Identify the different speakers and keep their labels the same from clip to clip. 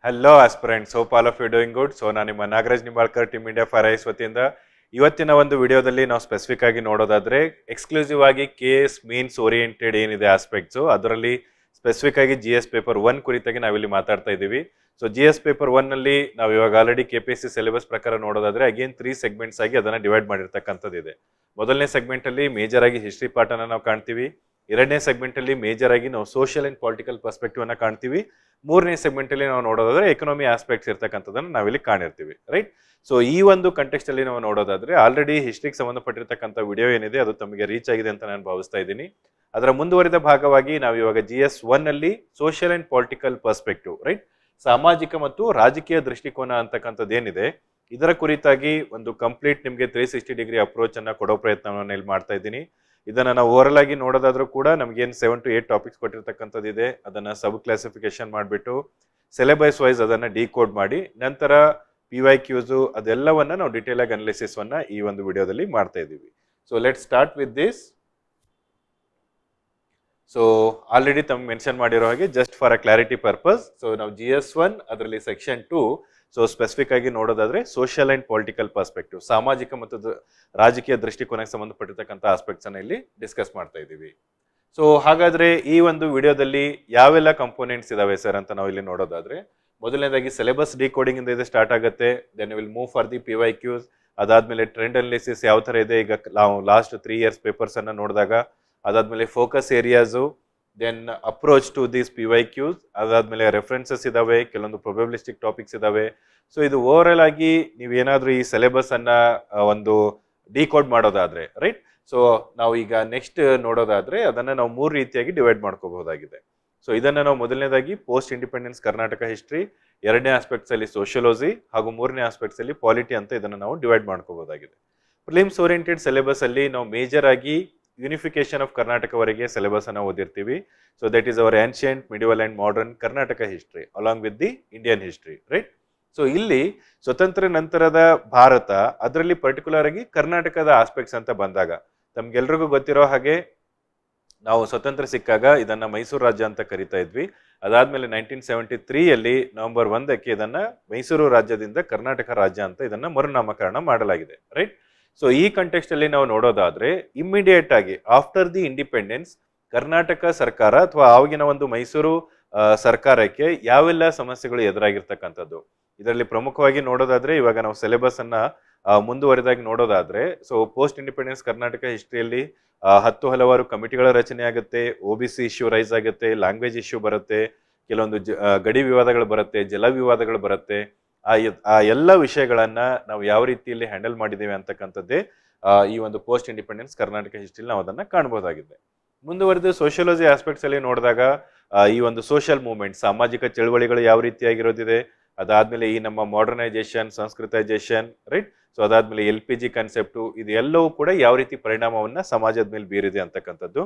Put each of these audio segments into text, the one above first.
Speaker 1: Hello aspirants, hope all of you doing good. So ನಾನು ನಿಮ್ಮ Nagaraj Nimbalkar team India for IAS ವತಿಯಿಂದ ಇವತ್ತಿನ ಒಂದು ವಿಡಿಯೋದಲ್ಲಿ ನಾವು ಸ್ಪೆಸಿಫಿಕ್ ಆಗಿ ನೋಡೋದಾದ್ರೆ ಎಕ್ಸ್ಕ್ಲೂಸಿವ್ ಆಗಿ ಕೇಸ್ ಮೀನ್ಸ್ ಓರಿಯೆಂಟೆಡ್ ಏನಿದೆ ಆಸ್ಪೆಕ್ಟ್ಸ್ ಅದರಲ್ಲಿ ಸ್ಪೆಸಿಫಿಕ್ ಆಗಿ GS ಪೇಪರ್ 1 ಕುರಿತಾಗಿ ನಾವಿಲ್ಲಿ ಮಾತಾಡ್ತಾ ಇದ್ದೀವಿ. ಸೊ GS ಪೇಪರ್ 1 ನಲ್ಲಿ ನಾವು ಇವಾಗ ಆಲ್ರೆಡಿ KPSC ಸಿಲೆಬಸ್ ಪ್ರಕಾರ ನೋಡೋದಾದ್ರೆ ಅಗೇನ್ 3 ಸೆಗ್ಮೆಂಟ್ಸ್ ಆಗಿ ಅದನ್ನ ಡಿವೈಡ್ ಮಾಡಿರ್ತಕ್ಕಂಥದ್ದು ಇದೆ. ಮೊದಲನೇ ಸೆಗ್ಮೆಂಟ್ ಅಲ್ಲಿ ಮೇಜರ್ ಆಗಿ ಹಿಸ್ಟ್ರಿ ಪಾರ್ಟ್ ಅನ್ನ ನಾವು ಕಾಣ್ತೀವಿ. ಎರಡನೇ ಸೆಗ್ಮೆಂಟ್ ಅಲ್ಲಿ ಮೇಜರ್ ಆಗಿ ನಾವು ಸೋಷಿಯಲ್ ಅಂಡ್ ಪೊಲಿಟಿಕಲ್ ಪರ್ಸ್ಪೆಕ್ಟಿವ್ ಅನ್ನ ಕಾಣ್ತೀವಿ. ಮೂರನೇ ಸೆಗ್ಮೆಂಟ್ ಅಲ್ಲಿ ನಾವು ನೋಡೋದಾದ್ರೆ ಎಕನಾಮಿ ಆಸ್ಪೆಕ್ಟ್ಸ್ ಇರ್ತಕ್ಕಂಥದ್ದನ್ನ ನಾವಿಲ್ಲಿ ಕಾಣಿರ್ತೀವಿ, ರೈಟ್. ಸೊ ಈ ಒಂದು ಕಂಟೆಕ್ಸ್ಟ್ ಅಲ್ಲಿ ನಾವು ನೋಡೋದಾದ್ರೆ ಆಲ್ರೆಡಿ ಹಿಸ್ಟ್ರಿಗೆ ಸಂಬಂಧಪಟ್ಟಿರ್ತಕ್ಕಂಥ ವಿಡಿಯೋ ಏನಿದೆ ಅದು ತಮಗೆ ರೀಚ್ ಆಗಿದೆ ಅಂತ ನಾನು ಭಾವಿಸ್ತಾ ಇದ್ದೀನಿ. ಅದರ ಮುಂದುವರಿದ ಭಾಗವಾಗಿ ನಾವು ಇವಾಗ GS 1 ಅಲ್ಲಿ social and political perspective, right, ಸಾಮಾಜಿಕ ಮತ್ತು ರಾಜಕೀಯ ದೃಷ್ಟಿಕೋನ ಅಂತಕ್ಕಂಥದ್ದು ಏನಿದೆ ಇದರ ಕುರಿತಾಗಿ ಒಂದು ಕಂಪ್ಲೀಟ್ ನಿಮಗೆ 360 ಡಿಗ್ರಿ ಅಪ್ರೋಚ್ ಅನ್ನ ಕೊಡೋ ಪ್ರಯತ್ನವನ್ನು ಇಲ್ಲಿ ಮಾಡ್ತಾ ಇದ್ದೀನಿ. ಇದನ್ನ ನಾವು ಓವರಲ್ ಆಗಿ ನೋಡೋದಾದ್ರೂ ಕೂಡ ನಮ್ಗೆ ಏನ್ 7 to 8 ಟಾಪಿಕ್ಸ್ ಕೊಟ್ಟಿರ್ತಕ್ಕಂಥದ್ದು ಇದೆ ಅದನ್ನ ಸಬ್ ಕ್ಲಾಸಿಫಿಕೇಶನ್ ಮಾಡಿಬಿಟ್ಟು ಸಿಲೆಬಸ್ ವೈಸ್ ಅದನ್ನ ಡಿಕೋಡ್ ಮಾಡಿ ನಂತರ PYQs ಅದೆಲ್ಲವನ್ನ ನಾವು ಡಿಟೇಲ್ ಆಗಿ ಅನಾಲಿಸಿಸ್ ವನ್ನ ಈ ಒಂದು ವಿಡಿಯೋದಲ್ಲಿ ಮಾಡ್ತಾ ಇದ್ದೀವಿ. So let start with this. So already ತಮ್ಮ ಮೆನ್ಷನ್ ಮಾಡಿರೋ ಹಾಗೆ just for a clarity purpose, so ನಾವು GS 1 ಅದರಲ್ಲಿ ಸೆಕ್ಷನ್ 2 ಸೊ ಸ್ಪೆಸಿಫಿಕ್ ಆಗಿ ನೋಡೋದಾದ್ರೆ ಸೋಷಿಯಲ್ ಅಂಡ್ ಪೊಲಿಟಿಕಲ್ ಪರ್ಸ್ಪೆಕ್ಟಿವ್ ಸಾಮಾಜಿಕ ಮತ್ತು ರಾಜಕೀಯ ದೃಷ್ಟಿಕೋನಕ್ಕೆ ಸಂಬಂಧಪಟ್ಟಿರ್ತಕ್ಕಂಥ ಆಸ್ಪೆಕ್ಟ್ಸ್ ಅನ್ನ ಇಲ್ಲಿ ಡಿಸ್ಕಸ್ ಮಾಡ್ತಾ ಇದ್ದೀವಿ. ಸೊ ಹಾಗಾದ್ರೆ ಈ ಒಂದು ವಿಡಿಯೋದಲ್ಲಿ ಯಾವೆಲ್ಲ ಕಂಪೋನೆಂಟ್ಸ್ ಇದಾವೆ ಸರ್ ಅಂತ ನಾವು ಇಲ್ಲಿ ನೋಡೋದಾದ್ರೆ ಮೊದಲನೇದಾಗಿ ಸಿಲೆಬಸ್ ಡಿಕೋಡಿಂಗ್ ಇಂದ ಇದು ಸ್ಟಾರ್ಟ್ ಆಗುತ್ತೆ. Then will move for the PYQs. ಅದಾದ್ಮೇಲೆ ಟ್ರೆಂಡ್ ಅನಾಲಿಸಿಸ್ ಯಾವ ತರ ಇದೆ ಈಗ ನಾವು ಲಾಸ್ಟ್ 3 years ಪೇಪರ್ಸ್ ಅನ್ನ ನೋಡಿದಾಗ, ಅದಾದ್ಮೇಲೆ focus areas, then approach to these PYQs, ಅದಾದ್ಮೇಲೆ ರೆಫರೆನ್ಸಸ್ ಇದಾವೆ, ಕೆಲವೊಂದು ಪ್ರೊಬೆಬಿಲಿಸ್ಟಿಕ್ ಟಾಪಿಕ್ಸ್ ಇದಾವೆ. ಸೊ ಇದು ಓವರ್ ಆಗಿ ನೀವೇನಾದ್ರೂ ಈ ಸಿಲೆಬಸ್ ಅನ್ನ ಒಂದು ಡಿಕೋಡ್ ಮಾಡೋದಾದ್ರೆ, ರೈಟ್, ಸೊ ನಾವು ಈಗ ನೆಕ್ಸ್ಟ್ ನೋಡೋದಾದ್ರೆ ಅದನ್ನ ನಾವು 3 ರೀತಿಯಾಗಿ ಡಿವೈಡ್ ಮಾಡ್ಕೋಬಹುದಾಗಿದೆ. ಸೊ ಇದನ್ನ ನಾವು ಮೊದಲನೇದಾಗಿ ಪೋಸ್ಟ್ ಇಂಡಿಪೆಂಡೆನ್ಸ್ ಕರ್ನಾಟಕ ಹಿಸ್ಟ್ರಿ, ಎರಡನೇ ಆಸ್ಪೆಕ್ಟ್ಸ್ ಅಲ್ಲಿ ಸೋಷಿಯೋಲಜಿ ಹಾಗೂ ಮೂರನೇ ಆಸ್ಪೆಕ್ಟ್ಸ್ ಅಲ್ಲಿ ಪಾಲಿಟಿ ಅಂತ ಇದನ್ನ ನಾವು ಡಿವೈಡ್ ಮಾಡ್ಕೋಬಹುದಾಗಿದೆ. ಪ್ರಿಲಿಮ್ಸ್ ಓರಿಯೆಂಟೆಡ್ ಸಿಲೆಬಸ್ ಅಲ್ಲಿ ನಾವು ಮೇಜರ್ ಆಗಿ ಯೂನಿಫಿಕೇಶನ್ ಆಫ್ ಕರ್ನಾಟಕವರೆಗೆ ಸಿಲೆಬಸ್ ಅನ್ನ ಓದಿರ್ತೀವಿ. So that is our ancient, medieval and modern Karnataka history along with the Indian history, right. So ಇಲ್ಲಿ ಸ್ವತಂತ್ರ ನಂತರದ ಭಾರತ ಅದರಲ್ಲಿ ಪರ್ಟಿಕ್ಯುಲರ್ ಆಗಿ ಕರ್ನಾಟಕದ ಆಸ್ಪೆಕ್ಟ್ಸ್ ಅಂತ ಬಂದಾಗ ತಮ್ಗೆಲ್ರಿಗೂ ಗೊತ್ತಿರೋ ಹಾಗೆ ನಾವು ಸ್ವತಂತ್ರ ಸಿಕ್ಕಾಗ ಇದನ್ನ ಮೈಸೂರು ರಾಜ್ಯ ಅಂತ ಕರಿತಾ ಇದ್ವಿ. ಅದಾದ್ಮೇಲೆ 1973 ಅಲ್ಲಿ ನವೆಂಬರ್ 1ಕ್ಕೆ ಇದನ್ನ ಮೈಸೂರು ರಾಜ್ಯದಿಂದ ಕರ್ನಾಟಕ ರಾಜ್ಯ ಅಂತ ಇದನ್ನ ಮರುನಾಮಕರಣ ಮಾಡಲಾಗಿದೆ, ರೈಟ್. ಸೊ ಈ ಕಂಟೆಕ್ಸ್ಟ್ ಅಲ್ಲಿ ನಾವು ನೋಡೋದಾದ್ರೆ ಇಮ್ಮಿಡಿಯೇಟ್ ಆಗಿ ಆಫ್ಟರ್ ದಿ ಇಂಡಿಪೆಂಡೆನ್ಸ್ ಕರ್ನಾಟಕ ಸರ್ಕಾರ ಅಥವಾ ಆವಾಗಿನ ಒಂದು ಮೈಸೂರು ಸರ್ಕಾರಕ್ಕೆ ಯಾವೆಲ್ಲ ಸಮಸ್ಯೆಗಳು ಎದುರಾಗಿರ್ತಕ್ಕಂಥದ್ದು ಇದರಲ್ಲಿ ಪ್ರಮುಖವಾಗಿ ನೋಡೋದಾದ್ರೆ ಇವಾಗ ನಾವು ಸಿಲೆಬಸ್ ಅನ್ನ ಮುಂದುವರೆದಾಗಿ ನೋಡೋದಾದ್ರೆ ಸೊ ಪೋಸ್ಟ್ ಇಂಡಿಪೆಂಡೆನ್ಸ್ ಕರ್ನಾಟಕ ಹಿಸ್ಟ್ರಿಯಲ್ಲಿ 10 ಹಲವಾರು ಕಮಿಟಿಗಳ ರಚನೆ ಆಗುತ್ತೆ, OBC ಇಶ್ಯೂ ರೈಸ್ ಆಗುತ್ತೆ, ಲ್ಯಾಂಗ್ವೇಜ್ ಇಶ್ಯೂ ಬರುತ್ತೆ, ಕೆಲವೊಂದು ಗಡಿ ವಿವಾದಗಳು ಬರುತ್ತೆ, ಜಲ ವಿವಾದಗಳು ಬರುತ್ತೆ. ಆ ಎಲ್ಲ ವಿಷಯಗಳನ್ನ ನಾವು ಯಾವ ರೀತಿಯಲ್ಲಿ ಹ್ಯಾಂಡಲ್ ಮಾಡಿದ್ದೇವೆ ಅಂತಕ್ಕಂಥದ್ದೇ ಈ ಒಂದು ಪೋಸ್ಟ್ ಇಂಡಿಪೆಂಡೆನ್ಸ್ ಕರ್ನಾಟಕ ಹಿಸ್ಟ್ರಿಯಲ್ಲಿ ನಾವು ಅದನ್ನ ಕಾಣಬಹುದಾಗಿದೆ. ಮುಂದುವರೆದು ಸೋಷಿಯಾಲಜಿ ಆಸ್ಪೆಕ್ಟ್ಸ್ ಅಲ್ಲಿ ನೋಡಿದಾಗ ಈ ಒಂದು ಸೋಷಿಯಲ್ ಮೂವ್ಮೆಂಟ್ ಸಾಮಾಜಿಕ ಚಳವಳಿಗಳು ಯಾವ ರೀತಿಯಾಗಿರೋದಿದೆ, ಅದಾದ್ಮೇಲೆ ಈ ನಮ್ಮ ಮಾಡರ್ನೈಸೇಷನ್, ಸಂಸ್ಕೃತೈಸೇಷನ್, ರೈಟ್. ಸೊ ಅದಾದ್ಮೇಲೆ LPG ಕಾನ್ಸೆಪ್ಟು ಇದು ಎಲ್ಲವೂ ಕೂಡ ಯಾವ ರೀತಿ ಪರಿಣಾಮವನ್ನ ಸಮಾಜದ ಮೇಲೆ ಬೀರಿದೆ ಅಂತಕ್ಕಂಥದ್ದು.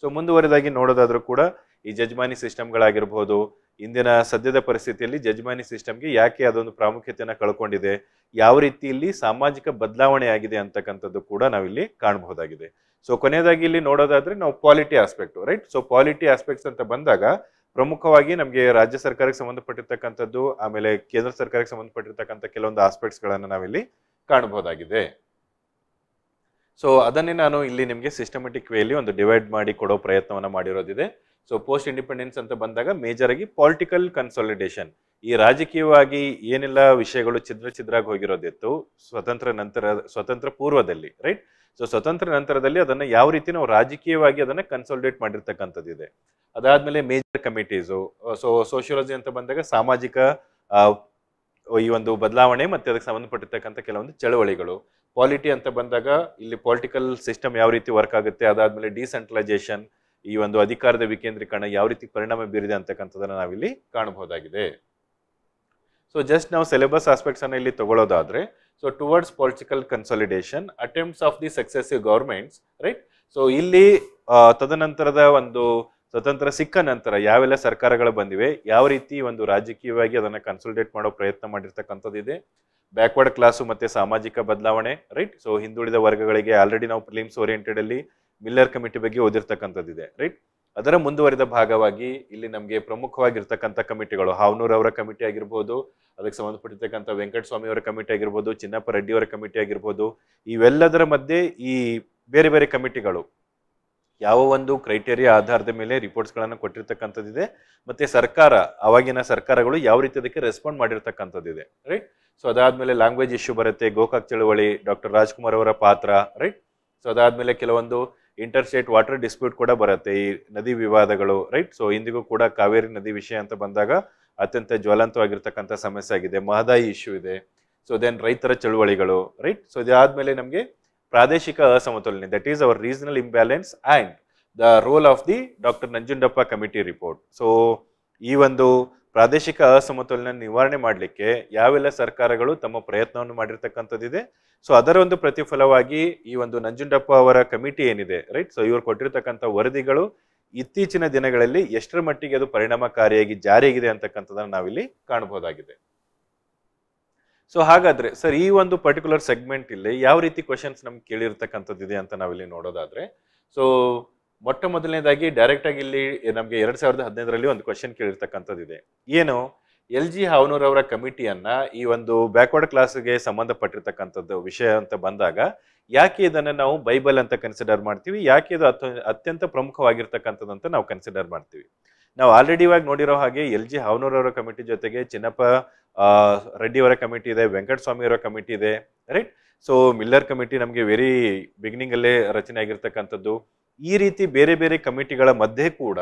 Speaker 1: ಸೊ ಮುಂದುವರೆದಾಗಿ ನೋಡೋದಾದ್ರೂ ಕೂಡ ಈ ಜಜ್ಮಾನಿ ಸಿಸ್ಟಮ್ಗಳಾಗಿರ್ಬೋದು, ಇಂದಿನ ಸದ್ಯದ ಪರಿಸ್ಥಿತಿಯಲ್ಲಿ ಜಜ್ಮಾನಿ ಸಿಸ್ಟಮ್ಗೆ ಯಾಕೆ ಅದೊಂದು ಪ್ರಾಮುಖ್ಯತೆಯನ್ನು ಕಳ್ಕೊಂಡಿದೆ, ಯಾವ ರೀತಿಯಲ್ಲಿ ಸಾಮಾಜಿಕ ಬದಲಾವಣೆ ಆಗಿದೆ ಅಂತಕ್ಕಂಥದ್ದು ಕೂಡ ನಾವಿಲ್ಲಿ ಕಾಣಬಹುದಾಗಿದೆ. ಸೊ ಕೊನೆಯದಾಗಿ ಇಲ್ಲಿ ನೋಡೋದಾದ್ರೆ ನಾವು polity aspect, right. So polity aspects ಅಂತ ಬಂದಾಗ ಪ್ರಮುಖವಾಗಿ ನಮಗೆ ರಾಜ್ಯ ಸರ್ಕಾರಕ್ಕೆ ಸಂಬಂಧಪಟ್ಟಿರ್ತಕ್ಕಂಥದ್ದು, ಆಮೇಲೆ ಕೇಂದ್ರ ಸರ್ಕಾರಕ್ಕೆ ಸಂಬಂಧಪಟ್ಟಿರ್ತಕ್ಕಂಥ ಕೆಲವೊಂದು ಆಸ್ಪೆಕ್ಟ್ಸ್ ಗಳನ್ನ ನಾವಿಲ್ಲಿ ಕಾಣಬಹುದಾಗಿದೆ. ಸೊ ಅದನ್ನೇ ನಾನು ಇಲ್ಲಿ ನಿಮಗೆ ಸಿಸ್ಟಮೆಟಿಕ್ ವೇಲಿ ಒಂದು ಡಿವೈಡ್ ಮಾಡಿ ಕೊಡೋ ಪ್ರಯತ್ನವನ್ನ ಮಾಡಿರೋದಿದೆ. ಸೊ ಪೋಸ್ಟ್ ಇಂಡಿಪೆಂಡೆನ್ಸ್ ಅಂತ ಬಂದಾಗ ಮೇಜರ್ ಆಗಿ ಪೊಲಿಟಿಕಲ್ ಕನ್ಸಾಲಿಡೇಷನ್, ಈ ರಾಜಕೀಯವಾಗಿ ಏನೆಲ್ಲ ವಿಷಯಗಳು ಛಿದ್ರಾಗಿ ಹೋಗಿರೋದಿತ್ತು ಸ್ವತಂತ್ರ ಪೂರ್ವದಲ್ಲಿ, ರೈಟ್. ಸೊ ಸ್ವತಂತ್ರ ನಂತರದಲ್ಲಿ ಅದನ್ನ ಯಾವ ರೀತಿ ನಾವು ರಾಜಕೀಯವಾಗಿ ಅದನ್ನ ಕನ್ಸಾಲಿಡೇಟ್ ಮಾಡಿರ್ತಕ್ಕಂಥದ್ದಿದೆ. ಅದಾದ್ಮೇಲೆ ಮೇಜರ್ ಕಮಿಟೀಸು, ಸೊ ಸೋಷಿಯಾಲಜಿ ಅಂತ ಬಂದಾಗ ಸಾಮಾಜಿಕ ಈ ಒಂದು ಬದಲಾವಣೆ ಮತ್ತೆ ಅದಕ್ಕೆ ಸಂಬಂಧಪಟ್ಟಿರ್ತಕ್ಕಂಥ ಕೆಲವೊಂದು ಚಳವಳಿಗಳು. ಪಾಲಿಟಿ ಅಂತ ಬಂದಾಗ ಇಲ್ಲಿ ಪೊಲಿಟಿಕಲ್ ಸಿಸ್ಟಮ್ ಯಾವ ರೀತಿ ವರ್ಕ್ ಆಗುತ್ತೆ, ಅದಾದ್ಮೇಲೆ ಡಿಸೆಂಟ್ರಲೈಸೇಷನ್, ಈ ಒಂದು ಅಧಿಕಾರದ ವಿಕೇಂದ್ರೀಕರಣ ಯಾವ ರೀತಿ ಪರಿಣಾಮ ಬೀರಿದೆ ಅಂತಕ್ಕಂಥದ್ದನ್ನ ನಾವಿಲ್ಲಿ ಕಾಣಬಹುದಾಗಿದೆ. ಸೊ ಜಸ್ಟ್ ನಾವು ಸಿಲೆಬಸ್ ಆಸ್ಪೆಕ್ಟ್ಸ್ ಅನ್ನ ಇಲ್ಲಿ ತಗೊಳ್ಳೋದಾದ್ರೆ so towards political consolidation attempts of the successive governments, right. So ಇಲ್ಲಿ ತದನಂತರದ ಒಂದು ಸ್ವತಂತ್ರ ಸಿಕ್ಕ ನಂತರ ಯಾವೆಲ್ಲ ಸರ್ಕಾರಗಳು ಬಂದಿವೆ, ಯಾವ ರೀತಿ ಒಂದು ರಾಜಕೀಯವಾಗಿ ಅದನ್ನ ಕನ್ಸಾಲಿಡೇಟ್ ಮಾಡೋ ಪ್ರಯತ್ನ ಮಾಡಿರ್ತಕ್ಕಂಥದ್ದಿದೆ. ಬ್ಯಾಕ್ವರ್ಡ್ ಕ್ಲಾಸು ಮತ್ತೆ ಸಾಮಾಜಿಕ ಬದಲಾವಣೆ, ರೈಟ್. ಸೊ ಹಿಂದುಳಿದ ವರ್ಗಗಳಿಗೆ ಆಲ್ರೆಡಿ ನಾವು ಪ್ರಿಲಿಮ್ಸ್ ಓರಿಯೆಂಟೆಡ್ ಅಲ್ಲಿ ಮಿಲ್ಲರ್ ಕಮಿಟಿ ಬಗ್ಗೆ ಓದಿರ್ತಕ್ಕಂಥದ್ದಿದೆ, ರೈಟ್. ಅದರ ಮುಂದುವರಿದ ಭಾಗವಾಗಿ ಇಲ್ಲಿ ನಮಗೆ ಪ್ರಮುಖವಾಗಿರ್ತಕ್ಕಂಥ ಕಮಿಟಿಗಳು, ಹಾವನೂರ್ ಅವರ ಕಮಿಟಿ ಆಗಿರ್ಬೋದು, ಅದಕ್ಕೆ ಸಂಬಂಧಪಟ್ಟಿರ್ತಕ್ಕಂಥ ವೆಂಕಟಸ್ವಾಮಿ ಅವರ ಕಮಿಟಿ ಆಗಿರ್ಬೋದು, ಚಿನ್ನಪ್ಪ ರೆಡ್ಡಿ ಅವರ ಕಮಿಟಿ ಆಗಿರ್ಬೋದು, ಇವೆಲ್ಲದರ ಮಧ್ಯೆ ಈ ಬೇರೆ ಬೇರೆ ಕಮಿಟಿಗಳು ಯಾವ ಒಂದು ಕ್ರೈಟೇರಿಯಾ ಆಧಾರದ ಮೇಲೆ ರಿಪೋರ್ಟ್ಸ್ ಗಳನ್ನು ಕೊಟ್ಟಿರ್ತಕ್ಕಂಥದ್ದಿದೆ, ಮತ್ತೆ ಸರ್ಕಾರ, ಅವಾಗಿನ ಸರ್ಕಾರಗಳು ಯಾವ ರೀತಿ ಅದಕ್ಕೆ ರೆಸ್ಪಾಂಡ್ ಮಾಡಿರ್ತಕ್ಕಂಥದ್ದಿದೆ, ರೈಟ್. ಸೊ ಅದಾದ್ಮೇಲೆ ಲ್ಯಾಂಗ್ವೇಜ್ ಇಶ್ಯೂ ಬರುತ್ತೆ, ಗೋಕಾಕ್ ಚಳವಳಿ, ಡಾಕ್ಟರ್ ರಾಜ್ಕುಮಾರ್ ಅವರ ಪಾತ್ರ, ರೈಟ್. ಸೊ ಅದಾದ್ಮೇಲೆ ಕೆಲವೊಂದು ಇಂಟರ್ ಸ್ಟೇಟ್ ವಾಟರ್ ಡಿಸ್ಪ್ಯೂಟ್ ಕೂಡ ಬರುತ್ತೆ, ಈ ನದಿ ವಿವಾದಗಳು, ರೈಟ್. ಸೊ ಇಂದಿಗೂ ಕೂಡ ಕಾವೇರಿ ನದಿ ವಿಷಯ ಅಂತ ಬಂದಾಗ ಅತ್ಯಂತ ಜ್ವಲಂತವಾಗಿರ್ತಕ್ಕಂಥ ಸಮಸ್ಯೆ ಆಗಿದೆ. ಮಹದಾಯಿ ಇಶ್ಯೂ ಇದೆ. ಸೊ ದೆನ್ ರೈತರ ಚಳುವಳಿಗಳು, ರೈಟ್. ಸೊ ಇದಾದ್ಮೇಲೆ ನಮಗೆ ಪ್ರಾದೇಶಿಕ ಅಸಮತೋಲನೆ, that is our regional imbalance and the role of the doctor Nanjundappa committee report. So ಈ ಒಂದು ಪ್ರಾದೇಶಿಕ ಅಸಮತೋಲನ ನಿವಾರಣೆ ಮಾಡಲಿಕ್ಕೆ ಯಾವೆಲ್ಲ ಸರ್ಕಾರಗಳು ತಮ್ಮ ಪ್ರಯತ್ನವನ್ನು ಮಾಡಿರ್ತಕ್ಕಂಥದ್ದಿದೆ, ಸೊ ಅದರ ಒಂದು ಪ್ರತಿಫಲವಾಗಿ ಈ ಒಂದು ನಂಜುಂಡಪ್ಪ ಅವರ ಕಮಿಟಿ ಏನಿದೆ, ರೈಟ್. ಸೊ ಇವರು ಕೊಟ್ಟಿರ್ತಕ್ಕಂಥ ವರದಿಗಳು ಇತ್ತೀಚಿನ ದಿನಗಳಲ್ಲಿ ಎಷ್ಟರ ಮಟ್ಟಿಗೆ ಅದು ಪರಿಣಾಮಕಾರಿಯಾಗಿ ಜಾರಿಯಾಗಿದೆ ಅಂತಕ್ಕಂಥದ್ದನ್ನು ನಾವಿಲ್ಲಿ ಕಾಣಬಹುದಾಗಿದೆ. ಸೊ ಹಾಗಾದ್ರೆ ಸರ್, ಈ ಒಂದು ಪರ್ಟಿಕ್ಯುಲರ್ ಸೆಗ್ಮೆಂಟ್ ಇಲ್ಲಿ ಯಾವ ರೀತಿ ಕ್ವಶನ್ಸ್ ನಮ್ಗೆ ಕೇಳಿರ್ತಕ್ಕಂಥದ್ದಿದೆ ಅಂತ ನಾವಿಲ್ಲಿ ನೋಡೋದಾದ್ರೆ, ಸೊ ಮೊಟ್ಟ ಮೊದಲನೇದಾಗಿ ಡೈರೆಕ್ಟ್ ಆಗಿ ಇಲ್ಲಿ ನಮಗೆ 2015ರಲ್ಲಿ ಒಂದು ಕ್ವಶನ್ ಕೇಳಿರ್ತಕ್ಕಂಥದ್ದಿದೆ. ಏನು, LG ಹಾವನೂರ್ ಅವರ ಕಮಿಟಿಯನ್ನ ಈ ಒಂದು ಬ್ಯಾಕ್ವರ್ಡ್ ಕ್ಲಾಸ್ಗೆ ಸಂಬಂಧಪಟ್ಟಿರ್ತಕ್ಕಂಥದ್ದು ವಿಷಯ ಅಂತ ಬಂದಾಗ ಯಾಕೆ ಇದನ್ನ ನಾವು ಬೈಬಲ್ ಅಂತ ಕನ್ಸಿಡರ್ ಮಾಡ್ತೀವಿ, ಯಾಕೆ ಇದು ಅತ್ಯಂತ ಪ್ರಮುಖವಾಗಿರ್ತಕ್ಕಂಥದ್ದು ಅಂತ ನಾವು ಕನ್ಸಿಡರ್ ಮಾಡ್ತೀವಿ. ನಾವು ಆಲ್ರೆಡಿ ಇವಾಗ ನೋಡಿರೋ ಹಾಗೆ LG ಹಾವನೂರ್ ಅವರ ಕಮಿಟಿ ಜೊತೆಗೆ ಚಿನ್ನಪ್ಪ ರೆಡ್ಡಿ ಅವರ ಕಮಿಟಿ ಇದೆ, ವೆಂಕಟಸ್ವಾಮಿ ಅವರ ಕಮಿಟಿ ಇದೆ, ರೈಟ್. ಸೊ ಮಿಲ್ಲರ್ ಕಮಿಟಿ ನಮಗೆ ವೆರಿ ಬಿಗಿನಿಂಗ್ ಅಲ್ಲೇ ರಚನೆ ಆಗಿರ್ತಕ್ಕಂಥದ್ದು. ಈ ರೀತಿ ಬೇರೆ ಬೇರೆ ಕಮಿಟಿಗಳ ಮಧ್ಯೆ ಕೂಡ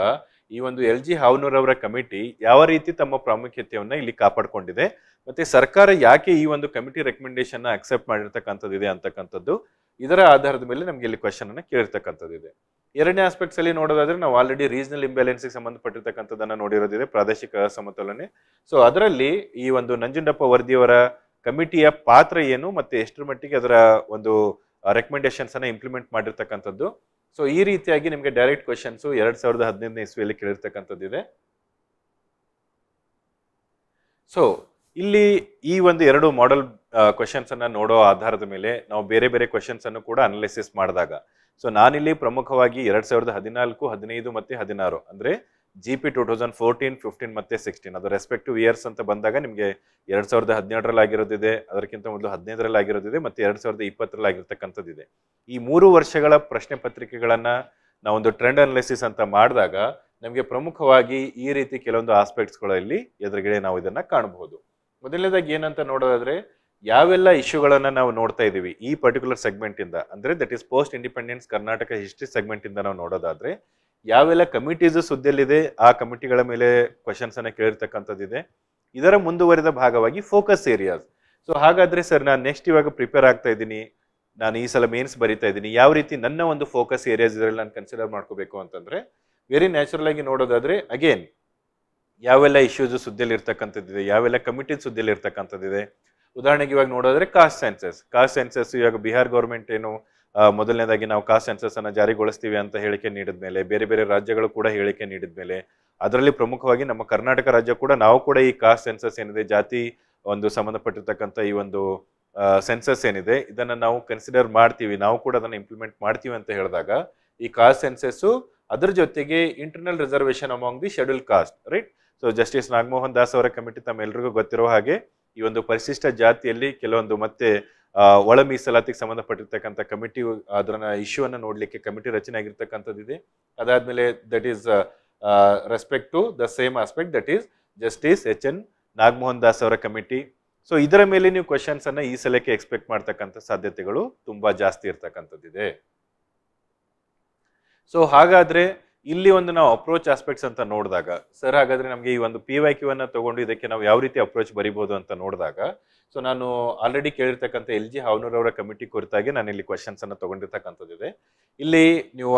Speaker 1: ಈ ಒಂದು LG ಹಾವನೂರ್ ಅವರ ಕಮಿಟಿ ಯಾವ ರೀತಿ ತಮ್ಮ ಪ್ರಾಮುಖ್ಯತೆಯನ್ನ ಇಲ್ಲಿ ಕಾಪಾಡಿಕೊಂಡಿದೆ, ಮತ್ತೆ ಸರ್ಕಾರ ಯಾಕೆ ಈ ಒಂದು ಕಮಿಟಿ ರೆಕಮೆಂಡೇಶನ್ ಅಕ್ಸೆಪ್ಟ್ ಮಾಡಿರ್ತಕ್ಕಂಥದ್ದಿದೆ ಅಂತಕ್ಕಂಥದ್ದು, ಇದರ ಆಧಾರದ ಮೇಲೆ ನಮ್ಗೆ ಇಲ್ಲಿ ಕ್ವಶನ್ ಅನ್ನ ಕೇಳಿರ್ತಕ್ಕಂಥದ್ದಿದೆ. ಎರಡನೇ ಆಸ್ಪೆಕ್ಟ್ಸ್ ಅಲ್ಲಿ ನೋಡೋದಾದ್ರೆ ನಾವು ಆಲ್ರೆಡಿ ರೀಜನಲ್ ಇಂಬ್ಯಾಲೆನ್ಸ್ಗೆ ಸಂಬಂಧಪಟ್ಟಿರ್ತಕ್ಕಂಥದ್ದನ್ನ ನೋಡಿರೋದಿದೆ, ಪ್ರಾದೇಶಿಕ ಅಸಮತೋಲನೆ. ಸೊ ಅದರಲ್ಲಿ ಈ ಒಂದು ನಂಜುಂಡಪ್ಪ ವರದಿಯವರ ಕಮಿಟಿಯ ಪಾತ್ರ ಏನು, ಮತ್ತೆ ಎಷ್ಟರ ಮಟ್ಟಿಗೆ ಅದರ ಒಂದು ರೆಕಮೆಂಡೇಶನ್ಸ್ ಅನ್ನ ಇಂಪ್ಲಿಮೆಂಟ್ ಮಾಡಿರ್ತಕ್ಕಂಥದ್ದು. ಸೊ ಈ ರೀತಿಯಾಗಿ ನಿಮಗೆ ಡೈರೆಕ್ಟ್ ಕ್ವಶನ್ಸ್ 2015ನೇ ಇಸ್ವಿಯಲ್ಲಿ ಕೇಳಿರ್ತಕ್ಕಂಥದ್ದಿದೆ. ಸೊ ಇಲ್ಲಿ ಈ ಒಂದು ಎರಡು ಮಾಡೆಲ್ ಕ್ವಶನ್ಸ್ ಅನ್ನ ನೋಡೋ ಆಧಾರದ ಮೇಲೆ ನಾವು ಬೇರೆ ಬೇರೆ ಕ್ವಶನ್ಸ್ ಅನ್ನು ಕೂಡ ಅನಾಲಿಸಿಸ್ ಮಾಡಿದಾಗ, ಸೊ ನಾನಿಲ್ಲಿ ಪ್ರಮುಖವಾಗಿ 2014, 15 ಮತ್ತೆ 16 ಅಂದ್ರೆ GP 2014, 15 ಮತ್ತೆ 16 ಅದು ರೆಸ್ಪೆಕ್ಟಿವ್ ಇಯರ್ಸ್ ಅಂತ ಬಂದಾಗ ನಿಮಗೆ 2017ರಲ್ಲಿ ಆಗಿರೋದಿದೆ, ಅದಕ್ಕಿಂತ ಮೊದಲು 15ರಲ್ಲಿ ಆಗಿರೋದಿದೆ, ಮತ್ತೆ 2020ರಲ್ಲಿ ಆಗಿರ್ತಕ್ಕಂಥದ್ದಿದೆ. ಈ 3 ವರ್ಷಗಳ ಪ್ರಶ್ನೆ ಪತ್ರಿಕೆಗಳನ್ನ ನಾವೊಂದು ಟ್ರೆಂಡ್ ಅನಾಲಿಸಿಸ್ ಅಂತ ಮಾಡಿದಾಗ ನಮಗೆ ಪ್ರಮುಖವಾಗಿ ಈ ರೀತಿ ಕೆಲವೊಂದು ಆಸ್ಪೆಕ್ಟ್ಸ್ಗಳಲ್ಲಿ ಎದುರುಗಡೆ ನಾವು ಇದನ್ನ ಕಾಣಬಹುದು. ಮೊದಲನೇದಾಗಿ ಏನಂತ ನೋಡೋದಾದ್ರೆ, ಯಾವೆಲ್ಲ ಇಶ್ಯೂಗಳನ್ನ ನಾವು ನೋಡ್ತಾ ಇದೀವಿ ಈ ಪರ್ಟಿಕ್ಯುಲರ್ ಸೆಗ್ಮೆಂಟ್ ಇಂದ, ಅಂದ್ರೆ that is post independence Karnataka history segment ಇಂದ ನಾವು ನೋಡೋದಾದ್ರೆ ಯಾವೆಲ್ಲ ಕಮಿಟೀಸ್ ಸುದ್ದಿಯಲ್ಲಿದೆ ಆ ಕಮಿಟಿಗಳ ಮೇಲೆ ಕ್ವಶನ್ಸ್ ಅನ್ನ ಕೇಳಿರ್ತಕ್ಕಂಥದ್ದಿದೆ. ಇದರ ಮುಂದುವರಿದ ಭಾಗವಾಗಿ ಫೋಕಸ್ ಏರಿಯಾಸ್. ಸೊ ಹಾಗಾದ್ರೆ ಸರ್, ನಾನು ನೆಕ್ಸ್ಟ್ ಇವಾಗ ಪ್ರಿಪೇರ್ ಆಗ್ತಾ ಇದ್ದೀನಿ, ನಾನು ಈ ಸಲ ಮೇನ್ಸ್ ಬರಿತಾ ಇದ್ದೀನಿ, ಯಾವ ರೀತಿ ನನ್ನ ಒಂದು ಫೋಕಸ್ ಏರಿಯಾಸ್ ಇದರಲ್ಲಿ ನಾನು ಕನ್ಸಿಡರ್ ಮಾಡ್ಕೋಬೇಕು ಅಂತಂದ್ರೆ, ವೆರಿ ನ್ಯಾಚುರಲ್ ಆಗಿ ನೋಡೋದಾದ್ರೆ ಅಗೇನ್ ಯಾವೆಲ್ಲ ಇಶ್ಯೂಸ್ ಸುದ್ದಿಯಲ್ಲಿ ಇರ್ತಕ್ಕಂಥದ್ದಿದೆ, ಯಾವೆಲ್ಲ ಕಮಿಟಿ ಸುದ್ದಿಯಲ್ಲಿ ಇರ್ತಕ್ಕಂಥದ್ದಿದೆ. ಉದಾಹರಣೆಗೆ ಇವಾಗ ನೋಡೋದ್ರೆ ಕಾಸ್ಟ್ ಸೆನ್ಸಸ್ ಇವಾಗ ಬಿಹಾರ್ ಗೌರ್ಮೆಂಟ್ ಏನು ಮೊದಲನೇದಾಗಿ ನಾವು ಕಾಸ್ಟ್ ಸೆನ್ಸಸ್ ಅನ್ನ ಜಾರಿಗೊಳಿಸ್ತೀವಿ ಅಂತ ಹೇಳಿಕೆ ನೀಡಿದ್ಮೇಲೆ, ಬೇರೆ ಬೇರೆ ರಾಜ್ಯಗಳು ಕೂಡ ಹೇಳಿಕೆ ನೀಡಿದ್ಮೇಲೆ, ಅದರಲ್ಲಿ ಪ್ರಮುಖವಾಗಿ ನಮ್ಮ ಕರ್ನಾಟಕ ರಾಜ್ಯ ಕೂಡ ನಾವು ಕೂಡ ಈ ಕಾಸ್ಟ್ ಸೆನ್ಸಸ್ ಏನಿದೆ, ಜಾತಿ ಒಂದು ಸಂಬಂಧಪಟ್ಟಿರ್ತಕ್ಕಂಥ ಈ ಒಂದು ಸೆನ್ಸಸ್ ಏನಿದೆ ಇದನ್ನ ನಾವು ಕನ್ಸಿಡರ್ ಮಾಡ್ತೀವಿ, ನಾವು ಕೂಡ ಅದನ್ನ ಇಂಪ್ಲಿಮೆಂಟ್ ಮಾಡ್ತೀವಿ ಅಂತ ಹೇಳಿದಾಗ ಈ ಕಾಸ್ಟ್ ಸೆನ್ಸಸ್ ಅದ್ರ ಜೊತೆಗೆ internal reservation among the schedule caste, right. So justice Nagamohan Das ಅವರ ಕಮಿಟಿ ತಮ್ಮೆಲ್ಲರಿಗೂ ಗೊತ್ತಿರೋ ಹಾಗೆ ಈ ಒಂದು ಪರಿಶಿಷ್ಟ ಜಾತಿಯಲ್ಲಿ ಕೆಲವೊಂದು ಮತ್ತೆ ಒಳ ಮೀಸಲಾತಿಗೆ ಸಂಬಂಧಪಟ್ಟಿರ್ತಕ್ಕಂಥ ಕಮಿಟಿ ಅದನ್ನ ಇಶ್ಯೂ ಅನ್ನ ನೋಡ್ಲಿಕ್ಕೆ ಕಮಿಟಿ ರಚನೆ ಆಗಿರ್ತಕ್ಕಂಥದ್ದಿದೆ. ಅದಾದ್ಮೇಲೆ that is respect to the same aspect, that is justice HN Nagamohan Das ಅವರ ಕಮಿಟಿ. ಸೊ ಇದರ ಮೇಲೆ ನೀವು ಕ್ವಶನ್ಸ್ ಅನ್ನ ಈ ಸಲಕ್ಕೆ ಎಕ್ಸ್ಪೆಕ್ಟ್ ಮಾಡ್ತಕ್ಕಂಥ ಸಾಧ್ಯತೆಗಳು ತುಂಬಾ ಜಾಸ್ತಿ ಇರ್ತಕ್ಕಂಥದ್ದಿದೆ. ಸೊ ಹಾಗಾದ್ರೆ ಇಲ್ಲಿ ಒಂದು ನಾವು ಅಪ್ರೋಚ್ ಆಸ್ಪೆಕ್ಟ್ಸ್ ಅಂತ ನೋಡಿದಾಗ, ಸರ್ ಹಾಗಾದ್ರೆ ನಮಗೆ ಈ ಒಂದು PYQ ಅನ್ನ ತಗೊಂಡು ಇದಕ್ಕೆ ನಾವು ಯಾವ ರೀತಿ ಅಪ್ರೋಚ್ ಬರಿಬಹುದು ಅಂತ ನೋಡಿದಾಗ, ಸೊ ನಾನು ಆಲ್ರೆಡಿ ಕೇಳಿರ್ತಕ್ಕಂಥ LG ಹಾವನೂರ್ ಅವರ ಕಮಿಟಿ ಕುರಿತಾಗಿ ನಾನು ಇಲ್ಲಿ ಕ್ವಶನ್ಸ್ ಅನ್ನ ತಗೊಂಡಿರ್ತಕ್ಕಂಥದ್ದಿದೆ. ಇಲ್ಲಿ ನೀವು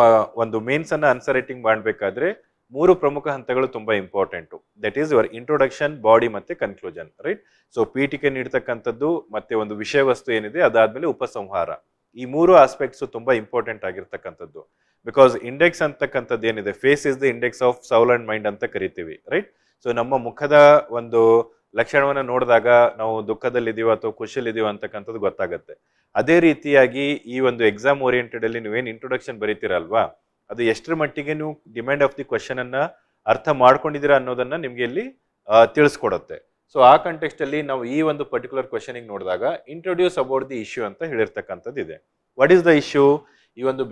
Speaker 1: ಒಂದು ಮೇನ್ಸ್ ಅನ್ನ ಆನ್ಸರ್ ರೈಟಿಂಗ್ ಮಾಡಬೇಕಾದ್ರೆ 3 ಪ್ರಮುಖ ಹಂತಗಳು ತುಂಬಾ important. That is your introduction, body ಮತ್ತೆ ಕನ್ಕ್ಲೂಷನ್, ರೈಟ್. ಸೊ ಪೀಠಿಕೆ ನೀಡ್ತಕ್ಕಂಥದ್ದು ಮತ್ತೆ ಒಂದು ವಿಷಯ ವಸ್ತು ಏನಿದೆ, ಅದಾದ್ಮೇಲೆ ಉಪಸಂಹಾರ. ಈ 3 ಆಸ್ಪೆಕ್ಟ್ಸ್ ತುಂಬಾ ಇಂಪಾರ್ಟೆಂಟ್ ಆಗಿರ್ತಕ್ಕಂಥದ್ದು. ಬಿಕಾಸ್ ಇಂಡೆಕ್ಸ್ ಅಂತಕ್ಕಂಥದ್ದು ಏನಿದೆ, face is the index of soul and mind ಅಂತ ಕರಿತೀವಿ, ರೈಟ್. ಸೊ ನಮ್ಮ ಮುಖದ ಒಂದು ಲಕ್ಷಣವನ್ನ ನೋಡಿದಾಗ ನಾವು ದುಃಖದಲ್ಲಿದ್ದೀವೋ ಅಥವಾ ಖುಷಿಯಲ್ಲಿದ್ದೀವೋ ಅಂತಕ್ಕಂಥದ್ದು ಗೊತ್ತಾಗುತ್ತೆ. ಅದೇ ರೀತಿಯಾಗಿ ಈ ಒಂದು ಎಕ್ಸಾಮ್ ಓರಿಯೆಂಟೆಡ್ ಅಲ್ಲಿ ನೀವೇನು ಇಂಟ್ರೊಡಕ್ಷನ್ ಬರೀತೀರಲ್ವಾ, ಅದು ಎಷ್ಟರ ಮಟ್ಟಿಗೆ ನೀವು ಡಿಮ್ಯಾಂಡ್ ಆಫ್ ದಿ ಕ್ವಶನ್ ಅನ್ನ ಅರ್ಥ ಮಾಡ್ಕೊಂಡಿದ್ದೀರಾ ಅನ್ನೋದನ್ನ ನಿಮ್ಗೆ ಇಲ್ಲಿ ತಿಳಿಸ್ಕೊಡುತ್ತೆ. ಸೊ ಆ ಕಂಟೆಕ್ಸ್ಟ್ ಅಲ್ಲಿ ನಾವು ಈ ಒಂದು ಪರ್ಟಿಕ್ಯುಲರ್ ಕ್ವಶನ್ ನೋಡಿದಾಗ ಇಂಟ್ರೊಡ್ಯೂಸ್ ಅಬೌಟ್ ದಿ ಇಶ್ಯೂ ಅಂತ ಹೇಳಿರ್ತಕ್ಕಂಥದ್ದು ಇದೆ. What is the issue? ಈ ಒಂದು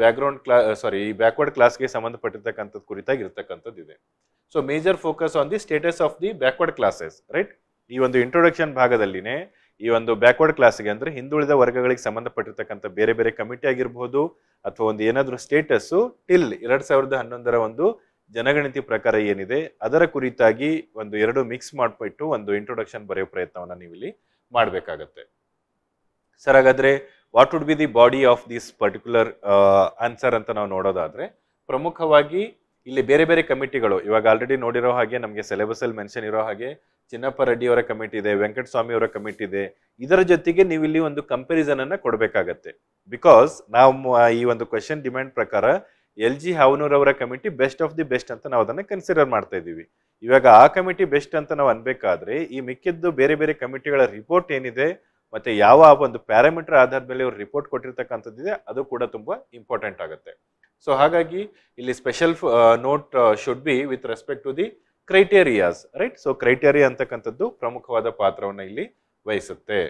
Speaker 1: ಈ ಬ್ಯಾಕ್ವರ್ಡ್ ಕ್ಲಾಸ್ಗೆ ಸಂಬಂಧಪಟ್ಟಿರ್ತಕ್ಕಂಥದ್ದು ಕುರಿತಾಗಿ ಇರ್ತಕ್ಕಂಥದ್ದು ಇದೆ. So major focus on the status of the backward classes, right? ಈ ಒಂದು ಇಂಟ್ರೊಡಕ್ಷನ್ ಭಾಗದಲ್ಲಿನೇ ಈ ಒಂದು ಬ್ಯಾಕ್ವರ್ಡ್ ಕ್ಲಾಸ್ಗೆ ಅಂದ್ರೆ ಹಿಂದುಳಿದ ವರ್ಗಗಳಿಗೆ ಸಂಬಂಧಪಟ್ಟಿರ್ತಕ್ಕಂಥ ಬೇರೆ ಬೇರೆ ಕಮಿಟಿ ಆಗಿರ್ಬೋದು ಅಥವಾ ಒಂದು ಏನಾದ್ರೂ ಸ್ಟೇಟಸ್ ಟಿಲ್ 2011 ಒಂದು ಜನಗಣತಿ ಪ್ರಕಾರ ಏನಿದೆ ಅದರ ಕುರಿತಾಗಿ ಒಂದು ಎರಡು ಮಿಕ್ಸ್ ಮಾಡ್ಬಿಟ್ಟು ಒಂದು ಇಂಟ್ರೊಡಕ್ಷನ್ ಬರೆಯೋ ಪ್ರಯತ್ನವನ್ನ ನೀವು ಇಲ್ಲಿ ಮಾಡಬೇಕಾಗತ್ತೆ. ಸರ್, ಹಾಗಾದ್ರೆ what would be the body of this particular answer ಅಂತ ನಾವು ನೋಡೋದಾದ್ರೆ, ಪ್ರಮುಖವಾಗಿ ಇಲ್ಲಿ ಬೇರೆ ಬೇರೆ ಕಮಿಟಿಗಳು ಇವಾಗ ಆಲ್ರೆಡಿ ನೋಡಿರೋ ಹಾಗೆ ನಮಗೆ ಸಿಲೆಬಸ್ ಅಲ್ಲಿ ಮೆನ್ಷನ್ ಇರೋ ಹಾಗೆ ಚಿನ್ನಪ್ಪ ರೆಡ್ಡಿ ಅವರ ಕಮಿಟಿ ಇದೆ, ವೆಂಕಟಸ್ವಾಮಿ ಅವರ ಕಮಿಟಿ ಇದೆ. ಇದರ ಜೊತೆಗೆ ನೀವು ಇಲ್ಲಿ ಒಂದು ಕಂಪ್ಯಾರಿಸನ್ ಅನ್ನ ಕೊಡಬೇಕಾಗತ್ತೆ. ಬಿಕಾಸ್ ನಾವು ಈ ಒಂದು ಕ್ವೆಶ್ಚನ್ ಡಿಮ್ಯಾಂಡ್ ಪ್ರಕಾರ LG ಹಾವನೂರ್ ಅವರ committee best of the best ಅಂತ ನಾವು ಅದನ್ನ ಕನ್ಸಿಡರ್ ಮಾಡ್ತಾ ಇದ್ದೀವಿ. ಇವಾಗ ಆ ಕಮಿಟಿ ಬೆಸ್ಟ್ ಅಂತ ನಾವು ಅನ್ಬೇಕಾದ್ರೆ ಈ ಮಿಕ್ಕಿದ್ದು ಬೇರೆ ಬೇರೆ ಕಮಿಟಿಗಳ ರಿಪೋರ್ಟ್ ಏನಿದೆ ಮತ್ತೆ ಯಾವ ಒಂದು ಪ್ಯಾರಾಮೀಟರ್ ಆಧಾರದ ಮೇಲೆ ಅವ್ರು ರಿಪೋರ್ಟ್ ಕೊಟ್ಟಿರ್ತಕ್ಕಂಥದ್ದಿದೆ ಅದು ಕೂಡ ತುಂಬಾ ಇಂಪಾರ್ಟೆಂಟ್ ಆಗುತ್ತೆ. ಸೊ ಹಾಗಾಗಿ ಇಲ್ಲಿ special note should be with respect to the criterias, right? So criteria ಅಂತಕ್ಕಂಥದ್ದು ಪ್ರಮುಖವಾದ ಪಾತ್ರವನ್ನ ಇಲ್ಲಿ ವಹಿಸುತ್ತೆ.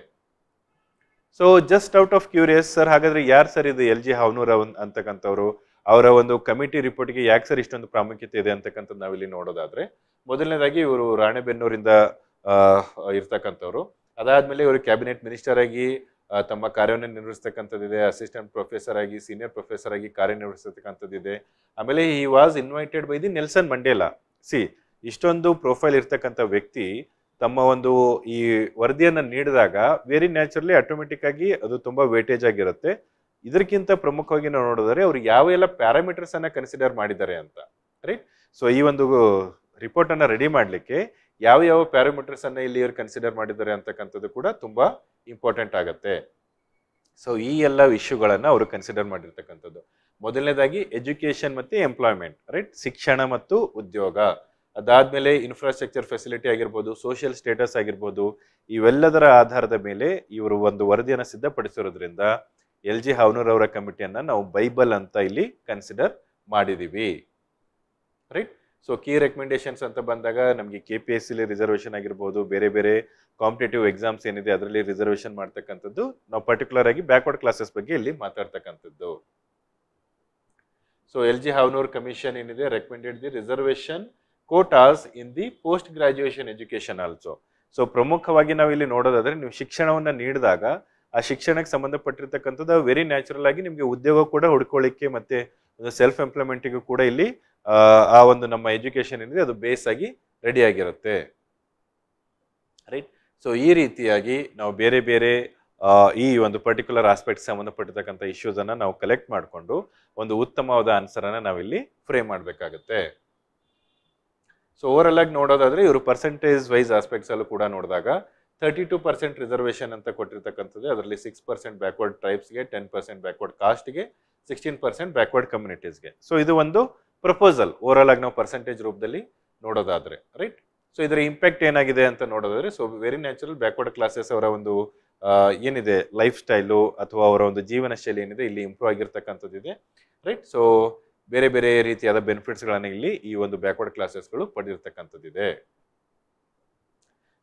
Speaker 1: So just out of curious, sir ಹಾಗಾದ್ರೆ ಯಾರು ಸರ್ ಇದು LG ಹಾವನೂರ್ ಅಂತಕ್ಕಂಥವ್ರು? ಅವರ ಒಂದು ಕಮಿಟಿ ರಿಪೋರ್ಟ್ಗೆ ಯಾಕೆ ಸರ್ ಇಷ್ಟೊಂದು ಪ್ರಾಮುಖ್ಯತೆ ಇದೆ ಅಂತಕ್ಕಂಥದ್ದು ನಾವಿಲ್ಲಿ ನೋಡೋದಾದ್ರೆ, ಮೊದಲನೇದಾಗಿ ಇವರು ರಾಣೆಬೆನ್ನೂರಿಂದ ಇರ್ತಕ್ಕಂಥವ್ರು. ಅದಾದ್ಮೇಲೆ ಇವರು ಕ್ಯಾಬಿನೆಟ್ ಮಿನಿಸ್ಟರ್ ಆಗಿ ತಮ್ಮ ಕಾರ್ಯವನ್ನು ನಿರ್ವಹಿಸ್ತಕ್ಕಂಥದ್ದಿದೆ. ಅಸಿಸ್ಟೆಂಟ್ ಪ್ರೊಫೆಸರ್ ಆಗಿ, ಸೀನಿಯರ್ ಪ್ರೊಫೆಸರ್ ಆಗಿ ಕಾರ್ಯನಿರ್ವಹಿಸ್ತಕ್ಕಂಥದ್ದಿದೆ. ಆಮೇಲೆ he was invited by the Nelson Mandela. ಇಷ್ಟೊಂದು ಪ್ರೊಫೈಲ್ ಇರ್ತಕ್ಕಂಥ ವ್ಯಕ್ತಿ ತಮ್ಮ ಒಂದು ಈ ವರದಿಯನ್ನ ನೀಡಿದಾಗ ವೆರಿ ನ್ಯಾಚುರಲಿ ಆಟೋಮೆಟಿಕ್ ಆಗಿ ಅದು ತುಂಬಾ ವೇಟೇಜ್ ಆಗಿರುತ್ತೆ. ಇದಕ್ಕಿಂತ ಪ್ರಮುಖವಾಗಿ ನಾವು ನೋಡಿದ್ರೆ ಅವ್ರು ಯಾವ ಎಲ್ಲ ಪ್ಯಾರಾಮೀಟರ್ಸ್ ಅನ್ನ ಕನ್ಸಿಡರ್ ಮಾಡಿದ್ದಾರೆ ಅಂತ, ರೈಟ್? ಸೊ ಈ ಒಂದು ರಿಪೋರ್ಟ್ ಅನ್ನ ರೆಡಿ ಮಾಡ್ಲಿಕ್ಕೆ ಯಾವ ಯಾವ ಪ್ಯಾರಾಮೀಟರ್ಸ್ ಅನ್ನ ಇಲ್ಲಿ ಇವ್ರು ಕನ್ಸಿಡರ್ ಮಾಡಿದ್ದಾರೆ ಅಂತಕ್ಕಂಥದ್ದು ಕೂಡ ತುಂಬಾ ಇಂಪಾರ್ಟೆಂಟ್ ಆಗುತ್ತೆ. ಸೊ ಈ ಎಲ್ಲ ಇಶ್ಯೂಗಳನ್ನ ಅವರು ಕನ್ಸಿಡರ್ ಮಾಡಿರ್ತಕ್ಕಂಥದ್ದು. ಮೊದಲನೇದಾಗಿ ಎಜುಕೇಶನ್ ಮತ್ತೆ ಎಂಪ್ಲಾಯ್ಮೆಂಟ್, ರೈಟ್? ಶಿಕ್ಷಣ ಮತ್ತು ಉದ್ಯೋಗ. ಅದಾದ್ಮೇಲೆ ಇನ್ಫ್ರಾಸ್ಟ್ರಕ್ಚರ್ ಫೆಸಿಲಿಟಿ ಆಗಿರ್ಬೋದು, ಸೋಷಿಯಲ್ ಸ್ಟೇಟಸ್ ಆಗಿರ್ಬೋದು, ಇವೆಲ್ಲದರ ಆಧಾರದ ಮೇಲೆ ಇವರು ಒಂದು ವರದಿಯನ್ನು ಸಿದ್ಧಪಡಿಸಿರೋದ್ರಿಂದ LG ಹಾವನೂರ್ ಅವರ ಕಮಿಟಿಯನ್ನ ನಾವು ಬೈಬಲ್ ಅಂತ ಇಲ್ಲಿ ಕನ್ಸಿಡರ್ ಮಾಡಿದೀವಿ, ರೈಟ್? ಸೊ ಕೀ ರೆಕಮೆಂಡೇಶನ್ಸ್ ಅಂತ ಬಂದಾಗ ನಮಗೆ KPSC ರಿಸರ್ವೇಶನ್ ಆಗಿರ್ಬೋದು, ಬೇರೆ ಬೇರೆ ಕಾಂಪಿಟೇಟಿವ್ ಎಕ್ಸಾಮ್ಸ್ ಏನಿದೆ ಅದರಲ್ಲಿ ರಿಸರ್ವೇಶನ್ ಮಾಡ್ತಕ್ಕಂಥದ್ದು. ನಾವು ಪರ್ಟಿಕ್ಯುಲರ್ ಆಗಿ ಬ್ಯಾಕ್ವರ್ಡ್ ಕ್ಲಾಸಸ್ ಬಗ್ಗೆ ಇಲ್ಲಿ ಮಾತಾಡ್ತಕ್ಕಂಥದ್ದು. ಸೊ LG ಹಾವನೂರ್ ಕಮಿಷನ್ ಏನಿದೆ recommended the reservation quotas in the post graduation education also. So ಪ್ರಮುಖವಾಗಿ ನಾವು ಇಲ್ಲಿ ನೋಡೋದಾದ್ರೆ, ನೀವು ಶಿಕ್ಷಣವನ್ನ ನೀಡಿದಾಗ ಆ ಶಿಕ್ಷಣಕ್ಕೆ ಸಂಬಂಧಪಟ್ಟಿರ್ತಕ್ಕಂಥದ್ದು ವೆರಿ ನ್ಯಾಚುರಲ್ ಆಗಿ ನಿಮಗೆ ಉದ್ಯೋಗ ಕೂಡ ಹುಡ್ಕೊಳ್ಳಿಕ್ಕೆ ಮತ್ತೆ ಒಂದು ಸೆಲ್ಫ್ ಎಂಪ್ಲಾಯ್ಮೆಂಟಿಗೂ ಕೂಡ ಇಲ್ಲಿ ಆ ಒಂದು ನಮ್ಮ ಎಜುಕೇಶನ್ ಏನಿದೆ ಅದು ಬೇಸ್ ಆಗಿ ರೆಡಿ ಆಗಿರುತ್ತೆ, ರೈಟ್? ಸೊ ಈ ರೀತಿಯಾಗಿ ನಾವು ಬೇರೆ ಬೇರೆ ಈ ಒಂದು ಪರ್ಟಿಕ್ಯುಲರ್ ಆಸ್ಪೆಕ್ಟ್ ಸಂಬಂಧಪಟ್ಟಿರ್ತಕ್ಕಂಥ ಇಶ್ಯೂಸ್ ಅನ್ನ ನಾವು ಕಲೆಕ್ಟ್ ಮಾಡಿಕೊಂಡು ಒಂದು ಉತ್ತಮವಾದ ಆನ್ಸರ್ ಅನ್ನ ನಾವಿಲ್ಲಿ ಫ್ರೇಮ್ ಮಾಡಬೇಕಾಗುತ್ತೆ. ಸೊ ಓವರ್ ಆಗಿ ನೋಡೋದಾದ್ರೆ ಇವರು ಪರ್ಸೆಂಟೇಜ್ ವೈಸ್ ಆಸ್ಪೆಕ್ಟ್ಸ್ ಅಲ್ಲೂ ಕೂಡ ನೋಡಿದಾಗ 32% ರಿಸರ್ವೇಶನ್ ಅಂತ ಕೊಟ್ಟಿರ್ತಕ್ಕಂಥದ್ದು. ಅದರಲ್ಲಿ 6% ಬ್ಯಾಕ್ವರ್ಡ್ ಟ್ರೈಬ್ಸ್ಗೆ, 10% ಬ್ಯಾಕ್ವರ್ಡ್ ಕಾಸ್ಟ್ಗೆ, 16% ಬ್ಯಾಕ್ವರ್ಡ್ ಕಮ್ಯುನಿಟೀಸ್ಗೆ. ಸೊ ಇದು ಒಂದು ಪ್ರಪೋಸಲ್ ಓವರ್ ಆಗಿ ನಾವು ಪರ್ಸೆಂಟೇಜ್ ರೂಪದಲ್ಲಿ ನೋಡೋದಾದ್ರೆ, ರೈಟ್? ಸೊ ಇದರ ಇಂಪ್ಯಾಕ್ಟ್ ಏನಾಗಿದೆ ಅಂತ ನೋಡೋದಾದ್ರೆ, so very natural backward classes ಅವರ ಒಂದು ಏನಿದೆ ಲೈಫ್ ಸ್ಟೈಲು ಅಥವಾ ಅವರ ಒಂದು ಜೀವನ ಶೈಲಿ ಏನಿದೆ ಇಲ್ಲಿ ಇಂಪ್ರೂವ್ ಆಗಿರ್ತಕ್ಕಂಥದ್ದಿದೆ, ರೈಟ್? ಸೊ ಬೇರೆ ಬೇರೆ ರೀತಿಯಾದ ಬೆನಿಫಿಟ್ಸ್ಗಳನ್ನು ಇಲ್ಲಿ ಈ ಒಂದು ಬ್ಯಾಕ್ವರ್ಡ್ ಕ್ಲಾಸಸ್ಗಳು ಪಡೆದಿರ್ತಕ್ಕಂಥದ್ದಿದೆ.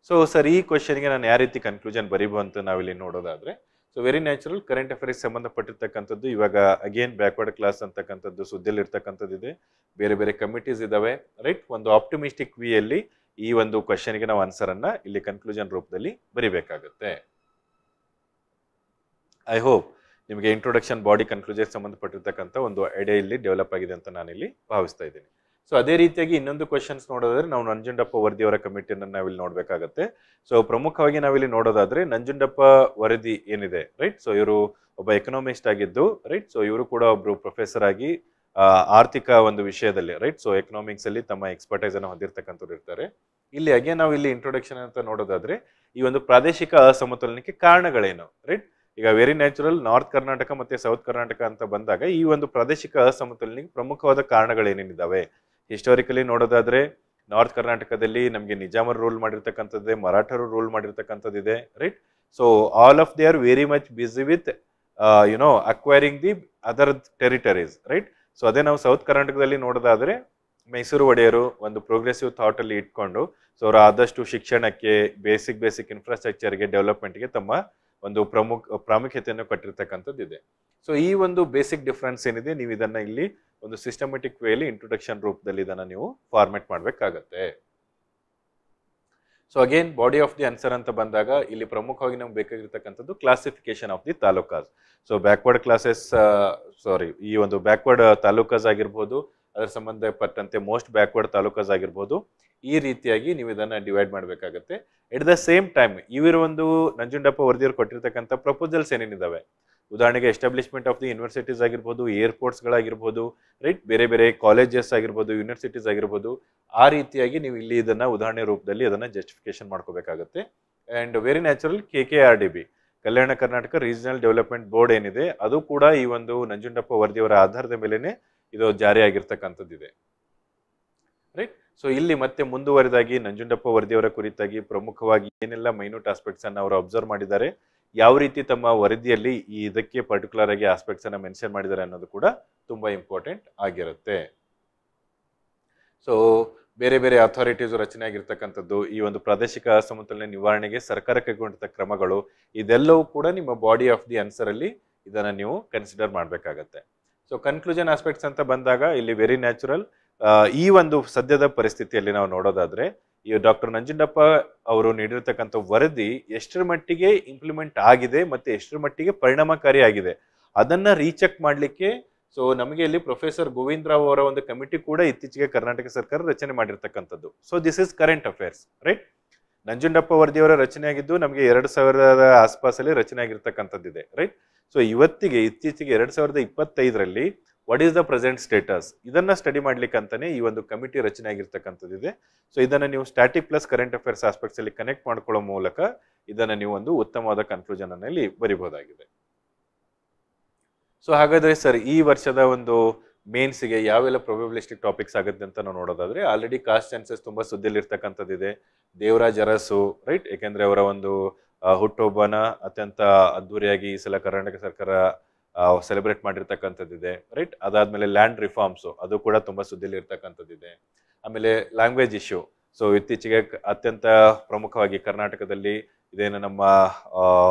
Speaker 1: ಸೊ ಸರ್, ಈ ಕ್ವಶನ್ಗೆ ನಾನು ಯಾವ ರೀತಿ ಕನ್ಕ್ಲೂಷನ್ ಬರೀಬೋ ಅಂತ ನಾವಿಲ್ಲಿ ನೋಡೋದಾದ್ರೆ, so very natural current affairs ಸಂಬಂಧಪಟ್ಟಿರ್ತಕ್ಕಂಥದ್ದು. ಇವಾಗ ಅಗೇನ್ ಬ್ಯಾಕ್ವರ್ಡ್ ಕ್ಲಾಸ್ ಅಂತಕ್ಕಂಥದ್ದು ಸುದ್ದಿಯಲ್ಲಿ ಇರ್ತಕ್ಕಂಥದ್ದಿದೆ, ಬೇರೆ ಬೇರೆ ಕಮಿಟೀಸ್ ಇದಾವೆ, ರೈಟ್? ಒಂದು ಆಪ್ಟಿಮಿಸ್ಟಿಕ್ ವಿಯಲ್ಲಿ ಈ ಒಂದು ಕ್ವಶನ್ಗೆ ನಾವು ಆನ್ಸರ್ ಅನ್ನ ಇಲ್ಲಿ ಕನ್ಕ್ಲೂಷನ್ ರೂಪದಲ್ಲಿ ಬರಿಬೇಕಾಗುತ್ತೆ. ಐ ಹೋಪ್ ನಿಮಗೆ ಇಂಟ್ರೊಡಕ್ಷನ್, ಬಾಡಿ, ಕನ್ಕ್ಲೂಷನ್ ಸಂಬಂಧಪಟ್ಟಿರ್ತಕ್ಕಂಥ ಒಂದು ಐಡಿಯಾ ಇಲ್ಲಿ ಡೆವಲಪ್ ಆಗಿದೆ ಅಂತ ನಾನಿಲ್ಲಿ ಭಾವಿಸ್ತಾ ಇದ್ದೀನಿ. ಸೊ ಅದೇ ರೀತಿಯಾಗಿ ಇನ್ನೊಂದು ಕ್ವಶನ್ಸ್ ನೋಡೋದಾದ್ರೆ, ನಾವು ನಂಜುಂಡಪ್ಪ ವರದಿ ಅವರ ಕಮಿಟಿಯನ್ನು ನಾವಿಲ್ಲಿ ನೋಡ್ಬೇಕಾಗತ್ತೆ. ಸೊ ಪ್ರಮುಖವಾಗಿ ನಾವಿಲ್ಲಿ ನೋಡೋದಾದ್ರೆ ನಂಜುಂಡಪ್ಪ ವರದಿ ಏನಿದೆ, ರೈಟ್? ಸೊ ಇವರು ಒಬ್ಬ ಎಕನಾಮಿಸ್ಟ್ ಆಗಿದ್ದು, ರೈಟ್? ಸೊ ಇವರು ಕೂಡ ಒಬ್ರು ಪ್ರೊಫೆಸರ್ ಆಗಿ ಆರ್ಥಿಕ ಒಂದು ವಿಷಯದಲ್ಲಿ, ರೈಟ್? ಸೊ ಎಕನಾಮಿಕ್ಸ್ ಅಲ್ಲಿ ತಮ್ಮ ಎಕ್ಸ್ಪರ್ಟೈಸ್ ಅನ್ನು ಹೊಂದಿರತಕ್ಕಂಥವ್ರು ಇರ್ತಾರೆ. ಇಲ್ಲಿ ಅಗೇನ್ ನಾವು ಇಲ್ಲಿ ಇಂಟ್ರೊಡಕ್ಷನ್ ಅಂತ ನೋಡೋದಾದ್ರೆ, ಈ ಒಂದು ಪ್ರಾದೇಶಿಕ ಅಸಮತೋಲನಕ್ಕೆ ಕಾರಣಗಳೇನು, ರೈಟ್? ಈಗ ವೆರಿ ನ್ಯಾಚುರಲ್ ನಾರ್ತ್ ಕರ್ನಾಟಕ ಮತ್ತೆ ಸೌತ್ ಕರ್ನಾಟಕ ಅಂತ ಬಂದಾಗ ಈ ಒಂದು ಪ್ರಾದೇಶಿಕ ಅಸಮತೋಲನಕ್ಕೆ ಪ್ರಮುಖವಾದ ಕಾರಣಗಳೇನೇನಿದ್ದಾವೆ? ಹಿಸ್ಟಾರಿಕಲಿ ನೋಡೋದಾದ್ರೆ ನಾರ್ತ್ ಕರ್ನಾಟಕದಲ್ಲಿ ನಮಗೆ ನಿಜಾಮರು ರೂಲ್ ಮಾಡಿರ್ತಕ್ಕಂಥದ್ದೇ, ಮರಾಠರು ರೂಲ್ ಮಾಡಿರ್ತಕ್ಕಂಥದ್ದಿದೆ, right? So all of they are very much busy with acquiring the other territories, right? So ಅದೇ ನಾವು ಸೌತ್ ಕರ್ನಾಟಕದಲ್ಲಿ ನೋಡೋದಾದ್ರೆ ಮೈಸೂರು ಒಡೆಯರು ಒಂದು ಪ್ರೋಗ್ರೆಸಿವ್ ಥಾಟ್ ಅಲ್ಲಿ ಇಟ್ಕೊಂಡು ಸೊ ಅವರು ಆದಷ್ಟು ಶಿಕ್ಷಣಕ್ಕೆ ಬೇಸಿಕ್ ಇನ್ಫ್ರಾಸ್ಟ್ರಕ್ಚರ್ಗೆ ಡೆವಲಪ್ಮೆಂಟ್ಗೆ ತಮ್ಮ ಒಂದು ಪ್ರಾಮುಖ್ಯತೆಯನ್ನು ಕೊಟ್ಟಿರ್ತಕ್ಕಂಥದ್ದು ಇದೆ. ಸೊ ಈ ಒಂದು ಬೇಸಿಕ್ ಡಿಫ್ರೆನ್ಸ್ ಏನಿದೆ, ನೀವು ಇದನ್ನ ಇಲ್ಲಿ ಒಂದು ಸಿಸ್ಟಮೆಟಿಕ್ ವೇಲಿ ಇಂಟ್ರೊಡಕ್ಷನ್ ರೂಪದಲ್ಲಿ ಇದನ್ನ ನೀವು ಫಾರ್ಮೆಟ್ ಮಾಡ್ಬೇಕಾಗತ್ತೆ. So again body of the answer ಅಂತ ಬಂದಾಗ ಇಲ್ಲಿ ಪ್ರಮುಖವಾಗಿ ನಮ್ಗೆ ಬೇಕಾಗಿರ್ತಕ್ಕಂಥದ್ದು classification of the talukas. So backward classes ಈ ಒಂದು ಬ್ಯಾಕ್ವರ್ಡ್ ತಾಲೂಕಾಸ್ ಆಗಿರ್ಬೋದು, ಅದರ ಸಂಬಂಧಪಟ್ಟಂತೆ ಮೋಸ್ಟ್ ಬ್ಯಾಕ್ವರ್ಡ್ ತಾಲೂಕಾಸ್ ಆಗಿರ್ಬೋದು, ಈ ರೀತಿಯಾಗಿ ನೀವು ಇದನ್ನ ಡಿವೈಡ್ ಮಾಡಬೇಕಾಗತ್ತೆ. ಎಟ್ ದ ಸೇಮ್ ಟೈಮ್ ಇವರು ಒಂದು ನಂಜುಂಡಪ್ಪ ವರದಿಯವರು ಕೊಟ್ಟಿರ್ತಕ್ಕಂಥ ಪ್ರಪೋಸಲ್ಸ್ ಏನೇನಿದಾವೆ, ಉದಾಹರಣೆಗೆ ಎಸ್ಟಾಬ್ಲಿಷ್ಮೆಂಟ್ ಆಫ್ ದಿ ಯೂನಿವರ್ಸಿಟೀಸ್ ಆಗಿರ್ಬೋದು, ಏರ್ಪೋರ್ಟ್ಸ್ಗಳಾಗಿರ್ಬೋದು, ರೈಟ್, ಬೇರೆ ಕಾಲೇಜಸ್ ಆಗಿರ್ಬೋದು, ಯೂನಿವರ್ಸಿಟೀಸ್ ಆಗಿರ್ಬೋದು, ಆ ರೀತಿಯಾಗಿ ನೀವು ಇಲ್ಲಿ ಇದನ್ನ ಉದಾಹರಣೆ ರೂಪದಲ್ಲಿ ಅದನ್ನ ಜಸ್ಟಿಫಿಕೇಶನ್ ಮಾಡ್ಕೋಬೇಕಾಗುತ್ತೆ. And very natural KKRDB, Kalyana Karnataka regional development board ಏನಿದೆ, ಅದು ಕೂಡ ಈ ಒಂದು ನಂಜುಂಡಪ್ಪ ವರದಿಯವರ ಆಧಾರದ ಮೇಲೆನೆ ಇದು ಜಾರಿಯಾಗಿರ್ತಕ್ಕಂಥದ್ದಿದೆ, ರೈಟ್. ಸೊ ಇಲ್ಲಿ ಮತ್ತೆ ಮುಂದುವರೆದಾಗಿ ನಂಜುಂಡಪ್ಪ ವರದಿಯವರ ಕುರಿತಾಗಿ ಪ್ರಮುಖವಾಗಿ ಏನೆಲ್ಲ ಮೈನ್ಯೂಟ್ ಆಸ್ಪೆಕ್ಟ್ಸ್ ಅನ್ನ ಅವರು ಅಬ್ಸರ್ವ್ ಮಾಡಿದ್ದಾರೆ, ಯಾವ ರೀತಿ ತಮ್ಮ ವರದಿಯಲ್ಲಿ ಇದಕ್ಕೆ ಪರ್ಟಿಕ್ಯುಲರ್ ಆಗಿ ಆಸ್ಪೆಕ್ಟ್ಸ್ ಅನ್ನ ಮೆನ್ಷನ್ ಮಾಡಿದ್ದಾರೆ ಅನ್ನೋದು ಕೂಡ ತುಂಬಾ ಇಂಪಾರ್ಟೆಂಟ್ ಆಗಿರುತ್ತೆ. ಸೊ ಬೇರೆ ಅಥಾರಿಟೀಸ್ ರಚನೆ ಆಗಿರ್ತಕ್ಕಂಥದ್ದು, ಈ ಒಂದು ಪ್ರಾದೇಶಿಕ ಅಸಮತೋಲನ ನಿವಾರಣೆಗೆ ಸರ್ಕಾರ ಕೈಗೊಂಡ ಕ್ರಮಗಳು, ಇದೆಲ್ಲವೂ ಕೂಡ ನಿಮ್ಮ ಬಾಡಿ ಆಫ್ ದಿ ಆನ್ಸರ್ ಅಲ್ಲಿ ಇದನ್ನ ನೀವು ಕನ್ಸಿಡರ್ ಮಾಡ್ಬೇಕಾಗತ್ತೆ. ಸೊ ಕನ್ಕ್ಲೂಷನ್ ಆಸ್ಪೆಕ್ಟ್ಸ್ ಅಂತ ಬಂದಾಗ ಇಲ್ಲಿ ವೆರಿ ನ್ಯಾಚುರಲ್, ಈ ಒಂದು ಸದ್ಯದ ಪರಿಸ್ಥಿತಿಯಲ್ಲಿ ನಾವು ನೋಡೋದಾದ್ರೆ ಈ ಡಾಕ್ಟರ್ ನಂಜುಂಡಪ್ಪ ಅವರು ನೀಡಿರ್ತಕ್ಕಂಥ ವರದಿ ಎಷ್ಟರ ಮಟ್ಟಿಗೆ ಇಂಪ್ಲಿಮೆಂಟ್ ಆಗಿದೆ ಮತ್ತೆ ಎಷ್ಟರ ಮಟ್ಟಿಗೆ ಪರಿಣಾಮಕಾರಿ ಆಗಿದೆ ಅದನ್ನ ರೀಚೆಕ್ ಮಾಡ್ಲಿಕ್ಕೆ ಸೊ ನಮಗೆ ಇಲ್ಲಿ ಪ್ರೊಫೆಸರ್ ಗೋವಿಂದ್ ರಾವ್ ಅವರ ಒಂದು ಕಮಿಟಿ ಕೂಡ ಇತ್ತೀಚೆಗೆ ಕರ್ನಾಟಕ ಸರ್ಕಾರ ರಚನೆ ಮಾಡಿರ್ತಕ್ಕಂಥದ್ದು. So this is current affairs, right. Nanjundappa ವರದಿಯವರ ರಚನೆ ಆಗಿದ್ದು ನಮಗೆ 2000ರ ಆಸ್ಪಾಸಲ್ಲಿ ರಚನೆ ಆಗಿರ್ತಕ್ಕಂಥದ್ದಿದೆ, ರೈಟ್. ಸೊ ಇತ್ತೀಚೆಗೆ 2025ರಲ್ಲಿ what is the present status, ಇದನ್ನ ಸ್ಟಡಿ ಮಾಡ್ಲಿಕ್ಕೆ ಅಂತಾನೆ ಈ ಒಂದು ಕಮಿಟಿ ರಚನೆ ಆಗಿರ್ತಕ್ಕಂಥದ್ದಿದೆ. ಸೊ ಇದನ್ನ ನೀವು static plus current affairs aspects ಅಲ್ಲಿ ಕನೆಕ್ಟ್ ಮಾಡ್ಕೊಳ್ಳೋ ಮೂಲಕ ಇದನ್ನ ನೀವು ಒಂದು ಉತ್ತಮವಾದ ಕನ್ಕ್ಲೂಷನ್ ಅನ್ನ ಇಲ್ಲಿ ಬರಿಬಹುದಾಗಿದೆ. ಸೊ ಹಾಗಾದ್ರೆ ಸರ್, ಈ ವರ್ಷದ ಒಂದು ಮೇನ್ಸ್ಗೆ ಯಾವೆಲ್ಲ ಪ್ರೊಬೆಬಿಲಿಸ್ಟಿಕ್ ಟಾಪಿಕ್ಸ್ ಆಗುತ್ತೆ ಅಂತ ನಾವು ನೋಡೋದಾದ್ರೆ, ಆಲ್ರೆಡಿ ಕಾಸ್ಟ್ ಸೆನ್ಸಸ್ ತುಂಬಾ ಸುದ್ದಿಯಲ್ಲಿ ಇರ್ತಕ್ಕಂಥದ್ದಿದೆ. ದೇವರಾಜ್ ಅರಸು, ರೈಟ್, ಯಾಕೆಂದ್ರೆ ಅವರ ಒಂದು ಹುಟ್ಟುಹಬ್ಬನ ಅತ್ಯಂತ ಅದ್ದೂರಿಯಾಗಿ ಈ ಸಲ ಕರ್ನಾಟಕ ಸರ್ಕಾರ ಸೆಲೆಬ್ರೇಟ್ ಮಾಡಿರ್ತಕ್ಕಂಥದ್ದಿದೆ, ರೈಟ್. ಅದಾದ್ಮೇಲೆ ಲ್ಯಾಂಡ್ ರಿಫಾರ್ಮ್ಸ್, ಅದು ಕೂಡ ತುಂಬಾ ಸುದ್ದಿಯಲ್ಲಿ ಇರ್ತಕ್ಕಂಥದ್ದಿದೆ. ಆಮೇಲೆ ಲ್ಯಾಂಗ್ವೇಜ್ ಇಶ್ಯೂ, ಸೊ ಇತ್ತೀಚೆಗೆ ಅತ್ಯಂತ ಪ್ರಮುಖವಾಗಿ ಕರ್ನಾಟಕದಲ್ಲಿ ಇದೇನು ನಮ್ಮ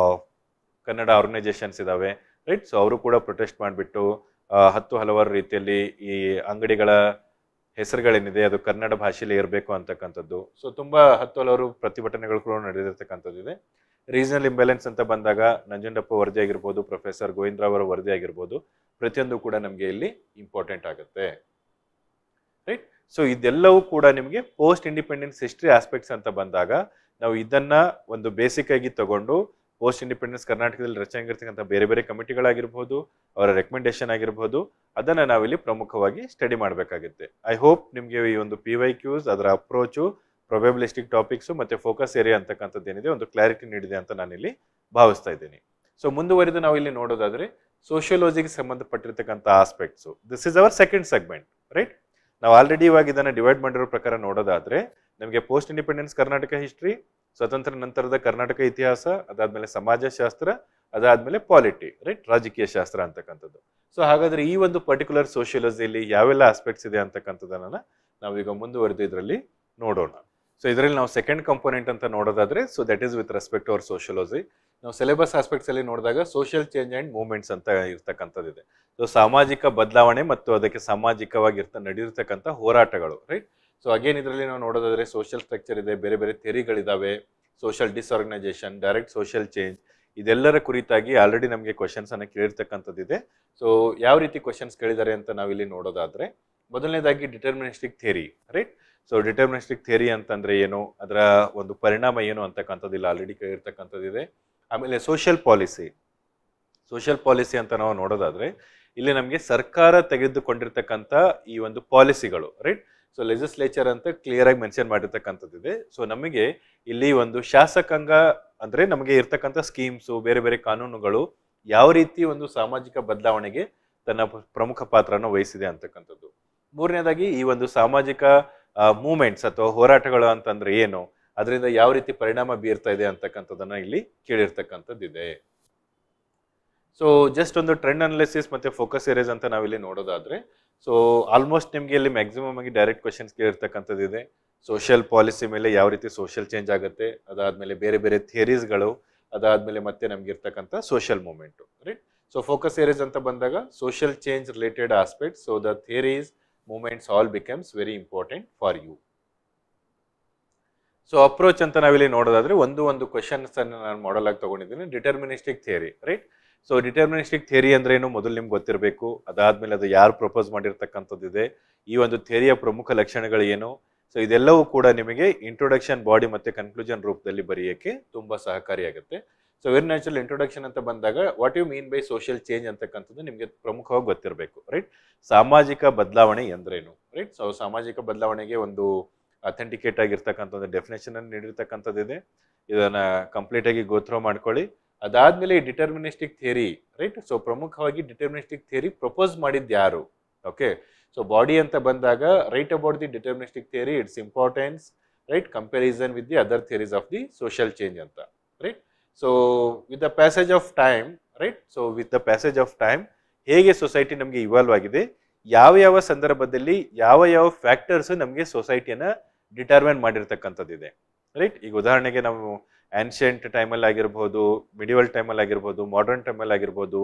Speaker 1: ಕನ್ನಡ ಆರ್ಗನೈಸೇಷನ್ಸ್ ಇದಾವೆ, ರೈಟ್. ಸೊ ಅವರು ಕೂಡ ಪ್ರೊಟೆಸ್ಟ್ ಮಾಡಿಬಿಟ್ಟು ಹಲವಾರು ರೀತಿಯಲ್ಲಿ ಈ ಅಂಗಡಿಗಳ ಹೆಸರುಗಳೇನಿದೆ ಅದು ಕನ್ನಡ ಭಾಷೆಯಲ್ಲಿ ಇರಬೇಕು ಅಂತಕ್ಕಂಥದ್ದು. ಸೊ ತುಂಬಾ ಹಲವಾರು ಪ್ರತಿಭಟನೆಗಳು ಕೂಡ ನಡೆದಿರ್ತಕ್ಕಂಥದ್ದಿದೆ. ರೀಜನಲ್ ಇಂಬ್ಯಾಲೆನ್ಸ್ ಅಂತ ಬಂದಾಗ ನಂಜುಂಡಪ್ಪ ವರದಿ ಆಗಿರ್ಬೋದು, ಪ್ರೊಫೆಸರ್ ಗೋವಿಂದ್ ರಾವ್ ಅವರ ವರದಿ ಆಗಿರ್ಬೋದು, ಪ್ರತಿಯೊಂದು ಕೂಡ ನಮಗೆ ಇಲ್ಲಿ ಇಂಪಾರ್ಟೆಂಟ್ ಆಗುತ್ತೆ, ರೈಟ್. ಸೊ ಇದೆಲ್ಲವೂ ಕೂಡ ನಿಮಗೆ ಪೋಸ್ಟ್ ಇಂಡಿಪೆಂಡೆನ್ಸ್ ಹಿಸ್ಟ್ರಿ ಆಸ್ಪೆಕ್ಟ್ಸ್ ಅಂತ ಬಂದಾಗ ನಾವು ಇದನ್ನ ಒಂದು ಬೇಸಿಕ್ ಆಗಿ ತಗೊಂಡು ಪೋಸ್ಟ್ ಇಂಡಿಪೆಂಡೆನ್ಸ್ ಕರ್ನಾಟಕದಲ್ಲಿ ರಚನೆ ಆಗಿರ್ತಕ್ಕಂಥ ಬೇರೆ ಕಮಿಟಿಗಳಾಗಿರ್ಬೋದು, ಅವರ ರೆಕಮೆಂಡೇಶನ್ ಆಗಿರ್ಬೋದು, ಅದನ್ನ ನಾವಿಲ್ಲಿ ಪ್ರಮುಖವಾಗಿ ಸ್ಟಡಿ ಮಾಡಬೇಕಾಗುತ್ತೆ. ಐ ಹೋಪ್ ನಿಮಗೆ ಈ ಒಂದು PYQs, ಅದರ ಅಪ್ರೋಚು, ಪ್ರೊಬೆಬಿಲಿಸ್ಟಿಕ್ ಟಾಪಿಕ್ಸ್ ಮತ್ತೆ ಫೋಕಸ್ ಏರಿಯಾ ಅಂತಕ್ಕಂಥದ್ದು ಏನಿದೆ ಒಂದು ಕ್ಲಾರಿಟಿ ನೀಡಿದೆ ಅಂತ ನಾನಿಲ್ಲಿ ಭಾವಿಸ್ತಾ ಇದ್ದೀನಿ. ಸೊ ಮುಂದುವರಿದು ನಾವು ಇಲ್ಲಿ ನೋಡೋದಾದ್ರೆ ಸೋಷಿಯಾಲಜಿಗೆ ಸಂಬಂಧಪಟ್ಟಿರ್ತಕ್ಕಂಥ aspects, this is our second segment, right. ನಾವು ಆಲ್ರೆಡಿ ಇವಾಗ ಇದನ್ನ ಡಿವೈಡ್ ಮಾಡಿರೋ ಪ್ರಕಾರ ನೋಡೋದಾದ್ರೆ ನಮಗೆ ಪೋಸ್ಟ್ ಇಂಡಿಪೆಂಡೆನ್ಸ್ ಕರ್ನಾಟಕ ಹಿಸ್ಟ್ರಿ, ಸ್ವತಂತ್ರ ನಂತರದ ಕರ್ನಾಟಕ ಇತಿಹಾಸ, ಅದಾದ್ಮೇಲೆ ಸಮಾಜಶಾಸ್ತ್ರ, ಅದಾದ್ಮೇಲೆ ಪಾಲಿಟಿ, ರೈಟ್, ರಾಜಕೀಯ ಶಾಸ್ತ್ರ ಅಂತಕ್ಕಂಥದ್ದು. ಸೊ ಹಾಗಾದ್ರೆ ಈ ಒಂದು ಪರ್ಟಿಕ್ಯುಲರ್ ಸೋಷಿಯಾಲಜಿಯಲ್ಲಿ ಯಾವೆಲ್ಲ ಆಸ್ಪೆಕ್ಟ್ಸ್ ಇದೆ ಅಂತಕ್ಕಂಥದ್ದನ್ನ ನಾವೀಗ ಮುಂದುವರೆದು ಇದರಲ್ಲಿ ನೋಡೋಣ. ಸೊ ಇದರಲ್ಲಿ ನಾವು ಸೆಕೆಂಡ್ ಕಂಪೋನೆಂಟ್ ಅಂತ ನೋಡೋದಾದ್ರೆ, so that is with respect our sociology. ನಾವು ಸಿಲೆಬಸ್ ಆಸ್ಪೆಕ್ಟ್ಸ್ ಅಲ್ಲಿ ನೋಡಿದಾಗ ಸೋಷಿಯಲ್ ಚೇಂಜ್ ಅಂಡ್ ಮೂವ್ಮೆಂಟ್ಸ್ ಅಂತ ಇರ್ತಕ್ಕಂಥದ್ದಿದೆ. ಸೊ ಸಾಮಾಜಿಕ ಬದಲಾವಣೆ ಮತ್ತು ಅದಕ್ಕೆ ಸಾಮಾಜಿಕವಾಗಿ ನಡೆದಿರ್ತಕ್ಕಂಥ ಹೋರಾಟಗಳು, ರೈಟ್. ಸೊ ಅಗೇನ್ ಇದರಲ್ಲಿ ನಾವು ನೋಡೋದಾದ್ರೆ ಸೋಷಿಯಲ್ ಸ್ಟ್ರಕ್ಚರ್ ಇದೆ, ಬೇರೆ ಥಿಯರಿಗಳಿದಾವೆ, ಸೋಷಿಯಲ್ ಡಿಸ್ಆರ್ಗನೈಸೇಷನ್, ಡೈರೆಕ್ಟ್ ಸೋಷಿಯಲ್ ಚೇಂಜ್, ಇದೆಲ್ಲರ ಕುರಿತಾಗಿ ಆಲ್ರೆಡಿ ನಮಗೆ ಕ್ವಶನ್ಸ್ ಅನ್ನ ಕೇಳಿರ್ತಕ್ಕಂಥದ್ದಿದೆ. ಸೊ ಯಾವ ರೀತಿ ಕ್ವಶನ್ಸ್ ಕೇಳಿದ್ದಾರೆ ಅಂತ ನಾವಿಲ್ಲಿ ನೋಡೋದಾದ್ರೆ, ಮೊದಲನೇದಾಗಿ deterministic theory, right. So deterministic theory ಅಂತಂದ್ರೆ ಏನು, ಅದರ ಒಂದು ಪರಿಣಾಮ ಏನು ಅಂತಕ್ಕಂಥದ್ದು ಇಲ್ಲಿ ಆಲ್ರೆಡಿ ಕೇಳಿರ್ತಕ್ಕಂಥದ್ದಿದೆ. ಆಮೇಲೆ ಸೋಷಿಯಲ್ ಪಾಲಿಸಿ ಅಂತ ನಾವು ನೋಡೋದಾದ್ರೆ ಇಲ್ಲಿ ನಮಗೆ ಸರ್ಕಾರ ತೆಗೆದುಕೊಂಡಿರ್ತಕ್ಕಂಥ ಈ ಒಂದು ಪಾಲಿಸಿಗಳು, ರೈಟ್. ಸೊ ಲೆಜಿಸ್ಲೇಚರ್ ಅಂತ ಕ್ಲಿಯರ್ ಆಗಿ ಮೆನ್ಷನ್ ಮಾಡಿರ್ತಕ್ಕಂಥದ್ದಿದೆ. ಸೊ ನಮಗೆ ಇಲ್ಲಿ ಒಂದು ಶಾಸಕಾಂಗ ಅಂದ್ರೆ ನಮಗೆ ಇರ್ತಕ್ಕಂಥ ಸ್ಕೀಮ್ಸು, ಬೇರೆ ಕಾನೂನುಗಳು ಯಾವ ರೀತಿ ಒಂದು ಸಾಮಾಜಿಕ ಬದಲಾವಣೆಗೆ ತನ್ನ ಪ್ರಮುಖ ಪಾತ್ರನ ವಹಿಸಿದೆ ಅಂತಕ್ಕಂಥದ್ದು. ಮೂರನೇದಾಗಿ ಈ ಒಂದು ಸಾಮಾಜಿಕ ಮೂವ್ಮೆಂಟ್ಸ್ ಅಥವಾ ಹೋರಾಟಗಳು ಅಂತಂದ್ರೆ ಏನು, ಅದರಿಂದ ಯಾವ ರೀತಿ ಪರಿಣಾಮ ಬೀರ್ತಾ ಇದೆ ಅಂತಕ್ಕಂಥದ್ದನ್ನ ಇಲ್ಲಿ ಕೇಳಿರ್ತಕ್ಕಂಥದ್ದಿದೆ. ಸೊ ಜಸ್ಟ್ ಒಂದು ಟ್ರೆಂಡ್ ಅನಾಲಿಸಿಸ್ ಮತ್ತೆ ಫೋಕಸ್ ಏರಿಯಾಸ್ ಅಂತ ನಾವಿಲ್ಲಿ ನೋಡೋದಾದ್ರೆ, ಸೊ ಆಲ್ಮೋಸ್ಟ್ ನಿಮಗೆ ಇಲ್ಲಿ ಮ್ಯಾಕ್ಸಿಮಮ್ ಆಗಿ ಡೈರೆಕ್ಟ್ ಕ್ವಶನ್ಸ್ ಕೇಳಿರ್ತಕ್ಕಂಥದ್ದಿದೆ. ಸೋಷಿಯಲ್ ಪಾಲಿಸಿ ಮೇಲೆ ಯಾವ ರೀತಿ ಸೋಷಿಯಲ್ ಚೇಂಜ್ ಆಗುತ್ತೆ, ಅದಾದ್ಮೇಲೆ ಬೇರೆ ಬೇರೆ ಥಿಯರೀಸ್ಗಳು, ಅದಾದ್ಮೇಲೆ ಮತ್ತೆ ನಮ್ಗೆ ಇರ್ತಕ್ಕಂಥ social movement, right. So focus areas ಅಂತ ಬಂದಾಗ social change related aspect, so the theories movements all becomes very important for you. So approach ಅಂತ ನಾವಿಲ್ಲಿ ನೋಡೋದಾದ್ರೆ ಒಂದು ಕ್ವಶನ್ಸ್ ಅನ್ನು ನಾನು ಮಾಡಲ್ ಆಗಿ ತಗೊಂಡಿದ್ದೀನಿ, deterministic theory, right. So deterministic theory ಅಂದ್ರೆ ಏನು ಮೊದಲು ನಿಮ್ಗೆ ಗೊತ್ತಿರಬೇಕು. ಅದಾದ್ಮೇಲೆ ಅದು ಯಾರು ಪ್ರಪೋಸ್ ಮಾಡಿರ್ತಕ್ಕಂಥದ್ದಿದೆ, ಈ ಒಂದು ಥಿಯರಿಯ ಪ್ರಮುಖ ಲಕ್ಷಣಗಳು ಏನು, ಸೊ ಇದೆಲ್ಲವೂ ಕೂಡ ನಿಮಗೆ ಇಂಟ್ರೊಡಕ್ಷನ್, ಬಾಡಿ ಮತ್ತೆ ಕನ್ಕ್ಲೂಷನ್ ರೂಪದಲ್ಲಿ ಬರೆಯೋಕ್ಕೆ ತುಂಬಾ ಸಹಕಾರಿಯಾಗುತ್ತೆ. ಸೊ ವೆರಿ ನ್ಯಾಚುರಲ್ ಇಂಟ್ರೊಡಕ್ಷನ್ ಅಂತ ಬಂದಾಗ what you mean by social change ಅಂತಕ್ಕಂಥದ್ದು ನಿಮಗೆ ಪ್ರಮುಖವಾಗಿ ಗೊತ್ತಿರಬೇಕು, ರೈಟ್. ಸಾಮಾಜಿಕ ಬದಲಾವಣೆ ಎಂದ್ರೇನು, ರೈಟ್. ಸೊ ಸಾಮಾಜಿಕ ಬದಲಾವಣೆಗೆ ಒಂದು ಅಥೆಂಟಿಕೇಟ್ ಆಗಿರ್ತಕ್ಕಂಥ ಒಂದು ಡೆಫಿನೇಷನ್ ಅನ್ನು ನೀಡಿರ್ತಕ್ಕಂಥದ್ದಿದೆ. ಇದನ್ನ ಕಂಪ್ಲೀಟ್ ಆಗಿ ಗೋತ್ರೋ ಮಾಡ್ಕೊಳ್ಳಿ. ಅದಾದ್ಮೇಲೆ ಈ ಡಿಟರ್ಮಿನಿಸ್ಟಿಕ್ ಥಿಯರಿ, ರೈಟ್. ಸೊ ಪ್ರಮುಖವಾಗಿ ಡಿಟರ್ಮಿನಿಸ್ಟಿಕ್ ಥಿಯರಿ ಪ್ರಪೋಸ್ ಮಾಡಿದ್ದು ಯಾರು, ಓಕೆ. ಸೊ ಬಾಡಿ ಅಂತ ಬಂದಾಗ right about the deterministic theory, its importance, right, comparison with the other theories of the social change ಅಂತ, right. So with the passage of time, right. So with the passage of time ಹೇಗೆ society ನಮಗೆ evolve ಆಗಿದೆ, ಯಾವ ಸಂದರ್ಭದಲ್ಲಿ ಯಾವ factors ನಮಗೆ ಸೊಸೈಟಿಯನ್ನ determine ಮಾಡಿರ್ತಕ್ಕಂಥದ್ದಿದೆ, right. ಈಗ ಉದಾಹರಣೆಗೆ ನಾವು ಆನ್ಷಿಯಂಟ್ ಟೈಮಲ್ಲಿ ಆಗಿರ್ಬೋದು, ಮಿಡಿವಲ್ ಟೈಮಲ್ಲಿ ಆಗಿರ್ಬೋದು, ಮಾಡರ್ನ್ ಟೈಮಲ್ಲಿ ಆಗಿರ್ಬೋದು,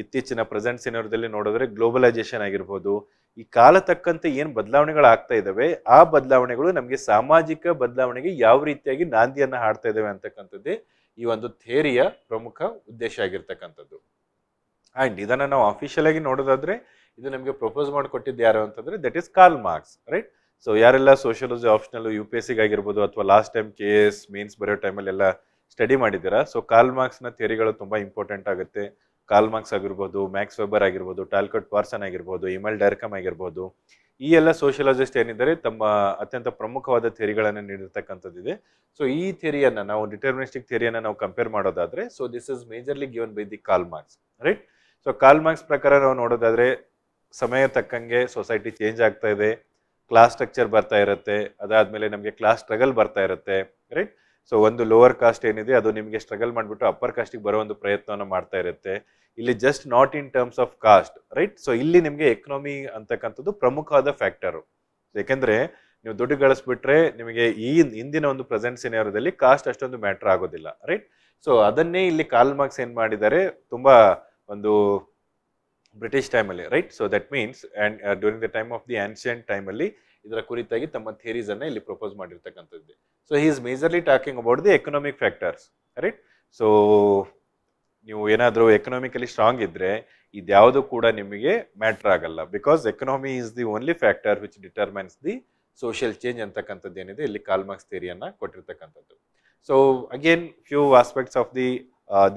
Speaker 1: ಇತ್ತೀಚಿನ ಪ್ರೆಸೆಂಟ್ ಸಿನಾರಿಯೋದಲ್ಲಿ ನೋಡಿದ್ರೆ ಗ್ಲೋಬಲೈಸೇಷನ್ ಆಗಿರ್ಬೋದು, ಈ ಕಾಲ ತಕ್ಕಂತೆ ಏನು ಬದಲಾವಣೆಗಳು ಆಗ್ತಾ ಇದಾವೆ, ಆ ಬದಲಾವಣೆಗಳು ನಮಗೆ ಸಾಮಾಜಿಕ ಬದಲಾವಣೆಗೆ ಯಾವ ರೀತಿಯಾಗಿ ನಾಂದಿಯನ್ನ ಹಾಡ್ತಾ ಇದಾವೆ ಅಂತಕ್ಕಂಥದ್ದೇ ಈ ಒಂದು ಥಿಯರಿಯ ಪ್ರಮುಖ ಉದ್ದೇಶ ಆಗಿರ್ತಕ್ಕಂಥದ್ದು. ಅಂಡ್ ಇದನ್ನ ನಾವು ಅಫಿಷಿಯಲ್ ಆಗಿ ನೋಡೋದಾದ್ರೆ ಇದು ನಮಗೆ ಪ್ರಪೋಸ್ ಮಾಡಿಕೊಟ್ಟಿದ್ದು ಯಾರು ಅಂತಂದ್ರೆ that is Karl Marx, right. So ಯಾರೆಲ್ಲ ಸೋಷಿಯಾಲಜಿ ಆಪ್ಷನಲ್ UPSC ಆಗಿರ್ಬೋದು ಅಥವಾ ಲಾಸ್ಟ್ ಟೈಮ್ KS ಮೀನ್ಸ್ ಬರೋ ಟೈಮಲ್ಲಿ ಎಲ್ಲ ಸ್ಟಡಿ ಮಾಡಿದ್ದೀರಾ, ಸೊ ಕಾರ್ಲ್ ಮಾರ್ಕ್ಸ್ನ ಥಿಯರಿಗಳು ತುಂಬಾ ಇಂಪಾರ್ಟೆಂಟ್ ಆಗುತ್ತೆ. ಕಾರ್ಲ್ ಮಾರ್ಕ್ಸ್ ಆಗಿರ್ಬೋದು, ಮ್ಯಾಕ್ಸ್ ವೆಬರ್ ಆಗಿರ್ಬೋದು, ಟಾಲ್ಕಟ್ ಪಾರ್ಸನ್ ಆಗಿರ್ಬೋದು, ಇಮೆಲ್ ಡರ್ಕಮ್ ಆಗಿರ್ಬೋದು, ಈ ಎಲ್ಲ ಸೋಷಿಯಾಲಜಿಸ್ಟ್ ಏನಿದ್ದಾರೆ ತಮ್ಮ ಅತ್ಯಂತ ಪ್ರಮುಖವಾದ ಥಿಯರಿಗಳನ್ನು ನೀಡಿರ್ತಕ್ಕಂಥದ್ದಿದೆ. ಸೊ ಈ ಥಿಯರಿಯನ್ನ ನಾವು ಡಿಟರ್ಮಿನಿಸ್ಟಿಕ್ ಥಿಯರಿಯನ್ನ ನಾವು ಕಂಪೇರ್ ಮಾಡೋದಾದ್ರೆ, so this is majorly given by the Karl Marx, right. So Karl Marx ಪ್ರಕಾರ ನಾವು ನೋಡೋದಾದ್ರೆ ಸಮಯ ತಕ್ಕಂಗೆ ಸೊಸೈಟಿ ಚೇಂಜ್ ಆಗ್ತಾ ಇದೆ, ಕ್ಲಾಸ್ ಸ್ಟ್ರಕ್ಚರ್ ಬರ್ತಾ ಇರುತ್ತೆ, ಅದಾದ್ಮೇಲೆ ನಮಗೆ ಕ್ಲಾಸ್ ಸ್ಟ್ರಗಲ್ ಬರ್ತಾ ಇರುತ್ತೆ, ರೈಟ್. ಸೊ ಒಂದು ಲೋವರ್ ಕಾಸ್ಟ್ ಏನಿದೆ ಅದು ನಿಮಗೆ ಸ್ಟ್ರಗಲ್ ಮಾಡಿಬಿಟ್ಟು ಅಪ್ಪರ್ ಕಾಸ್ಟಿಗೆ ಬರೋ ಒಂದು ಪ್ರಯತ್ನವನ್ನು ಮಾಡ್ತಾ ಇರುತ್ತೆ. ಇಲ್ಲಿ just not in terms of cost, right. So ಇಲ್ಲಿ ನಿಮಗೆ ಎಕನಾಮಿ ಅಂತಕ್ಕಂಥದ್ದು ಪ್ರಮುಖವಾದ ಫ್ಯಾಕ್ಟರು. ಯಾಕೆಂದ್ರೆ ನೀವು ದುಡ್ಡು ಗಳಿಸ್ಬಿಟ್ರೆ ನಿಮಗೆ ಈ ಇಂದಿನ ಒಂದು ಪ್ರೆಸೆಂಟ್ ಸಿನಾರಿಯೋದಲ್ಲಿ ಕಾಸ್ಟ್ ಅಷ್ಟೊಂದು ಮ್ಯಾಟರ್ ಆಗೋದಿಲ್ಲ, ರೈಟ್. ಸೊ ಅದನ್ನೇ ಇಲ್ಲಿ ಕಾರ್ಲ್ ಮಾರ್ಕ್ಸ್ ಏನ್ ಮಾಡಿದ್ದಾರೆ, ತುಂಬಾ ಒಂದು ಬ್ರಿಟಿಷ್ ಟೈಮಲ್ಲಿ, right. So that means and during the time of the ancient ಟೈಮಲ್ಲಿ ಇದರ ಕುರಿತಾಗಿ ತಮ್ಮ ಥಿಯರೀಸ್ ಅನ್ನ ಇಲ್ಲಿ ಪ್ರಪೋಸ್ ಮಾಡಿರ್ತಕ್ಕಂಥದ್ದು. So he is majorly talking about the economic factors, right. So ನೀವು ಏನಾದರೂ ಎಕನಾಮಿಕಲಿ ಸ್ಟ್ರಾಂಗ್ ಇದ್ರೆ ಇದ್ಯಾವುದು ಕೂಡ ನಿಮಗೆ ಮ್ಯಾಟರ್ ಆಗಲ್ಲ, because economy is the only factor which determines the social change ಅಂತಕ್ಕಂಥದ್ದು ಏನಿದೆ ಇಲ್ಲಿ ಕಾರ್ಲ್ ಮಾರ್ಕ್ಸ್ ಥಿಯರಿಯನ್ನ ಕೊಟ್ಟಿರ್ತಕ್ಕಂಥದ್ದು. So again few aspects of the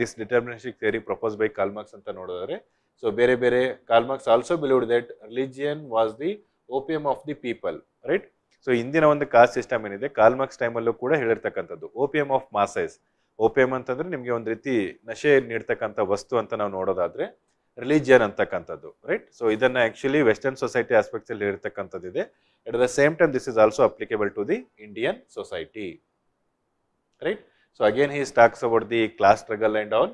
Speaker 1: this deterministic theory propose by Karl Marx ಅಂತ ನೋಡಿದ್ರೆ, ಸೊ ಬೇರೆ Karl Marx also believed that religion was the opium of the people, right. So ಇಂದಿನ ಒಂದು ಕಾಸ್ಟ್ ಸಿಸ್ಟಮ್ ಏನಿದೆ Karl Marx ಟೈಮಲ್ಲೂ ಕೂಡ ಹೇಳಿರ್ತಕ್ಕಂಥದ್ದು opium of masses. Opium ಅಂತಂದ್ರೆ ನಿಮಗೆ ಒಂದು ರೀತಿ ನಶೆ ನೀಡ್ತಕ್ಕಂಥ ವಸ್ತು ಅಂತ ನಾವು ನೋಡೋದಾದ್ರೆ ರಿಲಿಜಿಯನ್ ಅಂತಕ್ಕಂಥದ್ದು, ರೈಟ್. ಸೊ ಇದನ್ನ ಆಕ್ಚುಲಿ ವೆಸ್ಟರ್ನ್ ಸೊಸೈಟಿ ಆಸ್ಪೆಕ್ಟ್ಸ್ ಅಲ್ಲಿ ಇರತಕ್ಕಂಥದ್ದಿದೆ. At the same time this is also applicable to the Indian society, right. So again he talks about the class struggle and all.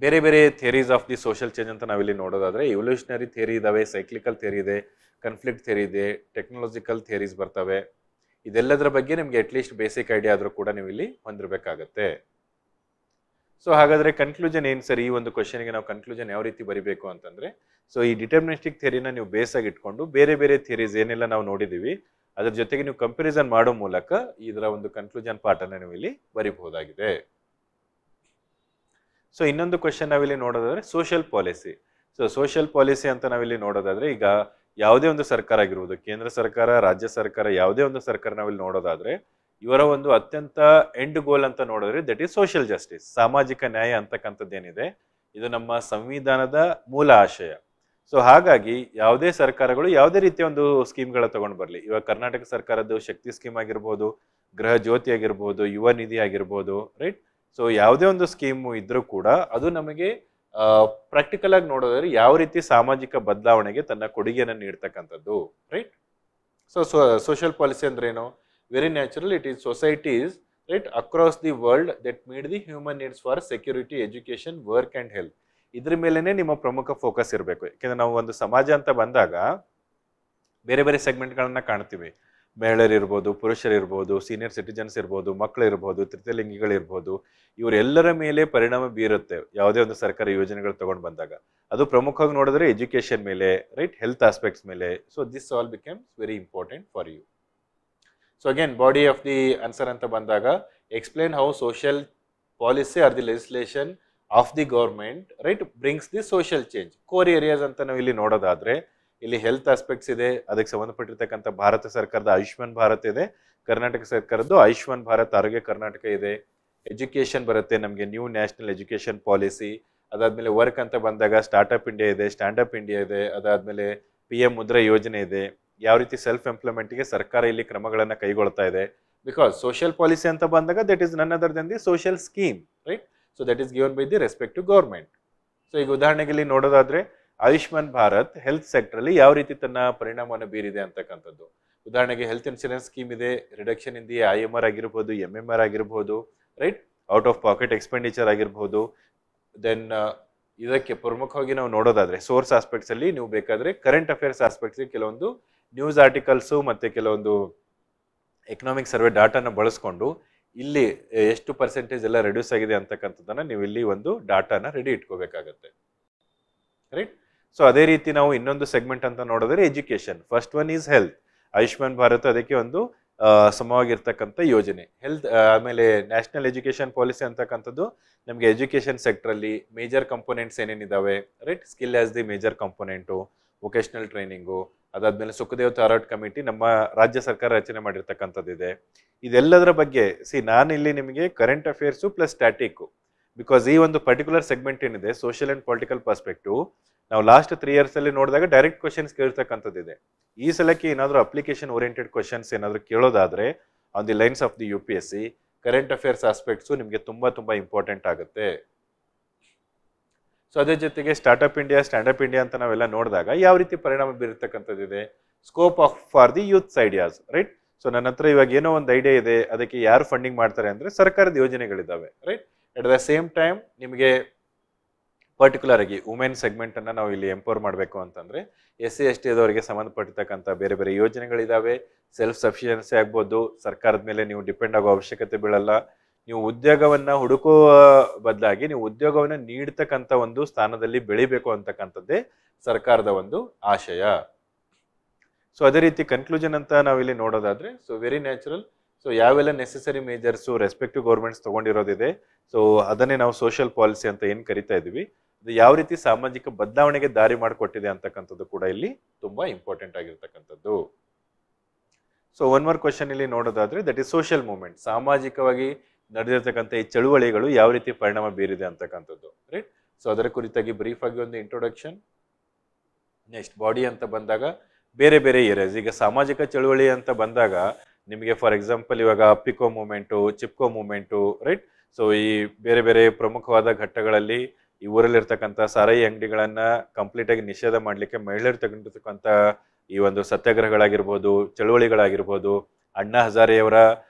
Speaker 1: ಬೇರೆ theories of the social change ಅಂತ ನಾವಿಲ್ಲಿ ನೋಡೋದಾದ್ರೆ evolutionary theory ಇದಾವೆ, cyclical theory ಇದೆ, conflict theory ಇದೆ, technological theories ಬರ್ತವೆ. ಇದೆಲ್ಲದರ ಬಗ್ಗೆ ನಿಮ್ಗೆ ಅಟ್ಲೀಸ್ಟ್ ಬೇಸಿಕ್ ಐಡಿಯಾ ಆದ್ರೂ ಕೂಡ ನೀವು ಇಲ್ಲಿ ಹೊಂದಿರಬೇಕಾಗತ್ತೆ. ಸೊ ಹಾಗಾದ್ರೆ ಕನ್ಕ್ಲೂಷನ್ ಏನ್ ಸರ್, ಈ ಒಂದು ಕ್ವಶನ್ಗೆ ನಾವು ಕನ್ಕ್ಲೂಷನ್ ಯಾವ ರೀತಿ ಬರಿಬೇಕು ಅಂತಂದ್ರೆ, ಸೊ ಈ ಡಿಟರ್ಮಿನಿಸ್ಟಿಕ್ ಥಿಯರಿನ ನೀವು ಬೇಸ್ ಆಗಿ ಇಟ್ಕೊಂಡು ಬೇರೆ ಥಿಯರೀಸ್ ಏನೆಲ್ಲ ನಾವು ನೋಡಿದೀವಿ ಅದ್ರ ಜೊತೆಗೆ ನೀವು ಕಂಪ್ಯಾರಿಸನ್ ಮಾಡೋ ಮೂಲಕ ಇದರ ಒಂದು ಕನ್ಕ್ಲೂಷನ್ ಪಾರ್ಟ್ ಅನ್ನ ನೀವು ಇಲ್ಲಿ ಬರಿಬಹುದಾಗಿದೆ. ಸೊ ಇನ್ನೊಂದು ಕ್ವಶನ್ ನಾವಿಲ್ಲಿ ನೋಡೋದಾದ್ರೆ social policy. So social policy ಅಂತ ನಾವಿಲ್ಲಿ ನೋಡೋದಾದ್ರೆ ಈಗ ಯಾವುದೇ ಒಂದು ಸರ್ಕಾರ ಆಗಿರ್ಬೋದು, ಕೇಂದ್ರ ಸರ್ಕಾರ, ರಾಜ್ಯ ಸರ್ಕಾರ, ಯಾವುದೇ ಒಂದು ಸರ್ಕಾರ ನಾವಿಲ್ಲಿ ನೋಡೋದಾದ್ರೆ ಇವರ ಒಂದು ಅತ್ಯಂತ ಎಂಡ್ ಗೋಲ್ ಅಂತ ನೋಡಿದ್ರೆ ದಟ್ ಈಸ್ ಸೋಷಿಯಲ್ ಜಸ್ಟಿಸ್, ಸಾಮಾಜಿಕ ನ್ಯಾಯ ಅಂತಕ್ಕಂಥದ್ದೇನಿದೆ ಇದು ನಮ್ಮ ಸಂವಿಧಾನದ ಮೂಲ ಆಶಯ. ಸೊ ಹಾಗಾಗಿ ಯಾವುದೇ ಸರ್ಕಾರಗಳು ಯಾವುದೇ ರೀತಿಯ ಒಂದು ಸ್ಕೀಮ್ಗಳ ತಗೊಂಡು ಬರಲಿ, ಇವಾಗ ಕರ್ನಾಟಕ ಸರ್ಕಾರದ್ದು ಶಕ್ತಿ ಸ್ಕೀಮ್ ಆಗಿರ್ಬೋದು, ಗೃಹ ಜ್ಯೋತಿ ಆಗಿರ್ಬೋದು, ಯುವ ನಿಧಿ ಆಗಿರ್ಬೋದು, ರೈಟ್. ಸೊ ಯಾವುದೇ ಒಂದು ಸ್ಕೀಮು ಇದ್ರೂ ಕೂಡ ಅದು ನಮಗೆ ಪ್ರಾಕ್ಟಿಕಲ್ ಆಗಿ ನೋಡೋದಾದ್ರೆ ಯಾವ ರೀತಿ ಸಾಮಾಜಿಕ ಬದಲಾವಣೆಗೆ ತನ್ನ ಕೊಡುಗೆಯನ್ನು ನೀಡ್ತಕ್ಕಂಥದ್ದು, ರೈಟ್. ಸೊ ಸೋಷಿಯಲ್ ಪಾಲಿಸಿ ಅಂದ್ರೆ ಏನು, very natural, it is societies, right, across the world that meet the human needs for security, education, work and health. ಇದ್ರ ಮೇಲೆನೆ ನಿಮ್ಮ ಪ್ರಮುಖ ಫೋಕಸ್ ಇರಬೇಕು. ಯಾಕೆಂದ್ರೆ ನಾವು ಒಂದು ಸಮಾಜ ಅಂತ ಬಂದಾಗ ಬೇರೆ ಬೇರೆ ಸೆಗ್ಮೆಂಟ್ಗಳನ್ನ ಕಾಣ್ತೀವಿ. ಮಹಿಳೆಯರಿರ್ಬೋದು, ಪುರುಷರಿರ್ಬೋದು, ಸೀನಿಯರ್ ಸಿಟಿಜನ್ಸ್ ಇರ್ಬೋದು, ಮಕ್ಕಳು ಇರ್ಬೋದು, ತೃತೀಯಲಿಂಗಿಗಳಿರ್ಬೋದು, ಇವರೆಲ್ಲರ ಮೇಲೆ ಪರಿಣಾಮ ಬೀರುತ್ತೆ ಯಾವುದೇ ಒಂದು ಸರ್ಕಾರಿ ಯೋಜನೆಗಳು ತಗೊಂಡು ಬಂದಾಗ. ಅದು ಪ್ರಮುಖವಾಗಿ ನೋಡಿದ್ರೆ ಎಜುಕೇಶನ್ ಮೇಲೆ, ರೈಟ್, ಹೆಲ್ತ್ ಆಸ್ಪೆಕ್ಟ್ಸ್ ಮೇಲೆ. So this all becomes very important for you. So again body of the answer ಅಂತ ಬಂದಾಗ explain how social policy or the legislation of the government, right, brings the social change. Core areas ಅಂತ ನಾವು ಇಲ್ಲಿ ನೋಡೋದಾದ್ರೆ ಇಲ್ಲಿ health aspects ಇದೆ, ಅದಕ್ಕೆ ಸಂಬಂಧಪಟ್ಟಿರ್ತಕ್ಕಂಥ ಭಾರತ ಸರ್ಕಾರದ ಆಯುಷ್ಮಾನ್ ಭಾರತ್ ಇದೆ, ಕರ್ನಾಟಕ ಸರ್ಕಾರದ್ದು ಆಯುಷ್ಮಾನ್ ಭಾರತ್ ಆರೋಗ್ಯ ಕರ್ನಾಟಕ ಇದೆ. ಎಜುಕೇಶನ್ ಬರುತ್ತೆ ನಮಗೆ ನ್ಯೂ ನ್ಯಾಷನಲ್ ಎಜುಕೇಶನ್ ಪಾಲಿಸಿ. ಅದಾದ್ಮೇಲೆ ವರ್ಕ್ ಅಂತ ಬಂದಾಗ ಸ್ಟಾರ್ಟ್ಅಪ್ ಇಂಡಿಯಾ ಇದೆ, ಸ್ಟ್ಯಾಂಡಪ್ ಇಂಡಿಯಾ ಇದೆ, ಅದಾದ್ಮೇಲೆ PM ಮುದ್ರಾ ಯೋಜನೆ ಇದೆ. ಯಾವ ರೀತಿ ಸೆಲ್ಫ್ ಎಂಪ್ಲಾಯ್ಮೆಂಟ್ಗೆ ಸರ್ಕಾರ ಇಲ್ಲಿ ಕ್ರಮಗಳನ್ನು ಕೈಗೊಳ್ತಾ ಇದೆ. ಬಿಕಾಸ್ ಸೋಷಿಯಲ್ ಪಾಲಿಸಿ ಅಂತ ಬಂದಾಗ that is none other than the social scheme, right. So that is given by the respective government. So ಈಗ ಉದಾಹರಣೆಗೆ ಇಲ್ಲಿ ನೋಡೋದಾದ್ರೆ ಆಯುಷ್ಮಾನ್ ಭಾರತ್ ಹೆಲ್ತ್ ಸೆಕ್ಟರ್ ಅಲ್ಲಿ ಯಾವ ರೀತಿ ತನ್ನ ಪರಿಣಾಮವನ್ನು ಬೀರಿದೆ ಅಂತಕ್ಕಂಥದ್ದು. ಉದಾಹರಣೆಗೆ ಹೆಲ್ತ್ ಇನ್ಶೂರೆನ್ಸ್ ಸ್ಕೀಮ್ ಇದೆ, ರಿಡಕ್ಷನ್ ಇನ್ ದಿ IMR ಆಗಿರ್ಬೋದು, MMR ಆಗಿರ್ಬೋದು, right, out of packet expenditure ಆಗಿರ್ಬೋದು. ದೆನ್ ಇದಕ್ಕೆ ಪ್ರಮುಖವಾಗಿ ನಾವು ನೋಡೋದಾದ್ರೆ ಸೋರ್ಸ್ ಆಸ್ಪೆಕ್ಟ್ಸ್ ಅಲ್ಲಿ ನೀವು ಬೇಕಾದ್ರೆ ಕರೆಂಟ್ ಅಫೇರ್ಸ್ ಆಸ್ಪೆಕ್ಟ್ಸ್ ಕೆಲವೊಂದು ನ್ಯೂಸ್ ಆರ್ಟಿಕಲ್ಸು ಮತ್ತೆ ಕೆಲವೊಂದು ಎಕನಾಮಿಕ್ ಸರ್ವೆ ಡಾಟಾನ ಬಳಸ್ಕೊಂಡು ಇಲ್ಲಿ ಎಷ್ಟು ಪರ್ಸೆಂಟೇಜ್ ಎಲ್ಲ ರೆಡ್ಯೂಸ್ ಆಗಿದೆ ಅಂತಕ್ಕಂಥದ್ದನ್ನ ನೀವು ಇಲ್ಲಿ ಒಂದು ಡಾಟಾನ ರೆಡಿ ಇಟ್ಕೋಬೇಕಾಗತ್ತೆ, ರೈಟ್. ಸೊ ಅದೇ ರೀತಿ ನಾವು ಇನ್ನೊಂದು ಸೆಗ್ಮೆಂಟ್ ಅಂತ ನೋಡಿದ್ರೆ education. First one is health. Ayushman Bharat ಅದಕ್ಕೆ ಒಂದು ಸಮವಾಗಿರ್ತಕ್ಕಂಥ ಯೋಜನೆ. ಹೆಲ್ತ್ ಆಮೇಲೆ ನ್ಯಾಷನಲ್ ಎಜುಕೇಶನ್ ಪಾಲಿಸಿ ಅಂತಕ್ಕಂಥದ್ದು ನಮಗೆ ಎಜುಕೇಶನ್ ಸೆಕ್ಟರ್ ಅಲ್ಲಿ ಮೇಜರ್ ಕಂಪೋನೆಂಟ್ಸ್ ಏನೇನಿದಾವೆ, right. Skill as the major component, vocational training, ಅದಾದ್ಮೇಲೆ ಸುಖದೇವ್ ಥಾರಾಟ್ ಕಮಿಟಿ ನಮ್ಮ ರಾಜ್ಯ ಸರ್ಕಾರ ರಚನೆ ಮಾಡಿರ್ತಕ್ಕಂಥದ್ದಿದೆ. ಇದೆಲ್ಲದರ ಬಗ್ಗೆ ನಾನು ಇಲ್ಲಿ ನಿಮಗೆ current affairs plus static. Because ಈ ಒಂದು ಪರ್ಟಿಕ್ಯುಲರ್ ಸೆಗ್ಮೆಂಟ್ ಏನಿದೆ ಸೋಷಿಯಲ್ ಅಂಡ್ ಪೊಲಿಟಿಕಲ್ ಪರ್ಸ್ಪೆಕ್ಟಿವ್, ನಾವು ಲಾಸ್ಟ್ 3 years ಅಲ್ಲಿ ನೋಡಿದಾಗ ಡೈರೆಕ್ಟ್ ಕ್ವಶನ್ಸ್ ಕೇಳ್ತಕ್ಕಂಥದ್ದಿದೆ. ಈ ಸಲಕ್ಕೆ ಏನಾದರೂ ಅಪ್ಲಿಕೇಶನ್ ಓರಿಯೆಂಟೆಡ್ ಕ್ವಶನ್ಸ್ ಏನಾದರೂ ಕೇಳೋದಾದ್ರೆ on the lines of the UPSC current affairs aspects ನಿಮಗೆ ತುಂಬಾ ಇಂಪಾರ್ಟೆಂಟ್ ಆಗುತ್ತೆ. ಸೊ ಅದೇ ಜೊತೆಗೆ ಸ್ಟಾರ್ಟ್ಅಪ್ ಇಂಡಿಯಾ, ಸ್ಟ್ಯಾಂಡಪ್ ಇಂಡಿಯಾ ಅಂತ ನಾವೆಲ್ಲ ನೋಡಿದಾಗ ಯಾವ ರೀತಿ ಪರಿಣಾಮ ಬೀರತಕ್ಕಂಥದ್ದಿದೆ. Scope of for the youths ideas, right. So ನನ್ನ ಹತ್ರ ಇವಾಗ ಏನೋ ಒಂದು ಐಡಿಯಾ ಇದೆ, ಅದಕ್ಕೆ ಯಾರು ಫಂಡಿಂಗ್ ಮಾಡ್ತಾರೆ ಅಂದ್ರೆ ಸರ್ಕಾರದ ಯೋಜನೆಗಳಿದ್ದಾವೆ, right. At the same time ನಿಮಗೆ ಪರ್ಟಿಕ್ಯುಲರ್ ಆಗಿ ವುಮೆನ್ ಸೆಗ್ಮೆಂಟ್ ಅನ್ನ ನಾವು ಇಲ್ಲಿ ಎಂಪವರ್ ಮಾಡಬೇಕು ಅಂತಂದ್ರೆ SC ST ಅವರಿಗೆ ಸಂಬಂಧಪಟ್ಟಿರ್ತಕ್ಕಂಥ ಬೇರೆ ಬೇರೆ ಯೋಜನೆಗಳಿದಾವೆ. ಸೆಲ್ಫ್ ಸಫಿಷಿಯನ್ಸಿ ಆಗ್ಬೋದು, ಸರ್ಕಾರದ ಮೇಲೆ ನೀವು ಡಿಪೆಂಡ್ ಆಗೋ ಅವಶ್ಯಕತೆ ಬೀಳಲ್ಲ. ನೀವು ಉದ್ಯೋಗವನ್ನ ಹುಡುಕುವ ಬದಲಾಗಿ ನೀವು ಉದ್ಯೋಗವನ್ನ ನೀಡ್ತಕ್ಕಂಥ ಒಂದು ಸ್ಥಾನದಲ್ಲಿ ಬೆಳಿಬೇಕು ಅಂತಕ್ಕಂಥದ್ದೇ ಸರ್ಕಾರದ ಒಂದು ಆಶಯ. ಸೊ ಅದೇ ರೀತಿ ಕನ್ಕ್ಲೂಷನ್ ಅಂತ ನಾವಿಲ್ಲಿ ನೋಡೋದಾದ್ರೆ ಸೊ ವೆರಿ ನ್ಯಾಚುರಲ್. ಸೊ ಯಾವೆಲ್ಲ necessary measures respective governments ತಗೊಂಡಿರೋದಿದೆ, so ಅದನ್ನೇ ನಾವು ಸೋಷಿಯಲ್ ಪಾಲಿಸಿ ಅಂತ ಏನು ಕರಿತಾ ಇದೀವಿ, ಅದು ಯಾವ ರೀತಿ ಸಾಮಾಜಿಕ ಬದಲಾವಣೆಗೆ ದಾರಿ ಮಾಡಿಕೊಟ್ಟಿದೆ ಅಂತಕ್ಕಂಥದ್ದು ಕೂಡ ಇಲ್ಲಿ ತುಂಬಾ ಇಂಪಾರ್ಟೆಂಟ್ ಆಗಿರ್ತಕ್ಕಂಥದ್ದು. ಸೊ ಒನ್ ಮೋರ್ ಕ್ವಶನ್ ಇಲ್ಲಿ ನೋಡೋದಾದ್ರೆ ದಟ್ ಈಸ್ ಸೋಷಿಯಲ್ ಮೂವ್ಮೆಂಟ್. ಸಾಮಾಜಿಕವಾಗಿ ನಡೆದಿರ್ತಕ್ಕಂಥ ಈ ಚಳುವಳಿಗಳು ಯಾವ ರೀತಿ ಪರಿಣಾಮ ಬೀರಿದೆ ಅಂತಕ್ಕಂಥದ್ದು, ರೈಟ್. ಸೊ ಅದರ ಕುರಿತಾಗಿ ಬ್ರೀಫ್ ಆಗಿ ಒಂದು ಇಂಟ್ರೊಡಕ್ಷನ್. ನೆಕ್ಸ್ಟ್ ಬಾಡಿ ಅಂತ ಬಂದಾಗ ಬೇರೆ ಬೇರೆ ಏರಿಯಾಸ್. ಈಗ ಸಾಮಾಜಿಕ ಚಳುವಳಿ ಅಂತ ಬಂದಾಗ ನಿಮಗೆ ಫಾರ್ ಎಕ್ಸಾಂಪಲ್ ಇವಾಗ ಪಿಕೋ movement, Chipko movement, right. So ಈ ಬೇರೆ ಬೇರೆ ಪ್ರಮುಖವಾದ ಘಟ್ಟಗಳಲ್ಲಿ ಈ ಊರಲ್ಲಿರ್ತಕ್ಕಂಥ ಸಾರಾಯಿ ಅಂಗಡಿಗಳನ್ನ ಕಂಪ್ಲೀಟ್ ಆಗಿ ನಿಷೇಧ ಮಾಡಲಿಕ್ಕೆ ಮಹಿಳೆಯರು ತಗೊಂಡಿರ್ತಕ್ಕಂಥ ಈ ಒಂದು ಸತ್ಯಾಗ್ರಹಗಳಾಗಿರ್ಬೋದು, ಚಳುವಳಿಗಳಾಗಿರ್ಬೋದು, ಅಣ್ಣಾ ಹಜಾರೆಯವರ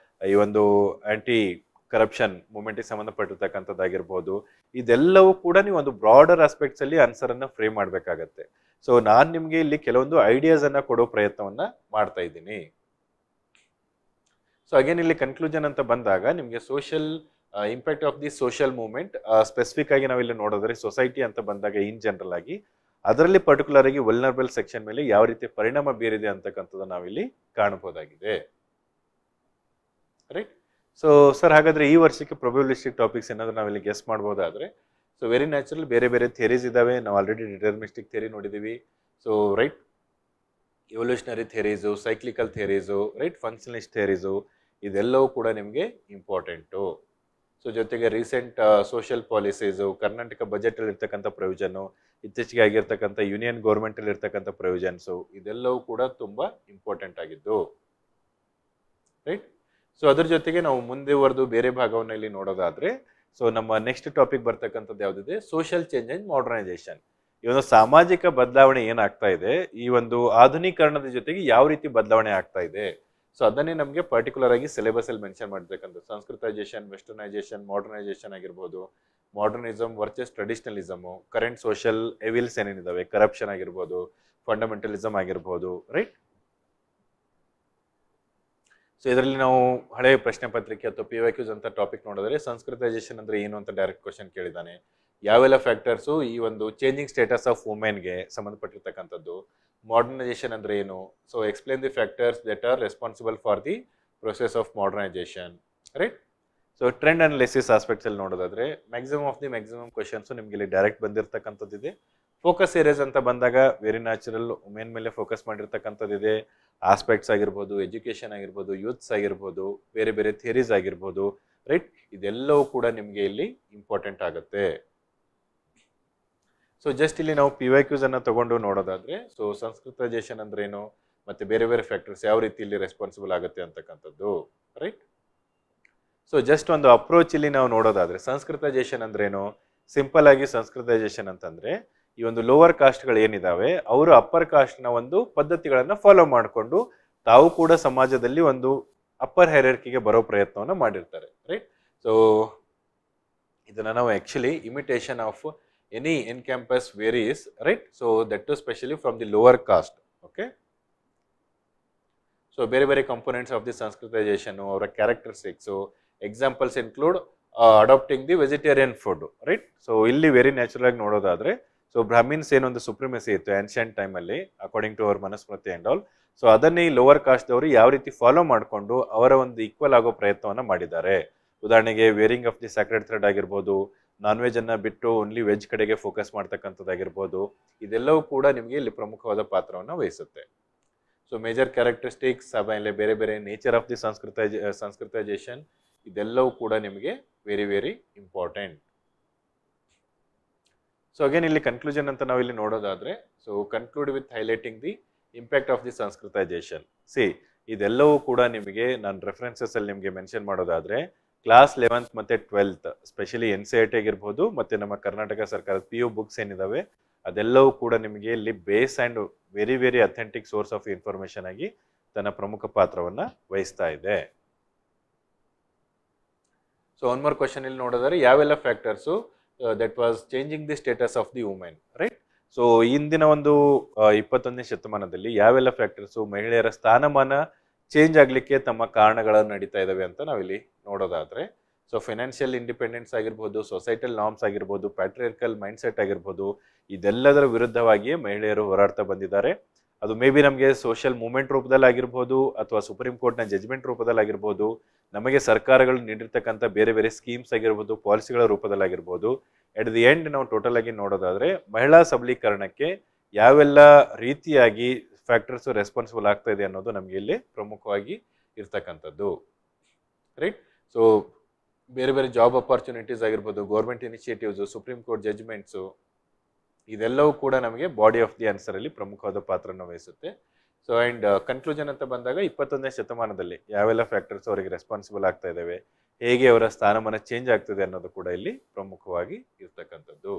Speaker 1: ಈ ಒಂದು ಆಂಟಿ ಕರಪ್ಷನ್ ಮೂವ್ಮೆಂಟ್ಗೆ ಸಂಬಂಧಪಟ್ಟಿರ್ತಕ್ಕಂಥದ್ದಾಗಿರ್ಬೋದು, ಇದೆಲ್ಲವೂ ಕೂಡ ನೀವು ಒಂದು ಬ್ರಾಡರ್ ಆಸ್ಪೆಕ್ಟ್ಸ್ ಅಲ್ಲಿ ಆನ್ಸರ್ ಅನ್ನ ಫ್ರೇಮ್ ಮಾಡಬೇಕಾಗತ್ತೆ. ಸೊ ನಾನು ನಿಮ್ಗೆ ಇಲ್ಲಿ ಕೆಲವೊಂದು ಐಡಿಯಾಸ್ ಅನ್ನ ಕೊಡೋ ಪ್ರಯತ್ನವನ್ನ ಮಾಡ್ತಾ ಇದ್ದೀನಿ. ಸೊ ಅಗೇನ್ ಇಲ್ಲಿ ಕನ್ಕ್ಲೂಷನ್ ಅಂತ ಬಂದಾಗ ನಿಮಗೆ social impact of the social movement specific ಆಗಿ ನಾವು ಇಲ್ಲಿ ನೋಡೋದ್ರೆ ಸೊಸೈಟಿ ಅಂತ ಬಂದಾಗ ಇನ್ ಜನರಲ್ ಆಗಿ ಅದರಲ್ಲಿ ಪರ್ಟಿಕ್ಯುಲರ್ ಆಗಿ ವಲ್ನರಬಲ್ ಸೆಕ್ಷನ್ ಮೇಲೆ ಯಾವ ರೀತಿ ಪರಿಣಾಮ ಬೀರಿದೆ ಅಂತಕ್ಕಂಥದ್ದು ನಾವಿಲ್ಲಿ ಕಾಣಬಹುದಾಗಿದೆ, ರೈಟ್. ಸೊ ಸರ್ ಹಾಗಾದ್ರೆ ಈ ವರ್ಷಕ್ಕೆ ಪ್ರೊಬಬಿಲಿಸ್ಟಿಕ್ ಟಾಪಿಕ್ಸ್ ಏನಾದ್ರು ನಾವಿಲ್ಲಿ ಗೆಸ್ ಮಾಡಬಹುದಾದ್ರೆ ಸೊ ವೆರಿ ನ್ಯಾಚುರಲ್ ಬೇರೆ ಬೇರೆ ಥಿಯರೀಸ್ ಇದಾವೆ. ನಾವು ಆಲ್ರೆಡಿ ಡಿಟರ್ಮಿನಿಸ್ಟಿಕ್ ಥಿಯರಿ ನೋಡಿದೀವಿ. So right, evolutionary ಥಿಯರೀಸು, cyclical ಥಿಯರೀಸು, right, ಫಂಕ್ಷನಲಿಸ್ಟ್ ಥಿಯರೀಸು, ಇದೆಲ್ಲವೂ ಕೂಡ ನಿಮಗೆ ಇಂಪಾರ್ಟೆಂಟು. ಸೊ ಜೊತೆಗೆ recent social policies, Karnataka budget ಅಲ್ಲಿ ಇರ್ತಕ್ಕಂಥ ಪ್ರೊವಿಷನ್ನು, ಇತ್ತೀಚೆಗೆ ಆಗಿರ್ತಕ್ಕಂಥ ಯೂನಿಯನ್ ಗೌರ್ಮೆಂಟ್ ಅಲ್ಲಿ ಇರ್ತಕ್ಕಂಥ ಪ್ರೊವಿಷನ್ಸು, ಇದೆಲ್ಲವೂ ಕೂಡ ತುಂಬಾ ಇಂಪಾರ್ಟೆಂಟ್ ಆಗಿದ್ದು, ರೈಟ್. ಸೊ ಅದ್ರ ಜೊತೆಗೆ ನಾವು ಮುಂದುವರೆದು ಬೇರೆ ಭಾಗವನ್ನು ಇಲ್ಲಿ ನೋಡೋದಾದ್ರೆ ಸೊ ನಮ್ಮ ನೆಕ್ಸ್ಟ್ ಟಾಪಿಕ್ ಬರ್ತಕ್ಕಂಥದ್ದು ಯಾವುದಿದೆ, ಸೋಷಿಯಲ್ ಚೇಂಜ್ ಅಂಡ್ ಮಾಡರ್ನೈಸೇಷನ್. ಈ ಒಂದು ಸಾಮಾಜಿಕ ಬದಲಾವಣೆ ಏನಾಗ್ತಾ ಇದೆ, ಈ ಒಂದು ಆಧುನೀಕರಣದ ಜೊತೆಗೆ ಯಾವ ರೀತಿ ಬದಲಾವಣೆ ಆಗ್ತಾ ಇದೆ, ಸೊ ಅದನ್ನೇ ನಮಗೆ ಪರ್ಟಿಕ್ಯುಲರ್ ಆಗಿ ಸಿಲೆಬಸ್ ಅಲ್ಲಿ ಮೆನ್ಷನ್ ಮಾಡಿರ್ತಕ್ಕಂಥ ಸಂಸ್ಕೃತೈಸೇಷನ್, ವೆಸ್ಟರ್ನೈಸೇಷನ್, ಮಾಡರ್ನೈಸೇಷನ್ ಆಗಿರ್ಬೋದು, modernism versus traditionalism, current social evils ಏನೇನಿದಾವೆ, ಕರಪ್ಷನ್ ಆಗಿರ್ಬೋದು, ಫಂಡಮೆಂಟಲಿಸಮ್ ಆಗಿರ್ಬೋದು, ರೈಟ್. ಸೊ ಇದರಲ್ಲಿ ನಾವು ಹಳೆ ಪ್ರಶ್ನೆ ಪತ್ರಿಕೆ ಅಥವಾ PYQs ಅಂತ ಟಾಪಿಕ್ ನೋಡಿದ್ರೆ ಸಂಸ್ಕೃತೈಸೇಷನ್ ಅಂದ್ರೆ ಏನು ಅಂತ ಡೈರೆಕ್ಟ್ ಕ್ವಶನ್ ಕೇಳಿದ್ದಾನೆ. ಯಾವೆಲ್ಲ ಫ್ಯಾಕ್ಟರ್ಸು ಈ ಒಂದು ಚೇಂಜಿಂಗ್ ಸ್ಟೇಟಸ್ ಆಫ್ ವುಮೆನ್ಗೆ ಸಂಬಂಧಪಟ್ಟಿರ್ತಕ್ಕಂಥದ್ದು, ಮಾಡರ್ನೈಸೇಷನ್ ಅಂದ್ರೆ ಏನು, so explain the factors that are responsible for the process of modernisation, right. So trend analysis aspects ಅಲ್ಲಿ ನೋಡೋದಾದ್ರೆ ಮ್ಯಾಕ್ಸಿಮಮ್ ಕ್ವಶನ್ಸ್ ನಿಮ್ಗೆ ಇಲ್ಲಿ ಡೈರೆಕ್ಟ್ ಬಂದಿರತಕ್ಕಂಥದ್ದಿದೆ. ಫೋಕಸ್ ಏರಿಯಾಸ್ ಅಂತ ಬಂದಾಗ ವೆರಿ ನ್ಯಾಚುರಲ್ ವುಮೆನ್ ಮೇಲೆ ಫೋಕಸ್ ಮಾಡಿರ್ತಕ್ಕಂಥದ್ದಿದೆ. ಆಸ್ಪೆಕ್ಟ್ಸ್ ಆಗಿರ್ಬೋದು, ಎಜುಕೇಶನ್ ಆಗಿರ್ಬೋದು, ಯೂತ್ಸ್ ಆಗಿರ್ಬೋದು, ಬೇರೆ ಬೇರೆ ಥಿಯರೀಸ್ ಆಗಿರ್ಬೋದು, ರೈಟ್. ಇದೆಲ್ಲವೂ ಕೂಡ ನಿಮಗೆ ಇಲ್ಲಿ ಇಂಪಾರ್ಟೆಂಟ್ ಆಗುತ್ತೆ. ಸೊ ಜಸ್ಟ್ ಇಲ್ಲಿ ನಾವು PYQs ಅನ್ನ ತಗೊಂಡು ನೋಡೋದಾದ್ರೆ, ಸೊ ಸಂಸ್ಕೃತೈಸೇಷನ್ ಅಂದ್ರೆ ಏನು, ಮತ್ತೆ ಬೇರೆ ಬೇರೆ ಫ್ಯಾಕ್ಟರ್ಸ್ ಯಾವ ರೀತಿ ಇಲ್ಲಿ ರೆಸ್ಪಾನ್ಸಿಬಲ್ ಆಗುತ್ತೆ ಅಂತಕ್ಕಂಥದ್ದು, ರೈಟ್. ಸೊ ಜಸ್ಟ್ ಒಂದು ಅಪ್ರೋಚ್ ಇಲ್ಲಿ ನಾವು ನೋಡೋದಾದ್ರೆ ಸಂಸ್ಕೃತೈಸೇಷನ್ ಅಂದ್ರೇನು, ಸಿಂಪಲ್ ಆಗಿ ಸಂಸ್ಕೃತೈಸೇಷನ್ ಅಂತಂದ್ರೆ ಈ ಒಂದು ಲೋವರ್ ಕಾಸ್ಟ್ಗಳು ಏನಿದಾವೆ ಅವರು ಅಪ್ಪರ್ ಕಾಸ್ಟ್ನ ಒಂದು ಪದ್ಧತಿಗಳನ್ನ ಫಾಲೋ ಮಾಡಿಕೊಂಡು ತಾವು ಕೂಡ ಸಮಾಜದಲ್ಲಿ ಒಂದು ಅಪ್ಪರ್ ಹೈರಾರ್ಕಿಗೆ ಬರೋ ಪ್ರಯತ್ನವನ್ನು ಮಾಡಿರ್ತಾರೆ, ರೈಟ್. ಸೊ ಇದನ್ನ ನಾವು actually imitation of any in campus varies, right. So that to specially from the lower caste, okay. So ಬೇರೆ ಬೇರೆ ಕಂಪೋನೆಂಟ್ಸ್ ಆಫ್ ದಿ ಸಂಸ್ಕೃತೈಸೇಷನ್, ಅವರ characteristics, examples include adapting the vegetarian food, right. So ಇಲ್ಲಿ very natural ಆಗಿ ನೋಡೋದಾದ್ರೆ, so Brahmins ಏನೊಂದು supremacy ಇತ್ತು ancient ಟೈಮಲ್ಲಿ according to our Manusmriti and all. So ಅದನ್ನೇ ಈ ಲೋವರ್ ಕಾಸ್ಟ್ ದವರು ಯಾವ ರೀತಿ ಫಾಲೋ ಮಾಡಿಕೊಂಡು ಅವರ ಒಂದು ಈಕ್ವಲ್ ಆಗೋ ಪ್ರಯತ್ನವನ್ನ ಮಾಡಿದ್ದಾರೆ. ಉದಾಹರಣೆಗೆ varying of the sacred thread ಆಗಿರ್ಬೋದು, ನಾನ್ ವೆಜ್ ಅನ್ನ ಬಿಟ್ಟು ಓನ್ಲಿ ವೆಜ್ ಕಡೆಗೆ ಫೋಕಸ್ ಮಾಡ್ತಕ್ಕಂಥದ್ದಾಗಿರ್ಬೋದು, ಇದೆಲ್ಲವೂ ಕೂಡ ನಿಮಗೆ ಇಲ್ಲಿ ಪ್ರಮುಖವಾದ ಪಾತ್ರವನ್ನು ವಹಿಸುತ್ತೆ. ಸೊ ಮೇಜರ್ ಕ್ಯಾರೆಕ್ಟರಿಸ್ಟಿಕ್ಸ್ ಆಮೇಲೆ ಬೇರೆ ಬೇರೆ ನೇಚರ್ ಆಫ್ ದಿ ಸಂಸ್ಕೃತೈಸೇಷನ್ ಇದೆಲ್ಲವೂ ಕೂಡ ನಿಮಗೆ very very important. So again ಇಲ್ಲಿ ಕನ್ಕ್ಲೂಷನ್ ಅಂತ ನಾವು ಇಲ್ಲಿ ನೋಡೋದಾದ್ರೆ, so conclude with highlighting the impact of the sanskritisation. ಸಿ ಇದೆಲ್ಲವೂ ಕೂಡ ನಿಮಗೆ ನಾನು ರೆಫರೆನ್ಸಸ್ ಅಲ್ಲಿ ನಿಮಗೆ ಮೆನ್ಷನ್ ಮಾಡೋದಾದ್ರೆ ಕ್ಲಾಸ್ 11th ಮತ್ತೆ 12th ಸ್ಪೆಷಲಿ NCERT ಆಗಿರ್ಬೋದು ಮತ್ತೆ ನಮ್ಮ ಕರ್ನಾಟಕ ಸರ್ಕಾರದ PU ಬುಕ್ಸ್ ಏನಿದಾವೆ ಅದೆಲ್ಲವೂ ಕೂಡ ನಿಮಗೆ ಇಲ್ಲಿ base and very very authentic source of information ಆಗಿ ತನ್ನ ಪ್ರಮುಖ ಪಾತ್ರವನ್ನ ವಹಿಸ್ತಾ ಇದೆ. ಸೊ ಒನ್ ಮೋರ್ ಕ್ವಶನ್ ಇಲ್ಲಿ ನೋಡೋದಾದ್ರೆ ಯಾವೆಲ್ಲ factors that was changing the status of the women, right. So ಇಂದಿನ ಒಂದು 21ನೇ ಶತಮಾನದಲ್ಲಿ ಯಾವೆಲ್ಲ ಫ್ಯಾಕ್ಟರ್ಸು ಮಹಿಳೆಯರ ಸ್ಥಾನಮಾನ ಚೇಂಜ್ ಆಗ್ಲಿಕ್ಕೆ ತಮ್ಮ ಕಾರಣಗಳನ್ನು ನಡೀತಾ ಇದಾವೆ ಅಂತ ನಾವಿಲ್ಲಿ ನೋಡೋದಾದ್ರೆ, ಸೊ ಫೈನಾನ್ಷಿಯಲ್ ಇಂಡಿಪೆಂಡೆನ್ಸ್ ಆಗಿರ್ಬೋದು, ಸೊಸೈಟಲ್ ನಾರ್ಮ್ಸ್ ಆಗಿರ್ಬೋದು, ಪ್ಯಾಟ್ರಿಯಾರ್ಕಲ್ ಮೈಂಡ್ ಸೆಟ್ ಆಗಿರ್ಬೋದು, ಇದೆಲ್ಲದರ ವಿರುದ್ಧವಾಗಿಯೇ ಮಹಿಳೆಯರು ಹೋರಾಡ್ತಾ ಬಂದಿದ್ದಾರೆ. ಅದು ಮೇ ಬಿ ನಮಗೆ ಸೋಷಿಯಲ್ ಮೂವ್ಮೆಂಟ್ ರೂಪದಲ್ಲಿ ಆಗಿರ್ಬೋದು ಅಥವಾ ಸುಪ್ರೀಂ ಕೋರ್ಟ್ನ ಜಜ್ಮೆಂಟ್ ರೂಪದಲ್ಲಿ ಆಗಿರ್ಬೋದು, ನಮಗೆ ಸರ್ಕಾರಗಳು ನೀಡಿರ್ತಕ್ಕಂಥ ಬೇರೆ ಬೇರೆ ಸ್ಕೀಮ್ಸ್ ಆಗಿರ್ಬೋದು, ಪಾಲಿಸಿಗಳ ರೂಪದಲ್ಲಿ ಆಗಿರ್ಬೋದು. ಎಟ್ ದಿ ಎಂಡ್ ನಾವು ಟೋಟಲ್ ಆಗಿ ನೋಡೋದಾದ್ರೆ ಮಹಿಳಾ ಸಬಲೀಕರಣಕ್ಕೆ ಯಾವೆಲ್ಲ ರೀತಿಯಾಗಿ ಫ್ಯಾಕ್ಟರ್ಸ್ ರೆಸ್ಪಾನ್ಸಿಬಲ್ ಆಗ್ತಾ ಇದೆ ಅನ್ನೋದು ನಮಗೆ ಇಲ್ಲಿ ಪ್ರಮುಖವಾಗಿ ಇರ್ತಕ್ಕಂಥದ್ದು, ರೈಟ್. ಸೊ ಬೇರೆ ಬೇರೆ ಜಾಬ್ ಅಪಾರ್ಚುನಿಟೀಸ್ ಆಗಿರ್ಬೋದು, ಗೌರ್ಮೆಂಟ್ ಇನಿಷಿಯೇಟಿವ್ಸ್, ಸುಪ್ರೀಂ ಕೋರ್ಟ್ ಜಜ್ಮೆಂಟ್ಸು, ಇದೆಲ್ಲವೂ ಕೂಡ ನಮಗೆ ಬಾಡಿ ಆಫ್ ದಿ ಆನ್ಸರ್ ಅಲ್ಲಿ ಪ್ರಮುಖವಾದ ಪಾತ್ರನ ವಹಿಸುತ್ತೆ. ಸೊ ಅಂಡ್ ಕನ್ಕ್ಲೂಷನ್ ಅಂತ ಬಂದಾಗ 21ನೇ ಶತಮಾನದಲ್ಲಿ ಯಾವೆಲ್ಲ ಫ್ಯಾಕ್ಟರ್ಸ್ ಅವರಿಗೆ ರೆಸ್ಪಾನ್ಸಿಬಲ್ ಆಗ್ತಾ ಇದಾವೆ, ಹೇಗೆ ಅವರ ಸ್ಥಾನಮಾನ ಚೇಂಜ್ ಆಗ್ತದೆ ಅನ್ನೋದು ಕೂಡ ಇಲ್ಲಿ ಪ್ರಮುಖವಾಗಿ ಇರ್ತಕ್ಕಂಥದ್ದು.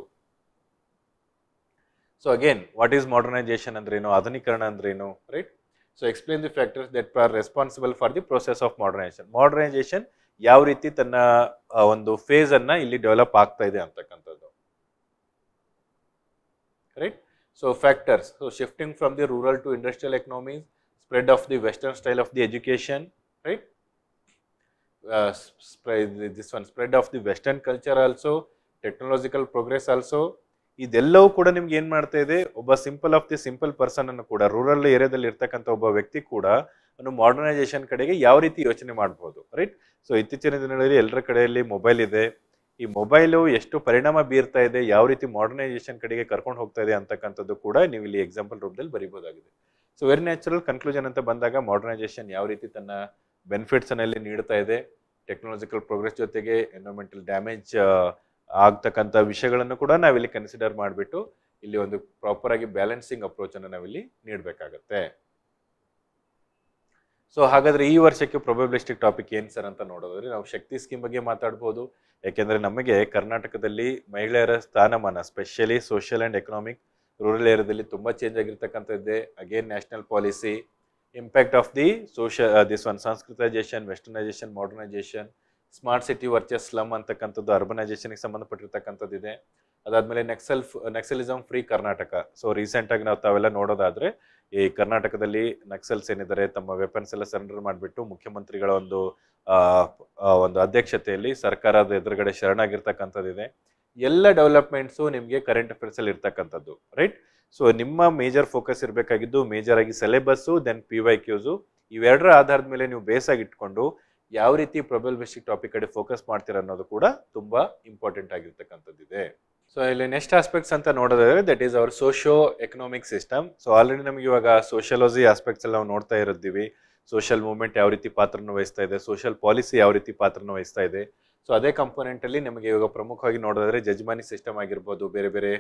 Speaker 1: So again what is modernisation ಅಂದ್ರೇನು, ಆಧುನೀಕರಣ ಅಂದ್ರೇನು, right. So explain the factors that are responsible for the process of modernisation ಯಾವ ರೀತಿ ತನ್ನ ಒಂದು ಫೇಸ್ ಅನ್ನ ಇಲ್ಲಿ ಡೆವಲಪ್ ಆಗ್ತಾ ಇದೆ ಅಂತಕ್ಕಂಥದ್ದು, right. So factors, so shifting from the rural to industrial economies, spread of the western style of the education, right. Spread of the western culture also, technological progress also. ಇದೆಲ್ಲವೂ ಕೂಡ ನಿಮ್ಗೆ ಏನ್ ಮಾಡ್ತಾ ಇದೆ, ಒಬ್ಬ ಸಿಂಪಲ್ ಪರ್ಸನ್ ಅನ್ನು ಕೂಡ rural ಏರಿಯಾದಲ್ಲಿ ಇರ್ತಕ್ಕಂಥ ಒಬ್ಬ ವ್ಯಕ್ತಿ ಕೂಡ ಮಾಡರ್ನೈಸೇಷನ್ ಕಡೆಗೆ ಯಾವ ರೀತಿ ಯೋಚನೆ ಮಾಡಬಹುದು, ರೈಟ್. ಸೊ ಇತ್ತೀಚಿನ ದಿನಗಳಲ್ಲಿ ಎಲ್ಲರ ಕಡೆಯಲ್ಲಿ ಮೊಬೈಲ್ ಇದೆ. ಈ ಮೊಬೈಲು ಎಷ್ಟು ಪರಿಣಾಮ ಬೀರ್ತಾ ಇದೆ, ಯಾವ ರೀತಿ ಮಾಡರ್ನೈಸೇಷನ್ ಕಡೆಗೆ ಕರ್ಕೊಂಡು ಹೋಗ್ತಾ ಇದೆ ಅಂತಕ್ಕಂಥದ್ದು ಕೂಡ ನೀವು ಇಲ್ಲಿ ಎಕ್ಸಾಂಪಲ್ ರೂಪದಲ್ಲಿ ಬರೀಬಹುದಾಗಿದೆ. ಸೊ ವೆರಿ ನ್ಯಾಚುರಲ್ ಕನ್ಕ್ಲೂಷನ್ ಅಂತ ಬಂದಾಗ ಮಾಡರ್ನೈಸೇಷನ್ ಯಾವ ರೀತಿ ತನ್ನ ಬೆನಿಫಿಟ್ಸ್ ಅನ್ನಲ್ಲಿ ನೀಡ್ತಾ ಇದೆ, ಟೆಕ್ನಾಲಜಿಕಲ್ ಪ್ರೋಗ್ರೆಸ್ ಜೊತೆಗೆ ಎನ್ವೈರನ್ಮೆಂಟಲ್ ಡ್ಯಾಮೇಜ್ ಆಗ್ತಕ್ಕಂಥ ವಿಷಯಗಳನ್ನು ಕೂಡ ನಾವಿಲ್ಲಿ ಕನ್ಸಿಡರ್ ಮಾಡಿಬಿಟ್ಟು ಇಲ್ಲಿ ಒಂದು ಪ್ರಾಪರ್ ಆಗಿ ಬ್ಯಾಲೆನ್ಸಿಂಗ್ ಅಪ್ರೋಚ್ ಅನ್ನು ನಾವಿಲ್ಲಿ ನೀಡಬೇಕಾಗತ್ತೆ. ಸೊ ಹಾಗಾದ್ರೆ ಈ ವರ್ಷಕ್ಕೆ ಪ್ರೊಬಬಿಲಿಸ್ಟಿಕ್ ಟಾಪಿಕ್ ಏನ್ ಸರ್ ಅಂತ ನೋಡೋದ್ರೆ ನಾವು ಶಕ್ತಿ ಸ್ಕೀಮ್ ಬಗ್ಗೆ ಮಾತಾಡ್ಬೋದು. ಯಾಕೆಂದ್ರೆ ನಮಗೆ ಕರ್ನಾಟಕದಲ್ಲಿ ಮಹಿಳೆಯರ ಸ್ಥಾನಮಾನ specially social and economic rural ಏರಿಯಾದಲ್ಲಿ ತುಂಬಾ ಚೇಂಜ್ ಆಗಿರ್ತಕ್ಕಂಥದ್ದೇ. Again national policy, impact of the this one sanskritisation, westernisation, modernisation, smart city versus slum ಅಂತಕ್ಕಂಥದ್ದು ಅರ್ಬನೈಸೇಷನ್ಗೆ ಸಂಬಂಧಪಟ್ಟಿರ್ತಕ್ಕಂಥದ್ದಿದೆ. ಅದಾದ್ಮೇಲೆ naxalism free Karnataka. So recent ಆಗಿ ನಾವು ತಾವೆಲ್ಲ ನೋಡೋದಾದ್ರೆ ಈ ಕರ್ನಾಟಕದಲ್ಲಿ ನಕ್ಸಲ್ಸ್ ಏನಿದ್ದಾರೆ ತಮ್ಮ ವೆಪನ್ಸ್ ಎಲ್ಲ ಸರೆಂಡರ್ ಮಾಡಿಬಿಟ್ಟು ಮುಖ್ಯಮಂತ್ರಿಗಳ ಒಂದು ಅಧ್ಯಕ್ಷತೆಯಲ್ಲಿ ಸರ್ಕಾರದ ಎದುರುಗಡೆ ಶರಣಾಗಿರ್ತಕ್ಕಂಥದ್ದಿದೆ. ಎಲ್ಲ ಡೆವಲಪ್ಮೆಂಟ್ಸು ನಿಮಗೆ ಕರೆಂಟ್ ಅಫೇರ್ಸ್ ಅಲ್ಲಿ ಇರ್ತಕ್ಕಂಥದ್ದು, ರೈಟ್. ಸೊ ನಿಮ್ಮ ಮೇಜರ್ ಫೋಕಸ್ ಇರಬೇಕಾಗಿದ್ದು ಮೇಜರ್ ಆಗಿ ಸಿಲೆಬಸ್ಸು, ದೆನ್ PYQs. ಇವೆರಡರ ಆಧಾರದ ಮೇಲೆ ನೀವು ಬೇಸ್ ಆಗಿ ಇಟ್ಕೊಂಡು ಯಾವ ರೀತಿ ಪ್ರೊಬೆಬಲಿಸ್ಟಿಕ್ ಟಾಪಿಕ್ ಕಡೆ ಫೋಕಸ್ ಮಾಡ್ತೀರಾ ಅನ್ನೋದು ಕೂಡ ತುಂಬಾ ಇಂಪಾರ್ಟೆಂಟ್ ಆಗಿರ್ತಕ್ಕಂಥದ್ದಿದೆ. ಸೊ ಇಲ್ಲಿ ನೆಕ್ಸ್ಟ್ ಆಸ್ಪೆಕ್ಟ್ಸ್ ಅಂತ ನೋಡೋದಾದ್ರೆ that is hour socio economic system. So already ನಮಗೆ ಇವಾಗ ಸೋಷಿಯಾಲಜಿ ಆಸ್ಪೆಕ್ಟ್ಸ್ ಎಲ್ಲ ನಾವು ನೋಡ್ತಾ ಇರೋದ್ದೀವಿ. ಸೋಷಿಯಲ್ ಮೂವ್ಮೆಂಟ್ ಯಾವ ರೀತಿ ಪಾತ್ರನ ವಹಿಸ್ತಾ ಇದೆ, ಸೋಷಿಯಲ್ ಪಾಲಿಸಿ ಯಾವ ರೀತಿ ಪಾತ್ರನ ವಹಿಸ್ತಾ ಇದೆ. ಸೊ ಅದೇ ಕಂಪೋನೆಂಟ್ ಅಲ್ಲಿ ನಮಗೆ ಇವಾಗ ಪ್ರಮುಖವಾಗಿ ನೋಡೋದಾದ್ರೆ ಜಜ್ಮಾನಿ ಸಿಸ್ಟಮ್ ಆಗಿರ್ಬೋದು, ಬೇರೆ ಬೇರೆ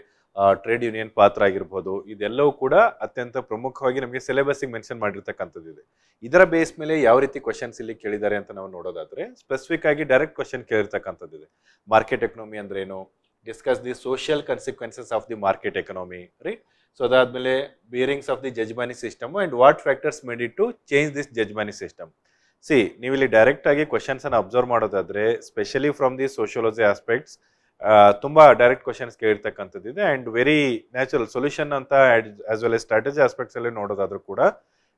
Speaker 1: ಟ್ರೇಡ್ ಯೂನಿಯನ್ ಪಾತ್ರ ಆಗಿರ್ಬೋದು, ಇದೆಲ್ಲವೂ ಕೂಡ ಅತ್ಯಂತ ಪ್ರಮುಖವಾಗಿ ನಮಗೆ ಸಿಲೆಬಸ್ಗೆ ಮೆನ್ಷನ್ ಮಾಡಿರ್ತಕ್ಕಂಥದ್ದಿದೆ. ಇದರ ಬೇಸ್ ಮೇಲೆ ಯಾವ ರೀತಿ ಕ್ವಶನ್ಸ್ ಇಲ್ಲಿ ಕೇಳಿದ್ದಾರೆ ಅಂತ ನಾವು ನೋಡೋದಾದ್ರೆ ಸ್ಪೆಸಿಫಿಕ್ ಆಗಿ ಡೈರೆಕ್ಟ್ ಕ್ವಶನ್ ಕೇಳಿರ್ತಕ್ಕಂಥದ್ದಿದೆ. ಮಾರ್ಕೆಟ್ ಎಕನಾಮಿ ಅಂದ್ರೆ ಏನು, discuss the social consequences of the market economy, right. So ಅದಾದ್ಮೇಲೆ bearings of the jajmani system and what factors made it to change this jajmani system. ನೀವು ಇಲ್ಲಿ ಡೈರೆಕ್ಟ್ ಆಗಿ ಕ್ವಶನ್ಸ್ ಅನ್ನು ಅಬ್ಸರ್ವ್ ಮಾಡೋದಾದ್ರೆ specially from the sociology aspects ತುಂಬಾ direct questions ಕೇಳಿರ್ತಕ್ಕಂಥದ್ದಿದೆ and very natural solution ಅಂತ as well as strategy aspects ಅಲ್ಲಿ ನೋಡೋದಾದ್ರೂ ಕೂಡ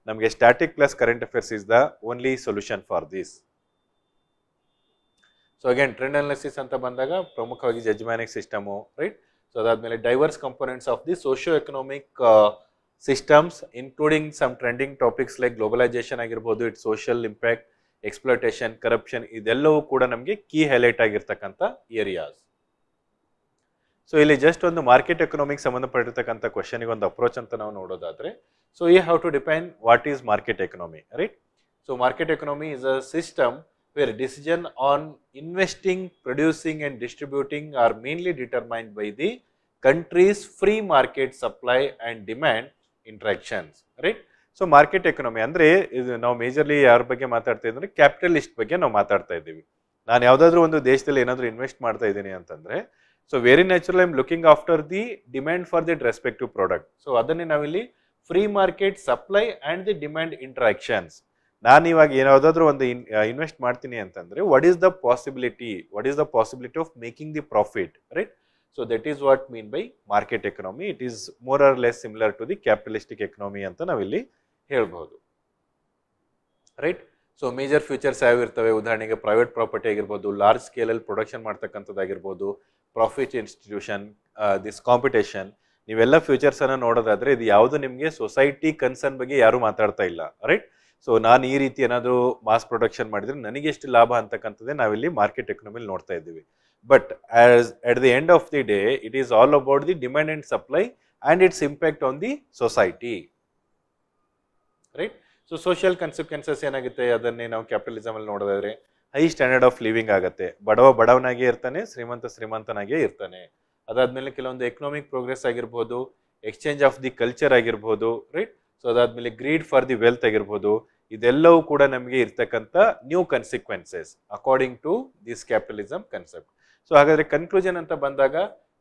Speaker 1: ನಮಗೆ static plus current affairs is the only solution for this. So again trend analysis ಅಂತ ಬಂದಾಗ ಪ್ರಮುಖವಾಗಿ ಜಜ್ಮಾನಿಕ್ ಸಿಸ್ಟಮು, ರೈಟ್. ಸೊ ಅದಾದ್ಮೇಲೆ diverse components of the socio economic systems including some trending topics like globalisation ಆಗಿರ್ಬೋದು, it social impact, exploitation, corruption, ಇದೆಲ್ಲವೂ ಕೂಡ ನಮಗೆ key highlight ಆಗಿರ್ತಕ್ಕಂಥ areas. So ಇಲ್ಲಿ ಜಸ್ಟ್ ಒಂದು ಮಾರ್ಕೆಟ್ ಎಕನಾಮಿಕ್ ಸಂಬಂಧಪಟ್ಟಿರ್ತಕ್ಕಂಥ ಕ್ವಶನ್ಗೆ ಒಂದು ಅಪ್ರೋಚ್ ಅಂತ ನಾವು ನೋಡೋದಾದ್ರೆ so you have to define what is market economy, right. So market economy is a system where decision on investing, producing and distributing are mainly determined by the country's free market supply and demand interactions, right. So market economy ಅಂದ್ರೆ ಇದು ನಾವು majorly ಯಾರ ಬಗ್ಗೆ ಮಾತಾಡ್ತಾ ಇದ್ರೆ capitalist ಬಗ್ಗೆ ನಾವು ಮಾತಾಡ್ತಾ ಇದ್ದೀವಿ. ನಾನು ಯಾವುದಾದ್ರೂ ಒಂದು ದೇಶದಲ್ಲಿ ಏನಾದರೂ ಇನ್ವೆಸ್ಟ್ ಮಾಡ್ತಾ ಇದ್ದೀನಿ ಅಂತಂದ್ರೆ so very natural I am looking after the demand for the respective product. So ಅದನ್ನೇ ನಾವಿಲ್ಲಿ free market supply and the demand interactions. ನಾನು ಇವಾಗ ಯಾವುದಾದ್ರೂ ಒಂದು ಇನ್ವೆಸ್ಟ್ ಮಾಡ್ತೀನಿ ಅಂತಂದ್ರೆ what is the possibility of making the profit, right. So that is what mean by market economy. It is more or less similar to the capitalistic economy ಅಂತ ನಾವಿಲ್ಲಿ ಹೇಳ್ಬಹುದು, right. So major futures ಯಾವ ಇರ್ತವೆ, ಉದಾಹರಣೆಗೆ private property ಆಗಿರ್ಬೋದು, large ಸ್ಕೇಲಲ್ಲಿ production ಮಾಡ್ತಕ್ಕಂಥದ್ದಾಗಿರ್ಬೋದು, profit institution, this competition, ನೀವೆಲ್ಲ ಫ್ಯೂಚರ್ಸ್ ಅನ್ನ ನೋಡೋದಾದ್ರೆ ಇದು ಯಾವುದು ನಿಮಗೆ ಸೊಸೈಟಿ ಕನ್ಸರ್ನ್ ಬಗ್ಗೆ ಯಾರು ಮಾತಾಡ್ತಾ ಇಲ್ಲ, ರೈಟ್. ಸೊ ನಾನು ಈ ರೀತಿ ಏನಾದರೂ ಮಾಸ್ ಪ್ರೊಡಕ್ಷನ್ ಮಾಡಿದ್ರೆ ನನಗೆ ಎಷ್ಟು ಲಾಭ ಅಂತಕ್ಕಂಥದ್ದೇ ನಾವಿಲ್ಲಿ ಮಾರ್ಕೆಟ್ ಎಕನಾಮಿಲಿ ನೋಡ್ತಾ ಇದ್ದೀವಿ. But as at the end of the day it is all about the demand and supply and its impact on the society, right. So social consequences ಏನಾಗುತ್ತೆ ಅದನ್ನೇ ನಾವು ಕ್ಯಾಪಿಟಲಿಸಮ್ ಅಲ್ಲಿ ನೋಡೋದಾದ್ರೆ ಹೈ ಸ್ಟ್ಯಾಂಡರ್ಡ್ ಆಫ್ ಲಿವಿಂಗ್ ಆಗುತ್ತೆ, ಬಡವನಾಗೇ ಇರ್ತಾನೆ, ಶ್ರೀಮಂತನಾಗೇ ಇರ್ತಾನೆ. ಅದಾದ್ಮೇಲೆ ಕೆಲವೊಂದು ಎಕನಾಮಿಕ್ ಪ್ರೋಗ್ರೆಸ್ ಆಗಿರ್ಬೋದು, ಎಕ್ಸ್ಚೇಂಜ್ ಆಫ್ ದಿ ಕಲ್ಚರ್ ಆಗಿರ್ಬೋದು, ರೈಟ್. ಸೊ ಅದಾದ್ಮೇಲೆ ಗ್ರೀಡ್ ಫಾರ್ ದಿ ವೆಲ್ತ್ ಆಗಿರ್ಬೋದು, ಇದೆಲ್ಲವೂ ಕೂಡ ನಮಗೆ ಇರ್ತಕ್ಕಂಥ new consequences according to this capitalism concept. So ಹಾಗಾದ್ರೆ ಕನ್ಕ್ಲೂಷನ್ ಅಂತ ಬಂದಾಗ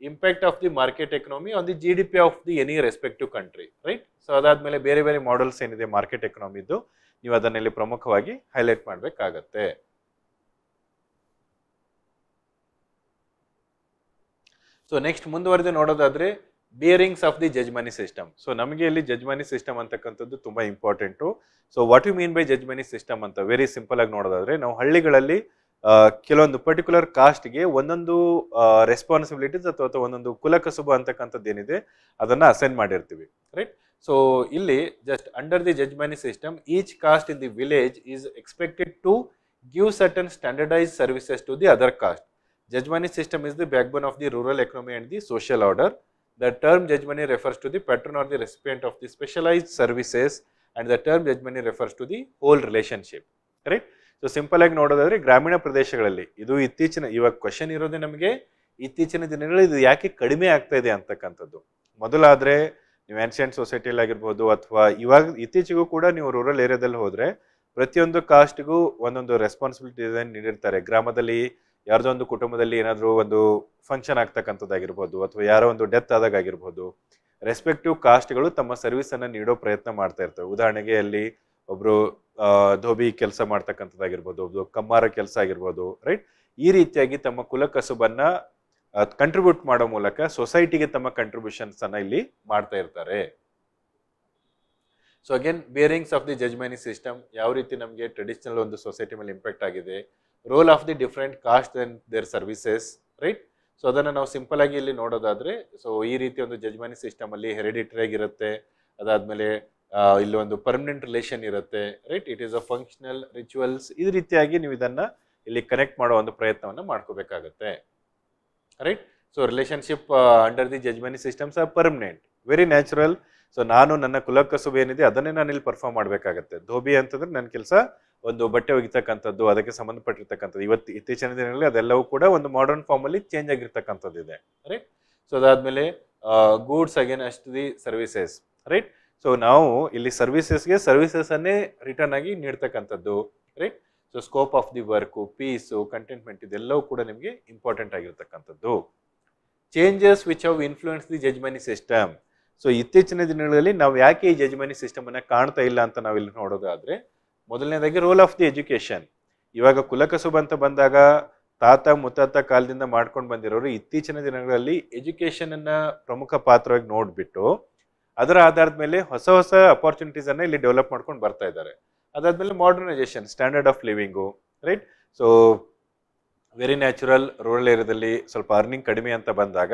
Speaker 1: impact of the market economy on the GDP of the any respective country, right. So ಅದಾದ್ಮೇಲೆ ಬೇರೆ ಬೇರೆ ಮಾಡೆಲ್ಸ್ ಏನಿದೆ ಮಾರ್ಕೆಟ್ ಎಕನಾಮಿದ್ದು ನೀವು ಅದನ್ನಲ್ಲಿ ಪ್ರಮುಖವಾಗಿ ಹೈಲೈಟ್ ಮಾಡಬೇಕಾಗತ್ತೆ. ಸೊ ನೆಕ್ಸ್ಟ್ ಮುಂದುವರೆದು ನೋಡೋದಾದ್ರೆ bearings of the jajmani system. So ನಮಗೆ ಇಲ್ಲಿ ಜಜ್ಮಾನಿ ಸಿಸ್ಟಮ್ ಅಂತಕ್ಕಂಥದ್ದು ತುಂಬಾ important. So what you mean by jajmani system ಅಂತ ವೆರಿ ಸಿಂಪಲ್ ಆಗಿ ನೋಡೋದಾದ್ರೆ ನಾವು ಹಳ್ಳಿಗಳಲ್ಲಿ ಕೆಲವೊಂದು ಪರ್ಟಿಕ್ಯುಲರ್ ಕಾಸ್ಟ್ಗೆ ಒಂದೊಂದು ರೆಸ್ಪಾನ್ಸಿಬಿಲಿಟೀಸ್ ಅಥವಾ ಒಂದೊಂದು ಕುಲಕಸುಬು ಅಂತಕ್ಕಂಥದ್ದು ಏನಿದೆ ಅದನ್ನ ಅಸೈನ್ ಮಾಡಿರ್ತೀವಿ, ರೈಟ್. ಸೊ ಇಲ್ಲಿ just under the jajmani system each caste in the village is expected to give certain standardise services to the other caste. Jajmani system is the backbone of the rural economy and the social order. The term Jajmani refers to the patron or the recipient of the specialized services and the term Jajmani refers to the whole relationship, right. So simple ಆಗಿ ನೋಡೋದಾದ್ರೆ ಗ್ರಾಮೀಣ ಪ್ರದೇಶಗಳಲ್ಲಿ ಇದು ಇವಾಗ question ಇರೋದೇ ನಮಗೆ ಇತ್ತೀಚಿನ ದಿನಗಳಲ್ಲಿ ಇದು ಯಾಕೆ ಕಡಿಮೆ ಆಗ್ತಾ ಇದೆ ಅಂತಕ್ಕಂಥದ್ದು. ಮೊದಲಾದ್ರೆ ನೀವು ಆನ್ಷಿಯಂಟ್ ಸೊಸೈಟಿಯಲ್ಲಿ ಆಗಿರ್ಬೋದು ಅಥವಾ ಇವಾಗ ಇತ್ತೀಚೆಗೂ ಕೂಡ ನೀವು ರೂರಲ್ ಏರಿಯಾದಲ್ಲಿ ಹೋದ್ರೆ ಪ್ರತಿಯೊಂದು ಕಾಸ್ಟ್ಗೂ ಒಂದೊಂದು ರೆಸ್ಪಾನ್ಸಿಬಿಲಿಟಿ ನೀಡಿರ್ತಾರೆ. ಗ್ರಾಮದಲ್ಲಿ ಯಾರ್ದೋ ಒಂದು ಕುಟುಂಬದಲ್ಲಿ ಏನಾದರೂ ಒಂದು ಫಂಕ್ಷನ್ ಆಗ್ತಕ್ಕಂಥದ್ದಾಗಿರ್ಬೋದು ಅಥವಾ ಯಾರೋ ಒಂದು ಡೆತ್ ಆದಾಗ ಆಗಿರ್ಬೋದು ರೆಸ್ಪೆಕ್ಟಿವ್ ಕಾಸ್ಟ್ಗಳು ತಮ್ಮ ಸರ್ವಿಸ್ ಅನ್ನು ನೀಡೋ ಪ್ರಯತ್ನ ಮಾಡ್ತಾ ಇರ್ತವೆ. ಉದಾಹರಣೆಗೆ ಅಲ್ಲಿ ಒಬ್ರು ಧೋಬಿ ಕೆಲಸ ಮಾಡ್ತಕ್ಕಂಥದ್ದಾಗಿರ್ಬೋದು, ಒಬ್ರು ಕಮ್ಮಾರ ಕೆಲಸ ಆಗಿರ್ಬೋದು, ರೈಟ್. ಈ ರೀತಿಯಾಗಿ ತಮ್ಮ ಕುಲಕಸುಬನ್ನ ಕಂಟ್ರಿಬ್ಯೂಟ್ ಮಾಡೋ ಮೂಲಕ ಸೊಸೈಟಿಗೆ ತಮ್ಮ ಕಂಟ್ರಿಬ್ಯೂಷನ್ಸ್ ಅನ್ನ ಇಲ್ಲಿ ಮಾಡ್ತಾ ಇರ್ತಾರೆ. So again bearings of the jajmani system ಯಾವ ರೀತಿ ನಮಗೆ ಟ್ರೆಡಿಷನಲ್ ಒಂದು ಸೊಸೈಟಿ ಮೇಲೆ ಇಂಪ್ಯಾಕ್ಟ್ ಆಗಿದೆ, role of the different caste and their services, right. So ಅದನ್ನು ನಾವು ಸಿಂಪಲ್ ಆಗಿ ಇಲ್ಲಿ ನೋಡೋದಾದ್ರೆ, ಸೊ ಈ ರೀತಿ ಒಂದು ಜಜ್ಮೆನಿ ಸಿಸ್ಟಮ್ ಅಲ್ಲಿ ಹೆರಿಡಿಟರಿ ಆಗಿರುತ್ತೆ, ಅದಾದ್ಮೇಲೆ ಇಲ್ಲಿ ಒಂದು ಪರ್ಮನೆಂಟ್ ರಿಲೇಷನ್ ಇರುತ್ತೆ, right. It is a functional rituals, ಈ ರೀತಿಯಾಗಿ ನೀವು ಇದನ್ನ ಇಲ್ಲಿ ಕನೆಕ್ಟ್ ಮಾಡೋ ಒಂದು ಪ್ರಯತ್ನವನ್ನ ಮಾಡ್ಕೋಬೇಕಾಗತ್ತೆ, right. So relationship under the jajmani systems are permanent, very natural. So ನಾನು ನನ್ನ ಕುಲಕಸುಬು ಏನಿದೆ ಅದನ್ನೇ ನಾನು ಇಲ್ಲಿ ಪರ್ಫಾರ್ಮ್ ಮಾಡಬೇಕಾಗತ್ತೆ. ಧೋಬಿ ಅಂತಂದ್ರೆ ನನ್ನ ಕೆಲಸ ಒಂದು ಬಟ್ಟೆ ಒಗಿತಕ್ಕಂಥದ್ದು, ಅದಕ್ಕೆ ಸಂಬಂಧಪಟ್ಟಿರ್ತಕ್ಕಂಥದ್ದು. ಇತ್ತೀಚಿನ ದಿನಗಳಲ್ಲಿ ಅದೆಲ್ಲವೂ ಕೂಡ ಒಂದು ಮಾಡರ್ನ್ ಫಾರ್ಮ್ ಅಲ್ಲಿ ಚೇಂಜ್ ಆಗಿರ್ತಕ್ಕಂಥದ್ದು ಇದೆ, ರೈಟ್. ಸೊ ಅದಾದ್ಮೇಲೆ goods against the services, right. So ನಾವು ಇಲ್ಲಿ ಸರ್ವಿಸಸ್ ಅನ್ನೇ ರಿಟರ್ನ್ ಆಗಿ ನೀಡ್ತಕ್ಕಂಥದ್ದು, right. So scope of the work, peace, contentment, ಇದೆಲ್ಲವೂ ಕೂಡ ನಿಮಗೆ ಇಂಪಾರ್ಟೆಂಟ್ ಆಗಿರ್ತಕ್ಕಂಥದ್ದು. Changes which have influence the jajmani system. So ಇತ್ತೀಚಿನ ದಿನಗಳಲ್ಲಿ ನಾವು ಯಾಕೆ ಈ ಜಜ್ಮೆನಿ ಸಿಸ್ಟಮ್ ಅನ್ನ ಕಾಣ್ತಾ ಇಲ್ಲ ಅಂತ ನಾವು ಇಲ್ಲಿ ನೋಡೋದಾದ್ರೆ, ಮೊದಲನೇದಾಗಿ ರೋಲ್ ಆಫ್ ದಿ ಎಜುಕೇಶನ್. ಇವಾಗ ಕುಲಕಸುಬು ಅಂತ ಬಂದಾಗ ತಾತ ಮುತ್ತಾತ ಕಾಲದಿಂದ ಮಾಡ್ಕೊಂಡು ಬಂದಿರೋರು ಇತ್ತೀಚಿನ ದಿನಗಳಲ್ಲಿ ಎಜುಕೇಶನ್ ಅನ್ನ ಪ್ರಮುಖ ಪಾತ್ರವಾಗಿ ನೋಡ್ಬಿಟ್ಟು ಅದರ ಆಧಾರದ ಮೇಲೆ ಹೊಸ ಹೊಸ ಅಪಾರ್ಚುನಿಟೀಸ್ ಅನ್ನ ಇಲ್ಲಿ ಡೆವಲಪ್ ಮಾಡ್ಕೊಂಡು ಬರ್ತಾ ಇದ್ದಾರೆ. ಅದಾದ್ಮೇಲೆ modernisation, standard of living, right. So very natural, rural ಏರಿಯಾದಲ್ಲಿ ಸ್ವಲ್ಪ ಅರ್ನಿಂಗ್ ಕಡಿಮೆ ಅಂತ ಬಂದಾಗ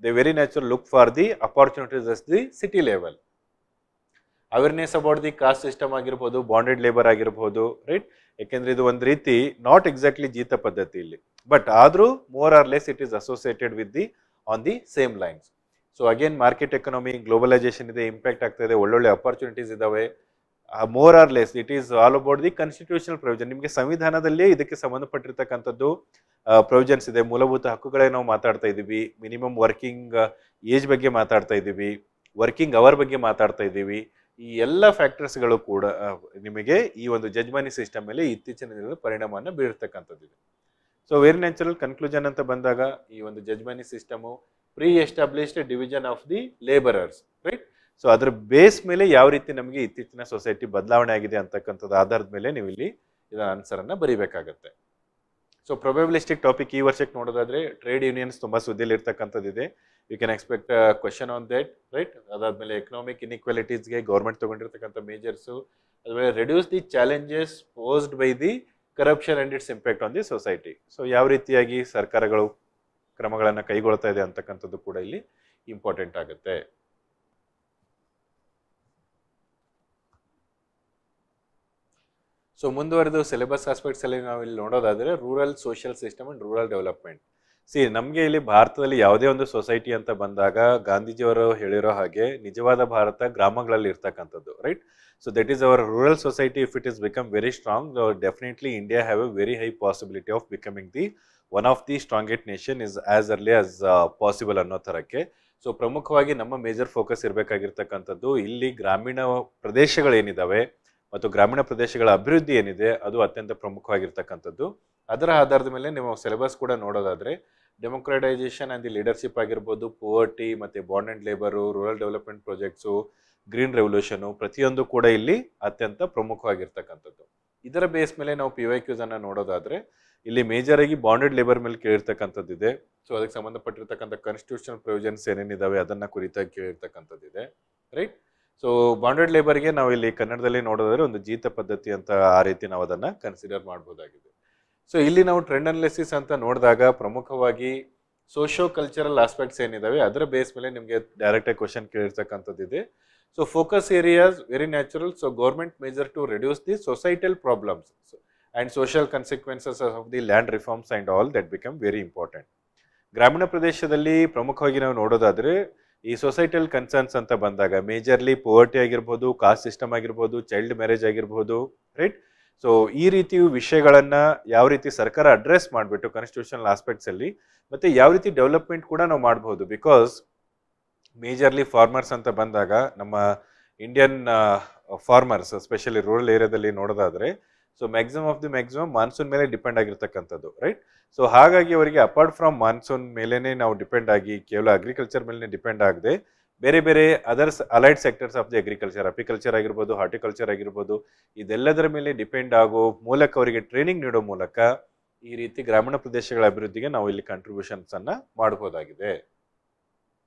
Speaker 1: they very natural look for the opportunities us the city level. Awareness about the caste system ಆಗಿರ್ಬೋದು, ಬಾಂಡೆಡ್ ಲೇಬರ್ ಆಗಿರ್ಬೋದು, ರೈಟ್. ಯಾಕೆಂದ್ರೆ ಇದು ಒಂದು ರೀತಿ ನಾಟ್ ಎಕ್ಸಾಕ್ಟ್ಲಿ ಜೀತ ಪದ್ಧತಿ ಇಲ್ಲಿ, ಬಟ್ ಆದ್ರೂ more or less it is associated with the on the same lines. So again market economy, globalisation ಇದೆ, ಇಂಪ್ಯಾಕ್ಟ್ ಆಗ್ತಾ ಇದೆ, ಒಳ್ಳೊಳ್ಳೆ ಅಪಾರ್ಚುನಿಟೀಸ್ ಇದಾವೆ. More or less it is all about the constitutional provision. ನಿಮಗೆ ಸಂವಿಧಾನದಲ್ಲೇ ಇದಕ್ಕೆ ಸಂಬಂಧಪಟ್ಟಿರ್ತಕ್ಕಂಥದ್ದು ಪ್ರೊವಿಷನ್ಸ್ ಇದೆ. ಮೂಲಭೂತ ಹಕ್ಕುಗಳೇ ನಾವು ಮಾತಾಡ್ತಾ ಇದ್ದೀವಿ, ಮಿನಿಮಮ್ ವರ್ಕಿಂಗ್ ಏಜ್ ಬಗ್ಗೆ ಮಾತಾಡ್ತಾ ಇದ್ದೀವಿ, ವರ್ಕಿಂಗ್ ಅವರ್ ಬಗ್ಗೆ ಮಾತಾಡ್ತಾ ಇದ್ದೀವಿ. ಈ ಎಲ್ಲ ಫ್ಯಾಕ್ಟರ್ಸ್ಗಳು ಕೂಡ ನಿಮಗೆ ಈ ಒಂದು ಜಜ್ಮೆನಿ ಸಿಸ್ಟಮ್ ಮೇಲೆ ಇತ್ತೀಚಿನ ದಿನಗಳಲ್ಲಿ ಪರಿಣಾಮವನ್ನು ಬೀರ್ತಕ್ಕಂಥದ್ದಿದೆ. ಸೊ ವೆರಿ ನ್ಯಾಚುರಲ್ ಕನ್ಕ್ಲೂಷನ್ ಅಂತ ಬಂದಾಗ ಈ ಒಂದು jajmani system pre established division of the labourers, right. So ಅದ್ರ ಬೇಸ್ ಮೇಲೆ ಯಾವ ರೀತಿ ನಮಗೆ ಇತ್ತೀಚಿನ ಸೊಸೈಟಿ ಬದಲಾವಣೆ ಆಗಿದೆ ಅಂತಕ್ಕಂಥದ್ದು ಆಧಾರದ ಮೇಲೆ ನೀವು ಇಲ್ಲಿ ಇದರ ಆನ್ಸರ್ ಅನ್ನ ಬರೀಬೇಕಾಗತ್ತೆ. ಸೊ ಪ್ರೊಬೆಬಿಲಿಸ್ಟಿಕ್ ಟಾಪಿಕ್ ಈ ವರ್ಷಕ್ಕೆ ನೋಡೋದಾದ್ರೆ ಟ್ರೇಡ್ ಯೂನಿಯನ್ಸ್ ತುಂಬಾ ಸುದ್ದಿಯಲ್ಲಿ ಇರ್ತಕ್ಕಂಥದ್ದಿದೆ. You can expect question on that, right. ಅದಾದ್ಮೇಲೆ ಎಕನಾಮಿಕ್ ಇನ್ಇಕ್ವಾಲಿಟೀಸ್ಗೆ ಗೌರ್ಮೆಂಟ್ ತಗೊಂಡಿರ್ತಕ್ಕಂಥ ಮೇಜರ್ಸು, ಅದಾದ್ಮೇಲೆ reduce the challenges posed by the corruption and its impact on the society. So ಯಾವ ರೀತಿಯಾಗಿ ಸರ್ಕಾರಗಳು ಕ್ರಮಗಳನ್ನು ಕೈಗೊಳ್ತಾ ಇದೆ ಅಂತಕ್ಕಂಥದ್ದು ಕೂಡ ಇಲ್ಲಿ ಇಂಪಾರ್ಟೆಂಟ್ ಆಗುತ್ತೆ. ಸೊ ಮುಂದುವರೆದು ಸಿಲೆಬಸ್ ಆಸ್ಪೆಕ್ಟ್ಸ್ ಅಲ್ಲಿ ನಾವು ಇಲ್ಲಿ ನೋಡೋದಾದ್ರೆ rural social system and rural development. ನಮಗೆ ಇಲ್ಲಿ ಭಾರತದಲ್ಲಿ ಯಾವುದೇ ಒಂದು ಸೊಸೈಟಿ ಅಂತ ಬಂದಾಗ ಗಾಂಧೀಜಿಯವರು ಹೇಳಿರೋ ಹಾಗೆ ನಿಜವಾದ ಭಾರತ ಗ್ರಾಮಗಳಲ್ಲಿ ಇರ್ತಕ್ಕಂಥದ್ದು, right. So that is hour rural society. If it is become very strong, definitely India have A very high possibility of becoming the one of the strongest nation is as early as possible ಅನ್ನೋ ಥರಕ್ಕೆ. So ಪ್ರಮುಖವಾಗಿ ನಮ್ಮ major focus ಇರಬೇಕಾಗಿರ್ತಕ್ಕಂಥದ್ದು ಇಲ್ಲಿ ಗ್ರಾಮೀಣ ಪ್ರದೇಶಗಳೇನಿದಾವೆ ಮತ್ತು ಗ್ರಾಮೀಣ ಪ್ರದೇಶಗಳ ಅಭಿವೃದ್ಧಿ ಏನಿದೆ ಅದು ಅತ್ಯಂತ ಪ್ರಮುಖವಾಗಿರ್ತಕ್ಕಂಥದ್ದು. ಅದರ ಆಧಾರದ ಮೇಲೆ ನೀವು ಸಿಲೆಬಸ್ ಕೂಡ ನೋಡೋದಾದ್ರೆ ಡೆಮೋಕ್ರಟೈಸೇಷನ್ ಅಂಡ್ ದಿ ಲೀಡರ್ಶಿಪ್ ಆಗಿರ್ಬೋದು, ಪೋವರ್ಟಿ ಮತ್ತೆ bond and labour, rural development projects, green revolution, ಪ್ರತಿಯೊಂದು ಕೂಡ ಇಲ್ಲಿ ಅತ್ಯಂತ ಪ್ರಮುಖವಾಗಿರ್ತಕ್ಕಂಥದ್ದು. ಇದರ ಬೇಸ್ ಮೇಲೆ ನಾವು PYQs ಅನ್ನ ನೋಡೋದಾದ್ರೆ ಇಲ್ಲಿ ಮೇಜರ್ ಆಗಿ ಬಾಂಡೆಡ್ ಲೇಬರ್ ಮೇಲೆ ಕೇಳಿರ್ತಕ್ಕಂಥದ್ದಿದೆ. ಸೊ ಅದಕ್ಕೆ ಸಂಬಂಧಪಟ್ಟಿರ್ತಕ್ಕಂಥ ಕಾನ್ಸ್ಟಿಟ್ಯೂಷನಲ್ ಪ್ರೊವಿಷನ್ಸ್ ಏನೇನಿದಾವೆ ಅದನ್ನ ಕುರಿತಾಗಿ ಕೇಳಿರ್ತಕ್ಕಂಥದ್ದಿದೆ, ರೈಟ್. ಸೊ ಬಾಂಡೆಡ್ ಲೇಬರ್ಗೆ ನಾವು ಇಲ್ಲಿ ಕನ್ನಡದಲ್ಲಿ ನೋಡೋದಾದ್ರೆ ಒಂದು ಜೀತ ಪದ್ಧತಿ ಅಂತ ಆ ರೀತಿ ನಾವು ಅದನ್ನ ಕನ್ಸಿಡರ್ ಮಾಡಬಹುದಾಗಿದೆ. ಸೊ ಇಲ್ಲಿ ನಾವು ಟ್ರೆಂಡ್ ಅನಾಲಿಸಿಸ್ ಅಂತ ನೋಡಿದಾಗ ಪ್ರಮುಖವಾಗಿ ಸೋಶಿಯೋ ಕಲ್ಚರಲ್ ಆಸ್ಪೆಕ್ಟ್ಸ್ ಏನಿದಾವೆ ಅದರ ಬೇಸ್ ಮೇಲೆ ನಿಮಗೆ ಡೈರೆಕ್ಟ್ ಆಗಿ ಕ್ವಶನ್ ಕೇಳಿರ್ತಕ್ಕಂಥದ್ದಿದೆ. So focus areas very natural. So government major to reduce the societal problems and social consequences of the land reforms and all that become very important. ಗ್ರಾಮೀಣ ಪ್ರದೇಶದಲ್ಲಿ ಪ್ರಮುಖವಾಗಿ ನಾವು ನೋಡೋದಾದ್ರೆ ಈ ಸೊಸೈಟಲ್ ಕನ್ಸರ್ನ್ಸ್ ಅಂತ ಬಂದಾಗ ಮೇಜರ್ಲಿ ಪೋವರ್ಟಿ ಆಗಿರ್ಬೋದು, ಕಾಸ್ಟ್ ಸಿಸ್ಟಮ್ ಆಗಿರ್ಬೋದು, ಚೈಲ್ಡ್ ಮ್ಯಾರೇಜ್ ಆಗಿರ್ಬೋದು, ರೈಟ್. ಸೊ ಈ ರೀತಿ ವಿಷಯಗಳನ್ನ ಯಾವ ರೀತಿ ಸರ್ಕಾರ ಅಡ್ರೆಸ್ ಮಾಡಿಬಿಟ್ಟು ಕಾನ್ಸ್ಟಿಟ್ಯೂಷನಲ್ ಆಸ್ಪೆಕ್ಟ್ಸ್ ಅಲ್ಲಿ ಮತ್ತೆ ಯಾವ ರೀತಿ ಡೆವಲಪ್ಮೆಂಟ್ ಕೂಡ ನಾವು ಮಾಡಬಹುದು. ಬಿಕಾಸ್ ಮೇಜರ್ಲಿ ಫಾರ್ಮರ್ಸ್ ಅಂತ ಬಂದಾಗ ನಮ್ಮ ಇಂಡಿಯನ್ ಫಾರ್ಮರ್ಸ್ ಎಸ್ಪೆಷಲಿ ರೂರಲ್ ಏರಿಯಾದಲ್ಲಿ ನೋಡೋದಾದ್ರೆ ಸೊ ಮ್ಯಾಕ್ಸಿಮಮ್ ಮಾನ್ಸೂನ್ ಮೇಲೆ ಡಿಪೆಂಡ್ ಆಗಿರ್ತಕ್ಕಂಥದ್ದು, ರೈಟ್. ಸೊ ಹಾಗಾಗಿ ಅವರಿಗೆ ಅಪಾರ್ಟ್ ಫ್ರಮ್ ಮಾನ್ಸೂನ್ ಮೇಲೇನೆ ನಾವು ಡಿಪೆಂಡ್ ಆಗಿ ಕೇವಲ ಅಗ್ರಿಕಲ್ಚರ್ ಮೇಲೆ ಡಿಪೆಂಡ್ ಆಗದೆ ಬೇರೆ ಬೇರೆ others allied sectors of the agriculture, apiculture ಆಗಿರ್ಬೋದು, ಹಾರ್ಟಿಕಲ್ಚರ್ ಆಗಿರ್ಬೋದು, ಇದೆಲ್ಲದರ ಮೇಲೆ ಡಿಪೆಂಡ್ ಆಗೋ ಮೂಲಕ ಅವರಿಗೆ ಟ್ರೈನಿಂಗ್ ನೀಡೋ ಮೂಲಕ ಈ ರೀತಿ ಗ್ರಾಮೀಣ ಪ್ರದೇಶಗಳ ಅಭಿವೃದ್ಧಿಗೆ ನಾವು ಇಲ್ಲಿ ಕಾಂಟ್ರಿಬ್ಯೂಷನ್ಸ್ ಅನ್ನ ಮಾಡಬಹುದಾಗಿದೆ.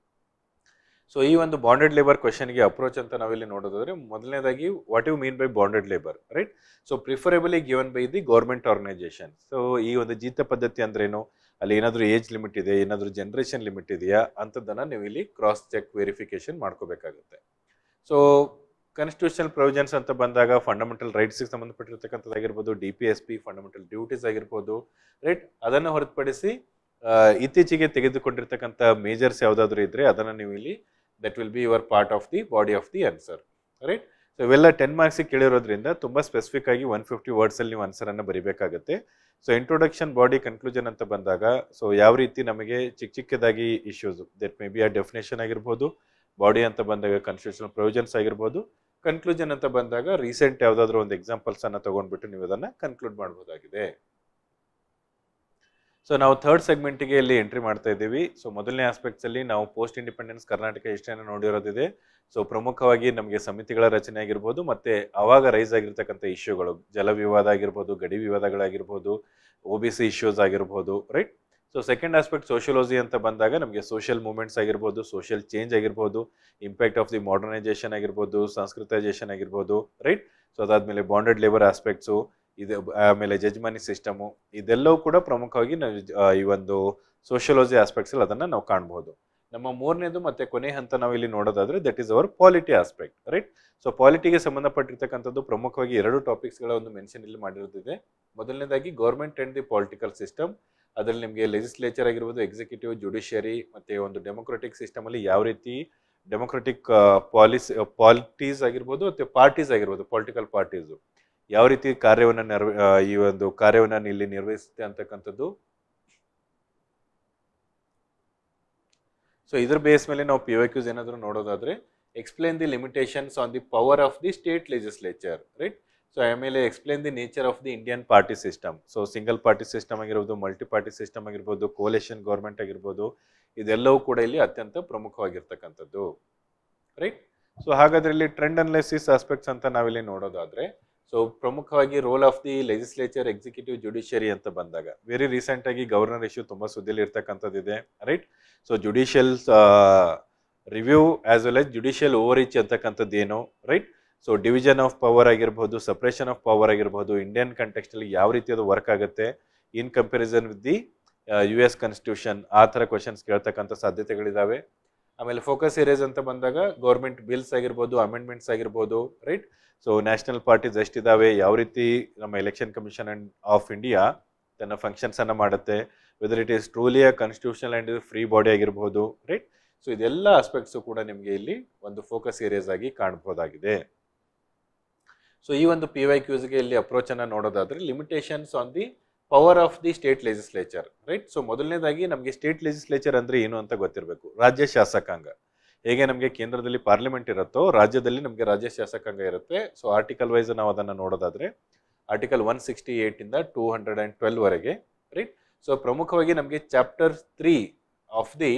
Speaker 1: ಸೊ ಈ ಒಂದು ಬಾಂಡೆಡ್ ಲೇಬರ್ ಕ್ವೆಶನ್ಗೆ ಅಪ್ರೋಚ್ ಅಂತ ನಾವಿಲ್ಲಿ ನೋಡೋದಾದ್ರೆ, ಮೊದಲನೇದಾಗಿ what you mean by bonded labour, right? So preferably given by the government organisation. So ಈ ಒಂದು ಜೀತ ಪದ್ಧತಿ ಅಂದ್ರೇನು, ಅಲ್ಲಿ ಏನಾದರೂ ಏಜ್ ಲಿಮಿಟ್ ಇದೆ, ಏನಾದರೂ ಜನರೇಷನ್ ಲಿಮಿಟ್ ಇದೆಯಾ ಅಂತದನ್ನ ನೀವು ಇಲ್ಲಿ ಕ್ರಾಸ್ ಚೆಕ್ ವೆರಿಫಿಕೇಶನ್ ಮಾಡ್ಕೋಬೇಕಾಗುತ್ತೆ. ಸೊ ಕಾನ್ಸ್ಟಿಟ್ಯೂಷನಲ್ ಪ್ರೊವಿಷನ್ಸ್ ಅಂತ ಬಂದಾಗ ಫಂಡಮೆಂಟಲ್ ರೈಟ್ಸ್ಗೆ ಸಂಬಂಧಪಟ್ಟಿರ್ತಕ್ಕಂಥದ್ದಾಗಿರ್ಬೋದು, DPSP ಫಂಡಮೆಂಟಲ್ ಡ್ಯೂಟೀಸ್ ಆಗಿರ್ಬೋದು, ರೈಟ್? ಅದನ್ನು ಹೊರತುಪಡಿಸಿ ಇತ್ತೀಚೆಗೆ ತೆಗೆದುಕೊಂಡಿರ್ತಕ್ಕಂಥ ಮೇಜರ್ಸ್ ಯಾವುದಾದ್ರೂ ಇದ್ರೆ ಅದನ್ನು ನೀವು ಇಲ್ಲಿ that will be your part of the body of the answer, right? So ಇವೆಲ್ಲ 10 ಮಾರ್ಕ್ಸಿಗೆ ಕೇಳಿರೋದ್ರಿಂದ ತುಂಬ ಸ್ಪೆಸಿಫಿಕ್ ಆಗಿ 150 ವರ್ಡ್ಸಲ್ಲಿ ನೀವು ಆನ್ಸರನ್ನು ಬರೀಬೇಕಾಗುತ್ತೆ. ಸೊ ಇಂಟ್ರೊಡಕ್ಷನ್, ಬಾಡಿ, ಕನ್ಕ್ಲೂಷನ್ ಅಂತ ಬಂದಾಗ, ಸೊ ಯಾವ ರೀತಿ ನಮಗೆ ಚಿಕ್ಕದಾಗಿ ಇಶ್ಯೂಸ್ ದಟ್ ಮೇ ಬಿ ಆ ಡೆಫಿನೇಷನ್ ಆಗಿರ್ಬೋದು, ಬಾಡಿ ಅಂತ ಬಂದಾಗ ಕಾನ್ಸ್ಟಿಟ್ಯೂಷನಲ್ ಪ್ರೊವಿಷನ್ಸ್ ಆಗಿರ್ಬೋದು, ಕನ್ಕ್ಲೂಷನ್ ಅಂತ ಬಂದಾಗ ರೀಸೆಂಟ್ ಯಾವುದಾದ್ರೂ ಒಂದು ಎಕ್ಸಾಂಪಲ್ಸ್ ಅನ್ನ ತಗೊಂಡ್ಬಿಟ್ಟು ನೀವು ಅದನ್ನ ಕನ್ಕ್ಲೂಡ್ ಮಾಡಬಹುದಾಗಿದೆ. ಸೊ ನಾವು ಥರ್ಡ್ ಸೆಗ್ಮೆಂಟ್ಗೆ ಇಲ್ಲಿ ಎಂಟ್ರಿ ಮಾಡ್ತಾ ಇದ್ದೀವಿ. ಸೊ ಮೊದಲನೇ ಆಸ್ಪೆಕ್ಟ್ಸ್ ಅಲ್ಲಿ ನಾವು ಪೋಸ್ಟ್ ಇಂಡಿಪೆಂಡೆನ್ಸ್ ಕರ್ನಾಟಕ ಹಿಸ್ಟ್ರಿಯನ್ನು ನೋಡಿರೋದಿದೆ. ಸೊ ಪ್ರಮುಖವಾಗಿ ನಮಗೆ ಸಮಿತಿಗಳ ರಚನೆ ಆಗಿರ್ಬೋದು, ಮತ್ತೆ ಅವಾಗ ರೈಸ್ ಆಗಿರ್ತಕ್ಕಂಥ ಇಶ್ಯೂಗಳು, ಜಲ ವಿವಾದ ಆಗಿರ್ಬೋದು, ಗಡಿ ವಿವಾದಗಳಾಗಿರ್ಬೋದು, OBC ಇಶ್ಯೂಸ್ ಆಗಿರ್ಬೋದು, right? So second aspect sociology ಅಂತ ಬಂದಾಗ ನಮಗೆ ಸೋಷಿಯಲ್ ಮೂವ್ಮೆಂಟ್ಸ್ ಆಗಿರ್ಬೋದು, ಸೋಷಿಯಲ್ ಚೇಂಜ್ ಆಗಿರ್ಬೋದು, ಇಂಪ್ಯಾಕ್ಟ್ ಆಫ್ ದಿ ಮಾಡರ್ನೈಸೇಷನ್ ಆಗಿರ್ಬೋದು, ಸಂಸ್ಕೃತೈಸೇಷನ್ ಆಗಿರ್ಬೋದು, ರೈಟ್? ಸೊ ಅದಾದ್ಮೇಲೆ ಬಾಂಡೆಡ್ ಲೇಬರ್ ಆಸ್ಪೆಕ್ಟ್ಸು, ಇದು ಆಮೇಲೆ ಜಜ್ಮನಿ ಸಿಸ್ಟಮು, ಇದೆಲ್ಲವೂ ಕೂಡ ಪ್ರಮುಖವಾಗಿ ನಾವು ಈ ಒಂದು ಸೋಷಿಯಾಲಜಿ ಆಸ್ಪೆಕ್ಟ್ಸ್ ಅಲ್ಲಿ ಅದನ್ನ ನಾವು ಕಾಣಬಹುದು. ನಮ್ಮ ಮೂರನೇದು ಮತ್ತೆ ಕೊನೆ ಹಂತ ನಾವು ಇಲ್ಲಿ ನೋಡೋದಾದ್ರೆ that is our polity aspect, right? So ಪಾಲಿಟಿಗೆ ಸಂಬಂಧಪಟ್ಟಿರ್ತಕ್ಕಂಥದ್ದು ಪ್ರಮುಖವಾಗಿ 2 ಟಾಪಿಕ್ಸ್ಗಳ ಒಂದು ಮೆನ್ಷನ್ ಇಲ್ಲಿ ಮಾಡಿರೋದಿದೆ. ಮೊದಲನೇದಾಗಿ government and the political system, ಅದರಲ್ಲಿ ನಿಮಗೆ ಲೆಜಿಸ್ಲೇಚರ್ ಆಗಿರ್ಬೋದು, ಎಕ್ಸಿಕ್ಯೂಟಿವ್, ಜುಡಿಷಿಯರಿ, ಮತ್ತೆ ಒಂದು ಡೆಮೊಕ್ರೆಟಿಕ್ ಸಿಸ್ಟಮ್ ಅಲ್ಲಿ ಯಾವ ರೀತಿ ಡೆಮೊಕ್ರೆಟಿಕ್ ಪಾಲಿಟೀಸ್ ಆಗಿರ್ಬೋದು ಮತ್ತೆ ಪಾರ್ಟೀಸ್ ಆಗಿರ್ಬೋದು, ಪೊಲಿಟಿಕಲ್ ಪಾರ್ಟೀಸ್ ಯಾವ ರೀತಿ ಈ ಒಂದು ಕಾರ್ಯವನ್ನ ಇಲ್ಲಿ ನಿರ್ವಹಿಸುತ್ತೆ ಅಂತಕ್ಕಂಥದ್ದು. ಸೊ ಇದ್ರ ಬೇಸ್ ಮೇಲೆ ನಾವು PYQs ಏನಾದರೂ ನೋಡೋದಾದ್ರೆ, explain the limitations on the power of the state legislature, right? So ಆಮೇಲೆ explain the nature of the Indian party system. So single party system ಆಗಿರ್ಬೋದು, ಮಲ್ಟಿ ಪಾರ್ಟಿ ಸಿಸ್ಟಮ್ ಆಗಿರ್ಬೋದು, ಕೋಲೇಷನ್ ಗೌರ್ಮೆಂಟ್ ಆಗಿರ್ಬೋದು, ಇದೆಲ್ಲವೂ ಕೂಡ ಇಲ್ಲಿ ಅತ್ಯಂತ ಪ್ರಮುಖವಾಗಿರ್ತಕ್ಕಂಥದ್ದು, ರೈಟ್? ಸೊ ಹಾಗಾದ್ರೆ ಇಲ್ಲಿ ಟ್ರೆಂಡ್ ಅನಾಲಿಸಿಸ್ ಆಸ್ಪೆಕ್ಟ್ಸ್ ಅಂತ ನಾವಿಲ್ಲಿ ನೋಡೋದಾದ್ರೆ, ಸೊ ಪ್ರಮುಖವಾಗಿ role of the legislature, executive, judiciary ಅಂತ ಬಂದಾಗ ವೆರಿ ರೀಸೆಂಟ್ ಆಗಿ ಗವರ್ನರ್ ಇಶ್ಯೂ ತುಂಬಾ ಸುದ್ದಿಯಲ್ಲಿ ಇರ್ತಕ್ಕಂಥದ್ದಿದೆ, right? So judicial review as well as judicial overreach ಅಂತಕ್ಕಂಥದ್ದು ಏನು, right? So division of power ಆಗಿರ್ಬೋದು, ಸಪ್ರೇಷನ್ ಆಫ್ ಪವರ್ ಆಗಿರ್ಬೋದು, ಇಂಡಿಯನ್ ಕಂಟೆಕ್ಸ್ಟ್ ಅಲ್ಲಿ ಯಾವ ರೀತಿ ಅದು ವರ್ಕ್ ಆಗುತ್ತೆ in comparison with the US constitution, ಆ ಥರ ಕ್ವಶನ್ಸ್ ಕೇಳ್ತಕ್ಕಂಥ ಸಾಧ್ಯತೆಗಳಿದಾವೆ. ಆಮೇಲೆ ಫೋಕಸ್ ಏರಿಯಾಸ್ ಅಂತ ಬಂದಾಗ ಗೌರ್ಮೆಂಟ್ ಬಿಲ್ಸ್ ಆಗಿರ್ಬೋದು, ಅಮೆಂಡ್ಮೆಂಟ್ಸ್ ಆಗಿರ್ಬೋದು, ರೈಟ್? ಸೊ ನ್ಯಾಷನಲ್ ಪಾರ್ಟೀಸ್ ಎಷ್ಟಿದಾವೆ, ಯಾವ ರೀತಿ ನಮ್ಮ ಎಲೆಕ್ಷನ್ ಕಮಿಷನ್ ಆಫ್ ಇಂಡಿಯಾ ತನ್ನ ಫಂಕ್ಷನ್ಸ್ ಅನ್ನ ಮಾಡುತ್ತೆ, whether it is truly a constitutional and free body ಆಗಿರ್ಬೋದು, ರೈಟ್? ಸೊ ಇದೆಲ್ಲ ಆಸ್ಪೆಕ್ಟ್ಸ್ ಕೂಡ ನಿಮಗೆ ಇಲ್ಲಿ ಒಂದು ಫೋಕಸ್ ಏರಿಯಾಸ್ ಆಗಿ ಕಾಣಬಹುದಾಗಿದೆ. ಸೊ ಈ ಒಂದು PYQsಗೆ ಇಲ್ಲಿ ಅಪ್ರೋಚ್ ಅನ್ನ ನೋಡೋದಾದ್ರೆ, limitations on the power of the state legislature, right? So ಮೊದಲನೇದಾಗಿ ನಮಗೆ ಸ್ಟೇಟ್ ಲೆಜಿಸ್ಲೇಚರ್ ಅಂದ್ರೆ ಏನು ಅಂತ ಗೊತ್ತಿರಬೇಕು. ರಾಜ್ಯ ಶಾಸಕಾಂಗ, ಹೇಗೆ ನಮಗೆ ಕೇಂದ್ರದಲ್ಲಿ ಪಾರ್ಲಿಮೆಂಟ್ ಇರುತ್ತೋ ರಾಜ್ಯದಲ್ಲಿ ನಮಗೆ ರಾಜ್ಯ ಶಾಸಕಾಂಗ ಇರುತ್ತೆ. ಸೊ ಆರ್ಟಿಕಲ್ ವೈಸ್ ನಾವು ಅದನ್ನ ನೋಡೋದಾದ್ರೆ ಆರ್ಟಿಕಲ್ 168 ಇಂದ 212 ವರೆಗೆ, ರೈಟ್? ಸೊ ಪ್ರಮುಖವಾಗಿ ನಮಗೆ chapter 3 of the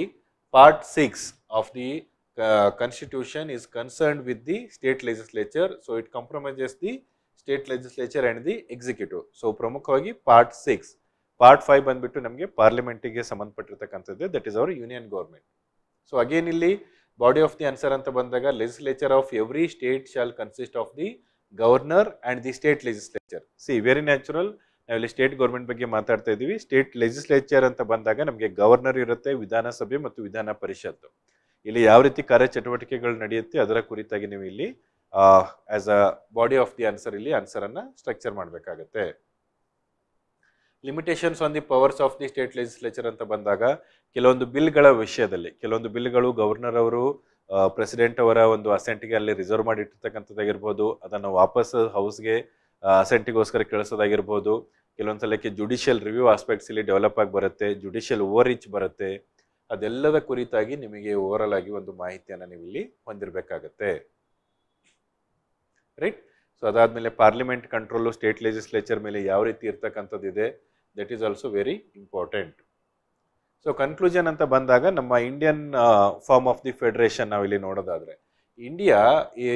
Speaker 1: part 6 of the constitution is concerned with the state legislature. So it compromises the state legislature and the executive. So ಪ್ರಮುಖವಾಗಿ ಪಾರ್ಟ್ 6. ಪಾರ್ಟ್ 5 ಬಂದ್ಬಿಟ್ಟು ನಮಗೆ ಪಾರ್ಲಿಮೆಂಟಿಗೆ ಸಂಬಂಧಪಟ್ಟಿರ್ತಕ್ಕಂಥದ್ದು, that is our union government. So again ಇಲ್ಲಿ body of the answer ಅಂತ ಬಂದಾಗ legislature of every state shall consist of the governor and the state legislature. See very natural, ನಾವಿಲ್ಲಿ state government ಬಗ್ಗೆ ಮಾತಾಡ್ತಾ ಇದ್ದೀವಿ. ಸ್ಟೇಟ್ ಲೆಜಿಸ್ಲೇಚರ್ ಅಂತ ಬಂದಾಗ ನಮಗೆ ಗವರ್ನರ್ ಇರುತ್ತೆ, ವಿಧಾನಸಭೆ ಮತ್ತು ವಿಧಾನ ಪರಿಷತ್ತು. ಇಲ್ಲಿ ಯಾವ ರೀತಿ ಕಾರ್ಯಚಟುವಟಿಕೆಗಳು ನಡೆಯುತ್ತೆ ಅದರ ಕುರಿತಾಗಿ ನೀವು ಇಲ್ಲಿ as a body of the answer ಇಲ್ಲಿ ಆನ್ಸರ್ ಅನ್ನ ಸ್ಟ್ರಕ್ಚರ್ ಮಾಡಬೇಕಾಗತ್ತೆ. Limitations on the powers of the state legislature ಅಂತ ಬಂದಾಗ ಕೆಲವೊಂದು ಬಿಲ್ಗಳ ವಿಷಯದಲ್ಲಿ, ಕೆಲವೊಂದು ಬಿಲ್ಗಳು ಗವರ್ನರ್ ಅವರು ಪ್ರೆಸಿಡೆಂಟ್ ಅವರ ಒಂದು ಅಸೆಂಟ್ಗೆ ಅಲ್ಲಿ ರಿಸರ್ವ್ ಮಾಡಿಟ್ಟಿರ್ತಕ್ಕಂಥದ್ದಾಗಿರ್ಬೋದು, ಅದನ್ನು ವಾಪಸ್ ಹೌಸ್ಗೆ ಅಸೆಂಟಿಗೋಸ್ಕರ ಕಳಿಸೋದಾಗಿರ್ಬೋದು. ಕೆಲವೊಂದ್ಸಲಕ್ಕೆ ಜುಡಿಷಿಯಲ್ ರಿವ್ಯೂ ಆಸ್ಪೆಕ್ಟ್ಸ್ ಇಲ್ಲಿ ಡೆವಲಪ್ ಆಗಿ ಬರುತ್ತೆ, ಜುಡಿಷಿಯಲ್ ಓವರ್ ರೀಚ್ ಬರುತ್ತೆ. ಅದೆಲ್ಲದ ಕುರಿತಾಗಿ ನಿಮಗೆ ಓವರ್ ಆಲ್ ಆಗಿ ಒಂದು ಮಾಹಿತಿಯನ್ನು ನೀವು ಇಲ್ಲಿ ಹೊಂದಿರಬೇಕಾಗತ್ತೆ, ರೈಟ್? ಸೊ ಅದಾದ್ಮೇಲೆ ಪಾರ್ಲಿಮೆಂಟ್ ಕಂಟ್ರೋಲು ಸ್ಟೇಟ್ ಲೆಜಿಸ್ಲೇಚರ್ ಮೇಲೆ ಯಾವ ರೀತಿ ಇರ್ತಕ್ಕಂಥದ್ದಿದೆ, that is also very important. So conclusion ಅಂತ ಬಂದಾಗ ನಮ್ಮ Indian form of the federation ನಾವಿಲ್ಲಿ ನೋಡೋದಾದ್ರೆ India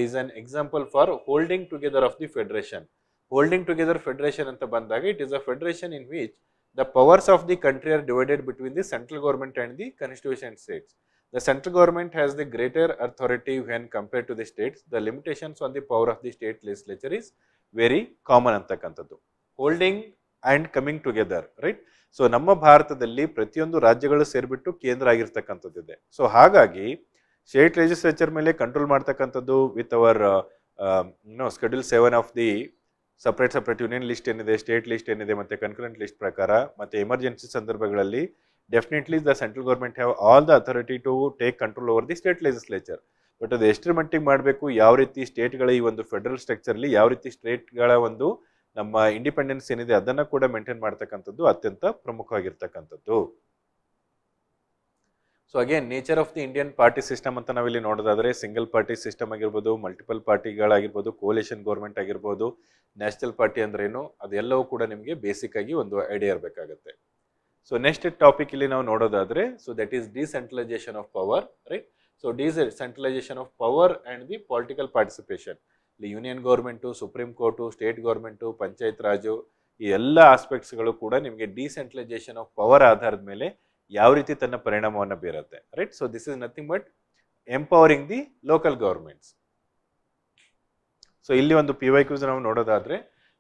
Speaker 1: is an example for holding together of the federation. Holding together federation ಅಂತ ಬಂದಾಗ it is a federation in which the powers of the country are divided between the central government and the constituent states. The central government has the greater authority when compared to the states. The limitations on the power of the state legislature is very common ಅಂತಕ್ಕಂಥದ್ದು. Holding and coming together, right? So ನಮ್ಮ ಭಾರತದಲ್ಲಿ ಪ್ರತಿಯೊಂದು ರಾಜ್ಯಗಳು ಸೇರಿಬಿಟ್ಟು ಕೇಂದ್ರ ಆಗಿರ್ತಕ್ಕಂಥದ್ದಿದೆ. So ಹಾಗಾಗಿ state legislature ಮೇಲೆ ಕಂಟ್ರೋಲ್ ಮಾಡ್ತಕ್ಕಂಥದ್ದು with our schedule 7 of the separate union list ಏನಿದೆ, ಸ್ಟೇಟ್ ಲಿಸ್ಟ್ ಏನಿದೆ, ಮತ್ತೆ ಕನ್ಕರೆಂಟ್ ಲಿಸ್ಟ್ ಪ್ರಕಾರ ಮತ್ತೆ ಎಮರ್ಜೆನ್ಸಿ ಸಂದರ್ಭಗಳಲ್ಲಿ definitely the central government have all the authority to take control over the state legislature. But ಅದು ಎಷ್ಟರ ಮಟ್ಟಿಗೆ ಮಾಡಬೇಕು, ಯಾವ ರೀತಿ ಸ್ಟೇಟ್ಗಳ ಈ ಒಂದು ಫೆಡರಲ್ ಸ್ಟ್ರಕ್ಚರ್ಲಿ ಯಾವ ರೀತಿ ಸ್ಟೇಟ್ಗಳ ಒಂದು ನಮ್ಮ ಇಂಡಿಪೆಂಡೆನ್ಸ್ ಏನಿದೆ ಅದನ್ನ ಕೂಡ ಮೇಂಟೈನ್ ಮಾಡ್ತಕ್ಕಂಥದ್ದು ಅತ್ಯಂತ ಪ್ರಮುಖವಾಗಿರ್ತಕ್ಕಂಥದ್ದು. So again nature of the Indian party system ಅಂತ ನಾವಿಲ್ಲಿ ನೋಡೋದಾದ್ರೆ ಸಿಂಗಲ್ ಪಾರ್ಟಿ ಸಿಸ್ಟಮ್ ಆಗಿರ್ಬೋದು, ಮಲ್ಟಿಪಲ್ ಪಾರ್ಟಿಗಳಾಗಿರ್ಬೋದು, ಕೋಲಿಷನ್ ಗೌರ್ಮೆಂಟ್ ಆಗಿರ್ಬೋದು, ನ್ಯಾಷನಲ್ ಪಾರ್ಟಿ ಅಂದ್ರೇನು ಅದೆಲ್ಲವೂ ಕೂಡ ನಿಮಗೆ ಬೇಸಿಕ್ ಆಗಿ ಒಂದು ಐಡಿಯಾ ಇರಬೇಕಾಗುತ್ತೆ. ಸೊ ನೆಕ್ಸ್ಟ್ ಟಾಪಿಕ್ ಇಲ್ಲಿ ನಾವು ನೋಡೋದಾದ್ರೆ so that is decentralisation of power, right? So decentralisation of power and the political participation. ಇಲ್ಲಿ union government, supreme court, state government, panchayat raj ಈ ಎಲ್ಲ ಆಸ್ಪೆಕ್ಟ್ಸ್ಗಳು ಕೂಡ ನಿಮಗೆ ಡಿಸೆಂಟ್ರಲೈಸೇಷನ್ ಆಫ್ ಪವರ್ ಆಧಾರದ ಮೇಲೆ ಯಾವ ರೀತಿ ತನ್ನ ಪರಿಣಾಮವನ್ನು ಬೀರುತ್ತೆ, right? So this is nothing but empowering the local governments. So ಇಲ್ಲಿ ಒಂದು PYQs ನಾವು ನೋಡೋದಾದ್ರೆ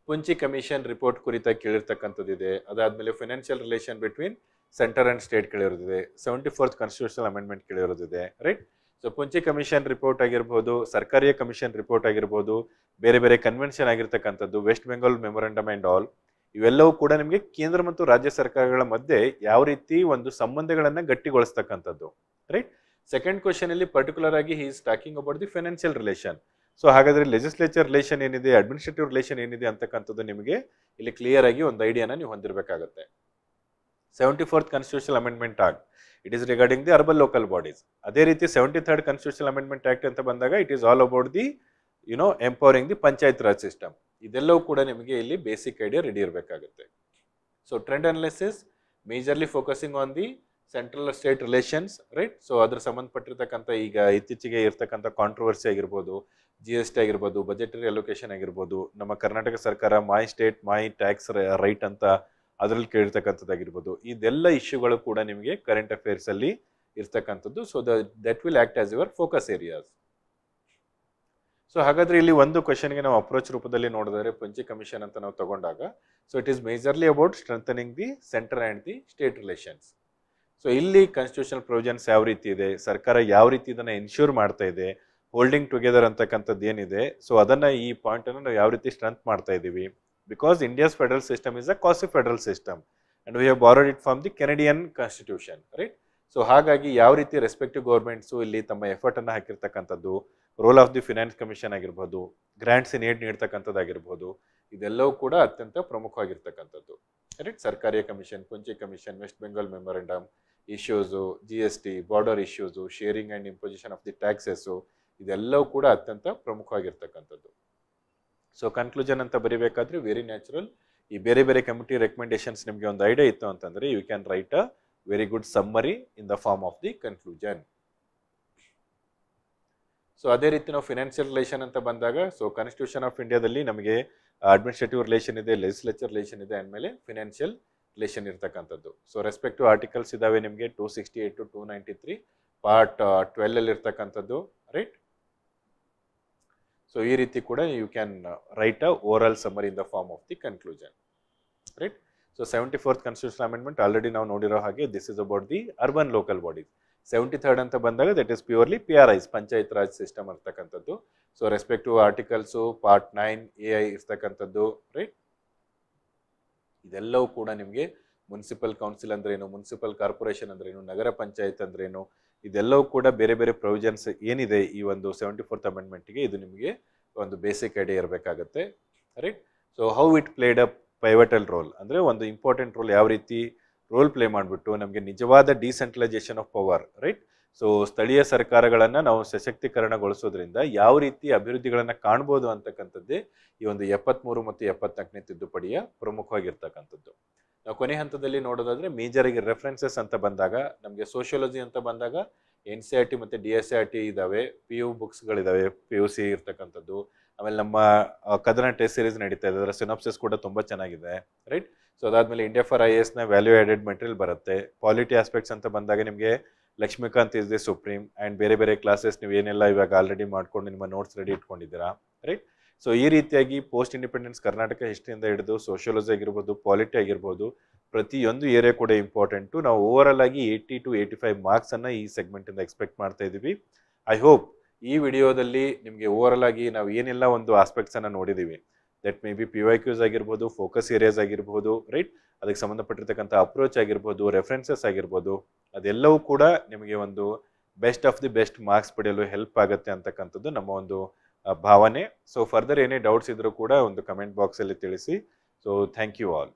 Speaker 1: ಪುಂಚಿ ಕಮಿಷನ್ ರಿಪೋರ್ಟ್ ಕುರಿತಾಗಿ ಕೇಳಿರ್ತಕ್ಕಂಥದ್ದಿದೆ. ಅದಾದ್ಮೇಲೆ financial relation between centre and state ಕೇಳಿರೋದಿದೆ. 74th ಕಾನ್ಸ್ಟಿಟ್ಯೂಷನಲ್ ಅಮೆಂಡ್ಮೆಂಟ್ ಕೇಳಿರೋದಿದೆ, right? So Punchhi commission report ಆಗಿರ್ಬೋದು, ಸರ್ಕಾರಿಯ ಕಮಿಷನ್ ರಿಪೋರ್ಟ್ ಆಗಿರ್ಬೋದು, ಬೇರೆ ಬೇರೆ ಕನ್ವೆನ್ಷನ್ ಆಗಿರ್ತಕ್ಕಂಥದ್ದು, West Bengal memorandum and all ಇವೆಲ್ಲವೂ ಕೂಡ ನಿಮಗೆ ಕೇಂದ್ರ ಮತ್ತು ರಾಜ್ಯ ಸರ್ಕಾರಗಳ ಮಧ್ಯೆ ಯಾವ ರೀತಿ ಒಂದು ಸಂಬಂಧಗಳನ್ನ ಗಟ್ಟಿಗೊಳಿಸ್ತಕ್ಕಂಥದ್ದು, ರೈಟ್? ಸೆಕೆಂಡ್ ಕ್ವಶನ್ ಅಲ್ಲಿ ಪರ್ಟಿಕ್ಯುಲರ್ ಆಗಿ he is talking about the financial relation. So ಹಾಗಾದ್ರೆ ಲೆಜಿಸ್ಲೇಚರ್ ರಿಲೇಷನ್ ಏನಿದೆ, ಅಡ್ಮಿನಿಸ್ಟ್ರೇಟಿವ್ ರಿಲೇಷನ್ ಏನಿದೆ ಅಂತಕ್ಕಂಥದ್ದು ನಿಮಗೆ ಇಲ್ಲಿ ಕ್ಲಿಯರ್ ಆಗಿ ಒಂದು ಐಡಿಯಾನ ನೀವು ಹೊಂದಿರಬೇಕಾಗುತ್ತೆ. 74th constitutional amendment act it is regarding the urban local bodies. ಅದೇ ರೀತಿ 73rd ಕಾನ್ಸ್ಟಿಟ್ಯೂಷನಲ್ ಅಮೆಂಡ್ಮೆಂಟ್ ಆಕ್ಟ್ ಅಂತ ಬಂದಾಗ it is all about the empowering the panchayat raj system. ಇದೆಲ್ಲವೂ ಕೂಡ ನಿಮಗೆ ಇಲ್ಲಿ ಬೇಸಿಕ್ ಐಡಿಯಾ ರೆಡಿ ಇರಬೇಕಾಗುತ್ತೆ. So trend analysis majorly focusing on the central state relations, right? So ಅದ್ರ ಸಂಬಂಧಪಟ್ಟಿರ್ತಕ್ಕಂಥ ಈಗ ಇತ್ತೀಚೆಗೆ ಇರ್ತಕ್ಕಂಥ ಕಾಂಟ್ರವರ್ಸಿ ಆಗಿರ್ಬೋದು, GST ಆಗಿರ್ಬೋದು, ಬಜೆಟರಿ ಅಲೋಕೇಶನ್ ಆಗಿರ್ಬೋದು, ನಮ್ಮ ಕರ್ನಾಟಕ ಸರ್ಕಾರ ಮೈ ಸ್ಟೇಟ್ ಮೈ ಟ್ಯಾಕ್ಸ್ ರೈಟ್ ಅಂತ ಅದರಲ್ಲಿ ಕೇಳಿರ್ತಕ್ಕಂಥದ್ದಾಗಿರ್ಬೋದು, ಇದೆಲ್ಲ ಇಶ್ಯೂಗಳು ಕೂಡ ನಿಮಗೆ ಕರೆಂಟ್ ಅಫೇರ್ಸ್ ಅಲ್ಲಿ ಇರ್ತಕ್ಕಂಥದ್ದು. So that will act as your focus areas. So ಹಾಗಾದ್ರೆ ಇಲ್ಲಿ ಒಂದು ಕ್ವಶನ್ಗೆ ನಾವು ಅಪ್ರೋಚ್ ರೂಪದಲ್ಲಿ ನೋಡಿದ್ರೆ ಪಂಚಿ ಕಮಿಷನ್ ಅಂತ ನಾವು ತಗೊಂಡಾಗ so it is majorly about strengthening the centre and the state relations. So ಇಲ್ಲಿ ಕಾನ್ಸ್ಟಿಟ್ಯೂಷನಲ್ ಪ್ರೊವಿಷನ್ಸ್ ಯಾವ ರೀತಿ ಇದೆ, ಸರ್ಕಾರ ಯಾವ ರೀತಿ ಇದನ್ನ ಎನ್ಶ್ಯೂರ್ ಮಾಡ್ತಾ ಇದೆ, ಹೋಲ್ಡಿಂಗ್ ಟುಗೆದರ್ ಅಂತಕ್ಕಂಥದ್ದು ಏನಿದೆ, ಸೊ ಅದನ್ನ ಈ ಪಾಯಿಂಟ್ ಅನ್ನು ನಾವು ಯಾವ ರೀತಿ ಸ್ಟ್ರೆಂತ್ ಮಾಡ್ತಾ ಇದೀವಿ. Because India's federal system is a quasi federal system and we have borrowed it from the Canadian constitution, right? So ಹಾಗಾಗಿ ಯಾವ ರೀತಿ ರೆಸ್ಪೆಕ್ಟಿವ್ ಗೌರ್ಮೆಂಟ್ಸು ಇಲ್ಲಿ ತಮ್ಮ ಎಫರ್ಟ್ ಅನ್ನ ಹಾಕಿರ್ತಕ್ಕಂಥದ್ದು, role of the finance commission ಆಗಿರ್ಬೋದು, ಗ್ರಾಂಟ್ಸ್ ಇನ್ ಏಡ್ ನೀಡ್ತಕ್ಕಂಥದ್ದಾಗಿರ್ಬೋದು, ಇದೆಲ್ಲವೂ ಕೂಡ ಅತ್ಯಂತ ಪ್ರಮುಖವಾಗಿರ್ತಕ್ಕಂಥದ್ದು, right? Sarkaria commission, Punchhi commission, West Bengal memorandum, issues, GST, border issues, sharing and imposition of the taxes, ಇದೆಲ್ಲವೂ ಕೂಡ ಅತ್ಯಂತ ಪ್ರಮುಖವಾಗಿರ್ತಕ್ಕಂಥದ್ದು. ಸೊ ಕನ್ಕ್ಲೂಷನ್ ಅಂತ ಬರೀಬೇಕಾದ್ರೆ ವೆರಿ ನ್ಯಾಚುರಲ್ ಈ ಬೇರೆ ಬೇರೆ ಕಮಿಟಿ ರೆಕಮೆಂಡೇಶನ್ಸ್ ನಿಮಗೆ ಒಂದು ಐಡಿಯಾ ಇತ್ತು ಅಂತಂದ್ರೆ you can write a very good summary in the form of the conclusion. So ಅದೇ ರೀತಿ ನಾವು ಫಿನಾನ್ಷಿಯಲ್ ರಿಲೇಷನ್ ಅಂತ ಬಂದಾಗ ಸೊ ಕಾನ್ಸ್ಟಿಟ್ಯೂಷನ್ ಆಫ್ ಇಂಡಿಯಾದಲ್ಲಿ ನಮಗೆ ಅಡ್ಮಿನಿಸ್ಟ್ರೇಟಿವ್ ರಿಲೇಷನ್ ಇದೆ, ಲೆಜಿಸ್ಲೇಚರ್ ರಿಲೇಷನ್ ಇದೆ, ಅಂದಮೇಲೆ ಫಿನಾನ್ಷಿಯಲ್ ರಿಲೇಷನ್ ಇರ್ತಕ್ಕಂಥದ್ದು. ಸೊ ರೆಸ್ಪೆಕ್ಟಿವ್ ಆರ್ಟಿಕಲ್ಸ್ ಇದಾವೆ ನಿಮಗೆ 268 to 293 ಪಾರ್ಟ್ 12 ಅಲ್ಲಿ ಇರ್ತಕ್ಕಂಥದ್ದು, ರೈಟ್? ಸೊ ಈ ರೀತಿ ಕೂಡ you can write a overall summary in the form of the conclusion, right? So 74th constitutional amendment already ನಾವು ನೋಡಿರೋ ಹಾಗೆ this is about the urban local bodies. 73rd ಅಂತ ಬಂದಾಗ that is purely PRIs, panchayat raj system ಇರ್ತಕ್ಕಂಥದ್ದು. So respective articles part 9 AI ಇರ್ತಕ್ಕಂಥದ್ದು, right? ಇದೆಲ್ಲವೂ ಕೂಡ ನಿಮಗೆ ಮುನ್ಸಿಪಲ್ ಕೌನ್ಸಿಲ್ ಅಂದ್ರೇನು, ಮುನ್ಸಿಪಲ್ ಕಾರ್ಪೊರೇಷನ್ ಅಂದ್ರೇನು, ನಗರ ಪಂಚಾಯತ್ ಅಂದ್ರೇನು, ಇದೆಲ್ಲವೂ ಕೂಡ ಬೇರೆ ಬೇರೆ ಪ್ರೊವಿಷನ್ಸ್ ಏನಿದೆ ಈ ಒಂದು 74th ಅಮೆಂಡ್ಮೆಂಟ್ಗೆ ಇದು ನಿಮಗೆ ಒಂದು ಬೇಸಿಕ್ ಐಡಿಯಾ ಇರಬೇಕಾಗತ್ತೆ, right? So how it played a pivotal role ಅಂದರೆ ಒಂದು ಇಂಪಾರ್ಟೆಂಟ್ ರೋಲ್ ಯಾವ ರೀತಿ ರೋಲ್ ಪ್ಲೇ ಮಾಡಿಬಿಟ್ಟು ನಮಗೆ ನಿಜವಾದ decentralisation of power, right? So ಸ್ಥಳೀಯ ಸರ್ಕಾರಗಳನ್ನು ನಾವು ಸಶಕ್ತೀಕರಣಗೊಳಿಸೋದ್ರಿಂದ ಯಾವ ರೀತಿ ಅಭಿವೃದ್ಧಿಗಳನ್ನು ಕಾಣ್ಬೋದು ಅಂತಕ್ಕಂಥದ್ದೇ ಈ ಒಂದು 73 ಮತ್ತು 74ನೇ ತಿದ್ದುಪಡಿಯ ಪ್ರಮುಖವಾಗಿರ್ತಕ್ಕಂಥದ್ದು. ನಾವು ಕೊನೆ ಹಂತದಲ್ಲಿ ನೋಡೋದಾದ್ರೆ ಮೇಜರಿಗೆ ರೆಫರೆನ್ಸಸ್ ಅಂತ ಬಂದಾಗ ನಮಗೆ ಸೋಷಿಯಾಲಜಿ ಅಂತ ಬಂದಾಗ NCERT ಮತ್ತು DSCERT ಇದಾವೆ, PU ಬುಕ್ಸ್ಗಳಿದಾವೆ, PUC ಇರ್ತಕ್ಕಂಥದ್ದು. ಆಮೇಲೆ ನಮ್ಮ ಕದನ ಟೆಸ್ಟ್ ಸೀರೀಸ್ ನಡೀತಾ ಇದೆ, ಅದರ ಸಿನಾಪ್ಸಿಸ್ ಕೂಡ ತುಂಬ ಚೆನ್ನಾಗಿದೆ, ರೈಟ್. ಸೊ ಅದಾದ್ಮೇಲೆ ಇಂಡಿಯಾ ಫಾರ್ IAS ನ ವ್ಯಾಲ್ಯೂ ಆಡೆಡ್ ಮೆಟೀರಿಯಲ್ ಬರುತ್ತೆ. ಪಾಲಿಟಿ ಆಸ್ಪೆಕ್ಟ್ಸ್ ಅಂತ ಬಂದಾಗ ನಿಮಗೆ Laxmikanth is the supreme and ಬೇರೆ ಬೇರೆ ಕ್ಲಾಸಸ್ ನೀವು ಏನೆಲ್ಲ ಇವಾಗ ಆಲ್ರೆಡಿ ಮಾಡ್ಕೊಂಡು ನಿಮ್ಮ ನೋಟ್ಸ್ ರೆಡಿ ಇಟ್ಕೊಂಡಿದ್ದೀರಾ, ರೈಟ್. ಸೊ ಈ ರೀತಿಯಾಗಿ ಪೋಸ್ಟ್ ಇಂಡಿಪೆಂಡೆನ್ಸ್ ಕರ್ನಾಟಕ ಹಿಸ್ಟ್ರಿಯಿಂದ ಹಿಡಿದು ಸೋಷಿಯಾಲಜಿ ಆಗಿರ್ಬೋದು, ಪಾಲಿಟಿ ಆಗಿರ್ಬೋದು, ಪ್ರತಿಯೊಂದು ಏರಿಯಾ ಕೂಡ ಇಂಪಾರ್ಟೆಂಟು. ನಾವು ಓವರಾಲ್ ಆಗಿ 80 to 85 ಮಾರ್ಕ್ಸನ್ನು ಈ ಸೆಗ್ಮೆಂಟಿಂದ ಎಕ್ಸ್ಪೆಕ್ಟ್ ಮಾಡ್ತಾ ಇದ್ದೀವಿ. ಐ ಹೋಪ್ ಈ ವಿಡಿಯೋದಲ್ಲಿ ನಿಮಗೆ ಓವರಾಲ್ ಆಗಿ ನಾವು ಏನೆಲ್ಲ ಒಂದು ಆಸ್ಪೆಕ್ಟ್ಸನ್ನು ನೋಡಿದ್ದೀವಿ, ದಟ್ ಮೇ ಬಿ PYQs ಆಗಿರ್ಬೋದು, ಫೋಕಸ್ ಏರಿಯಾಸ್ ಆಗಿರ್ಬೋದು, ರೈಟ್, ಅದಕ್ಕೆ ಸಂಬಂಧಪಟ್ಟಿರ್ತಕ್ಕಂಥ ಅಪ್ರೋಚ್ ಆಗಿರ್ಬೋದು, ರೆಫರೆನ್ಸಸ್ ಆಗಿರ್ಬೋದು, ಅದೆಲ್ಲವೂ ಕೂಡ ನಿಮಗೆ ಒಂದು best of the best marks ಪಡೆಯಲು ಹೆಲ್ಪ್ ಆಗುತ್ತೆ ಅಂತಕ್ಕಂಥದ್ದು ನಮ್ಮ ಒಂದು ಭಾವನೆ. ಸೊ ಫರ್ದರ್ ಏನೇ ಡೌಟ್ಸ್ ಇದ್ರೂ ಕೂಡ ಒಂದು ಕಮೆಂಟ್ ಬಾಕ್ಸಲ್ಲಿ ತಿಳಿಸಿ. So thank you all.